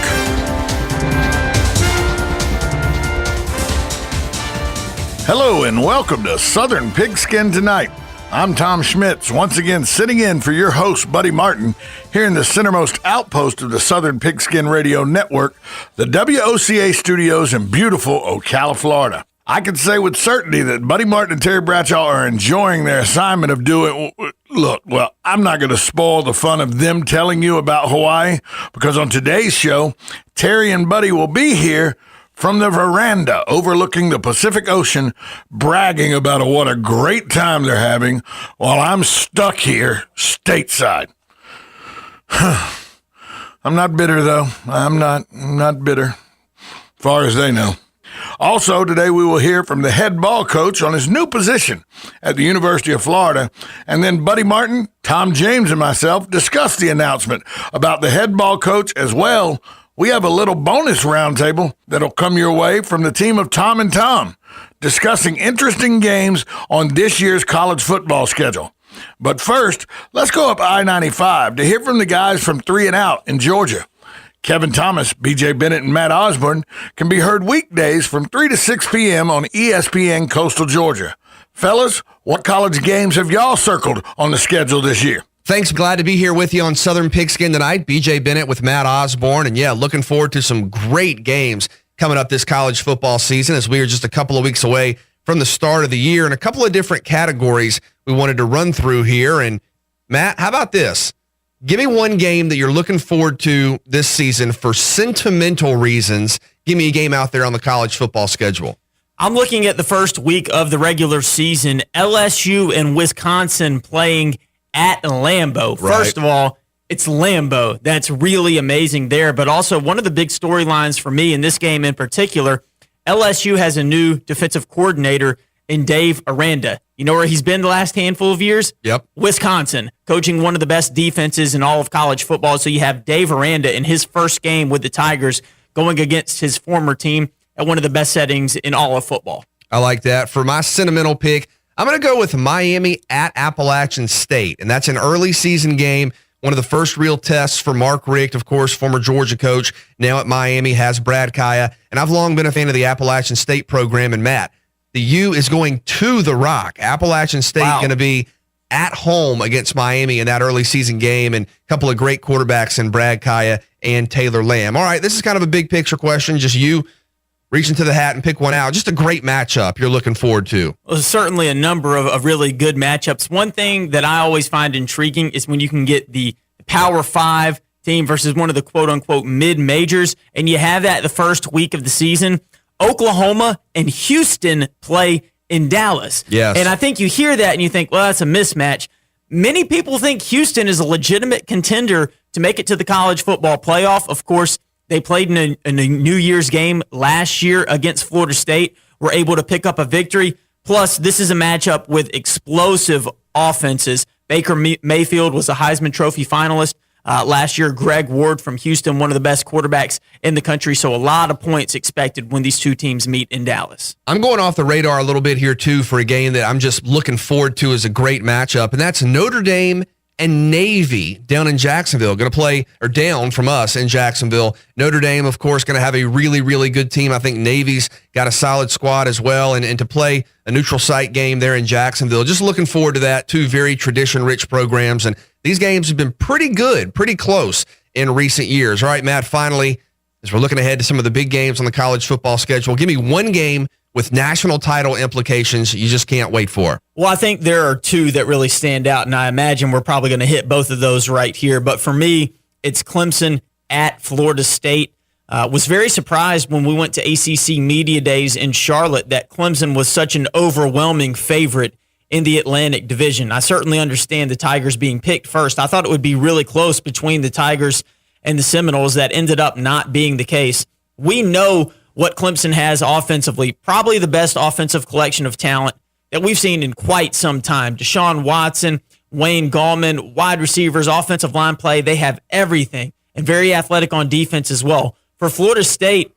Hello and welcome to Southern Pigskin Tonight. I'm Tom Schmitz, once again sitting in for your host, Buddy Martin, here in the centermost outpost of the Southern Pigskin Radio Network, the WOCA studios in beautiful Ocala, Florida. I can say with certainty that Buddy Martin and Terry Bradshaw are enjoying their assignment of doing... Look, well, I'm not going to spoil the fun of them telling you about Hawaii, because on today's show, Terry and Buddy will be here from the veranda overlooking the Pacific Ocean, bragging about what a great time they're having while I'm stuck here stateside. I'm not bitter, though. I'm not bitter, as far as they know. Also, today we will hear from the head ball coach on his new position at the University of Florida, and then Buddy Martin, Tom James, and myself discuss the announcement about the head ball coach as well. We have a little bonus roundtable that'll come your way from the team of Tom and Tom, discussing interesting games on this year's college football schedule. But first, let's go up I-95 to hear from the guys from 3 and Out in Georgia. Kevin Thomas, BJ Bennett, and Matt Osborne can be heard weekdays from 3 to 6 p.m. on ESPN Coastal Georgia. Fellas, what college games have y'all circled on the schedule this year? Thanks. Glad to be here with you on Southern Pigskin tonight. BJ Bennett with Matt Osborne. And yeah, looking forward to some great games coming up this college football season as we are just a couple of weeks away from the start of the year, and a couple of different categories we wanted to run through here. And Matt, how about this? Give me one game that you're looking forward to this season for sentimental reasons. Give me a game out there on the college football schedule. I'm looking at the first week of the regular season. LSU and Wisconsin playing at Lambeau. Right. First of all, it's Lambeau. That's really amazing there. But also one of the big storylines for me in this game in particular, LSU has a new defensive coordinator in Dave Aranda. You know where he's been the last handful of years? Yep. Wisconsin, coaching one of the best defenses in all of college football. So you have Dave Aranda in his first game with the Tigers going against his former team at one of the best settings in all of football. I like that. For my sentimental pick, I'm going to go with Miami at Appalachian State, and that's an early season game, one of the first real tests for Mark Richt, of course, former Georgia coach, now at Miami, has Brad Kaya, and I've long been a fan of the Appalachian State program. And Matt, the U is going to the Rock. Appalachian State going to be at home against Miami in that early season game, and a couple of great quarterbacks in Brad Kaya and Taylor Lamb. All right, this is kind of a big picture question, just you reach into the hat and pick one out. Just a great matchup you're looking forward to. Well, there's certainly a number of really good matchups. One thing that I always find intriguing is when you can get the Power 5 team versus one of the quote-unquote mid-majors, and you have that the first week of the season. Oklahoma and Houston play in Dallas. Yes. And I think you hear that and you think, well, that's a mismatch. Many people think Houston is a legitimate contender to make it to the college football playoff. Of course, they played in a New Year's game last year against Florida State, were able to pick up a victory. Plus, this is a matchup with explosive offenses. Baker Mayfield was a Heisman Trophy finalist last year. Greg Ward from Houston, one of the best quarterbacks in the country. So a lot of points expected when these two teams meet in Dallas. I'm going off the radar a little bit here, too, for a game that I'm just looking forward to as a great matchup, and that's Notre Dame and Navy down in Jacksonville. Going to play, or down from us in Jacksonville. Notre Dame, of course, going to have a really, really good team. I think Navy's got a solid squad as well. And to play a neutral site game there in Jacksonville, just looking forward to that. Two very tradition-rich programs. And these games have been pretty good, pretty close in recent years. All right, Matt, finally, as we're looking ahead to some of the big games on the college football schedule, give me one game with national title implications you just can't wait for. Well, I think there are two that really stand out, and I imagine we're probably going to hit both of those right here. But for me, it's Clemson at Florida State. Was very surprised when we went to ACC Media Days in Charlotte that Clemson was such an overwhelming favorite in the Atlantic Division. I certainly understand the Tigers being picked first. I thought it would be really close between the Tigers and the Seminoles. That ended up not being the case. We know what Clemson has offensively, probably the best offensive collection of talent that we've seen in quite some time. Deshaun Watson, Wayne Gallman, wide receivers, offensive line play, they have everything, and very athletic on defense as well. For Florida State,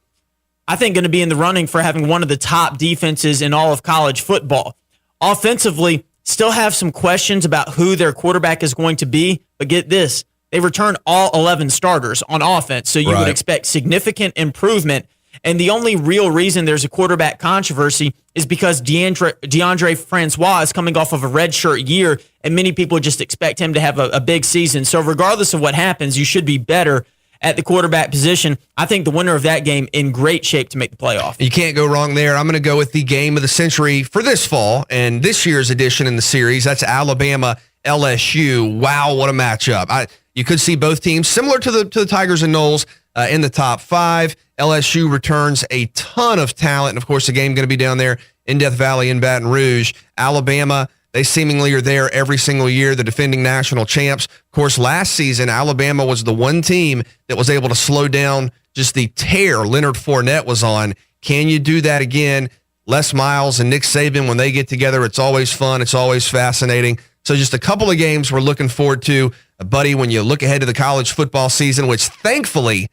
I think going to be in the running for having one of the top defenses in all of college football. Offensively, still have some questions about who their quarterback is going to be, but get this, They returned all 11 starters on offense, so you would expect significant improvement. And the only real reason there's a quarterback controversy is because Deandre Francois is coming off of a redshirt year, and many people just expect him to have a big season. So regardless of what happens, you should be better at the quarterback position. I think the winner of that game in great shape to make the playoff. You can't go wrong there. I'm going to go with the game of the century for this fall and this year's edition in the series. That's Alabama LSU. Wow, what a matchup. You could see both teams similar to the Tigers and Noles in the top 5. LSU returns a ton of talent. And of course, the game going to be down there in Death Valley in Baton Rouge. Alabama, they seemingly are there every single year, the defending national champs. Of course, last season, Alabama was the one team that was able to slow down just the tear Leonard Fournette was on. Can you do that again? Les Miles and Nick Saban, when they get together, it's always fun. It's always fascinating. So just a couple of games we're looking forward to. Buddy, when you look ahead to the college football season, which thankfully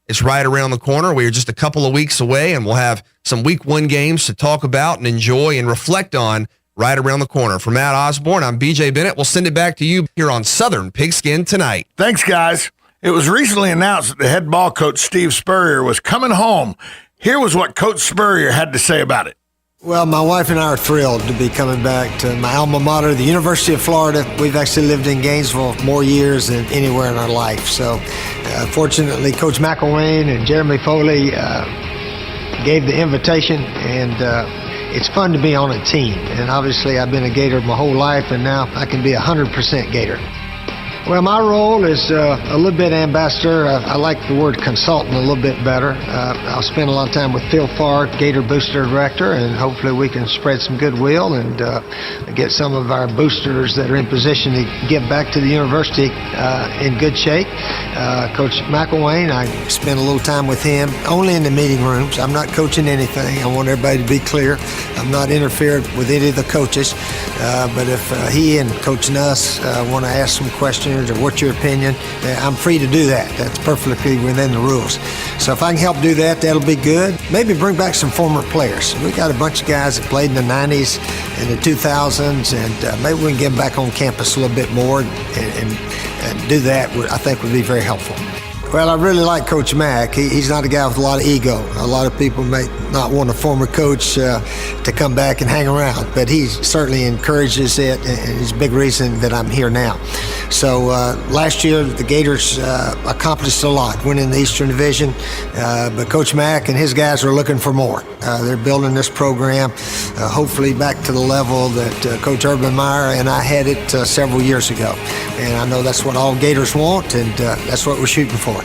is right around the corner. We are just a couple of weeks away, and we'll have some week 1 games to talk about and enjoy and reflect on right around the corner. For Matt Osborne, I'm BJ Bennett. We'll send it back to you here on Southern Pigskin Tonight. Thanks, guys. It was recently announced that the head ball coach, Steve Spurrier, was coming home. Here was what Coach Spurrier had to say about it. Well, my wife and I are thrilled to be coming back to my alma mater, the University of Florida. We've actually lived in Gainesville more years than anywhere in our life. So, fortunately, Coach McElwain and Jeremy Foley gave the invitation, and it's fun to be on a team. And obviously, I've been a Gator my whole life, and now I can be 100% Gator. Well, my role is a little bit ambassador. I like the word consultant a little bit better. I'll spend a lot of time with Phil Farr, Gator Booster Director, and hopefully we can spread some goodwill and get some of our boosters that are in position to give back to the university in good shape. Coach McElwain, I spend a little time with him, only in the meeting rooms. I'm not coaching anything. I want everybody to be clear. I'm not interfering with any of the coaches. But if he and Coach Nuss want to ask some questions, or what's your opinion, I'm free to do that. That's perfectly within the rules. So if I can help do that, that'll be good. Maybe bring back some former players. We got a bunch of guys that played in the 90s and the 2000s, and maybe we can get them back on campus a little bit more and do that, I think would be very helpful. Well, I really like Coach Mack. He's not a guy with a lot of ego. A lot of people may not want a former coach to come back and hang around, but he certainly encourages it, and he's a big reason that I'm here now. So last year, the Gators accomplished a lot, winning the Eastern Division, but Coach Mack and his guys are looking for more. They're building this program, hopefully back to the level that Coach Urban Meyer and I had it several years ago. And I know that's what all Gators want, and that's what we're shooting for.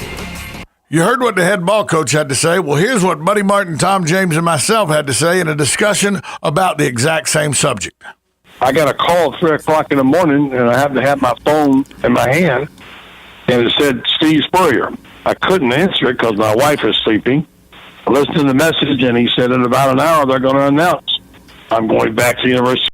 You heard what the head ball coach had to say. Well, here's what Buddy Martin, Tom James, and myself had to say in a discussion about the exact same subject. I got a call at 3 o'clock in the morning, and I happened to have my phone in my hand, and it said Steve Spurrier. I couldn't answer it because my wife is sleeping. I listened to the message, and he said in about an hour they're going to announce I'm going back to the University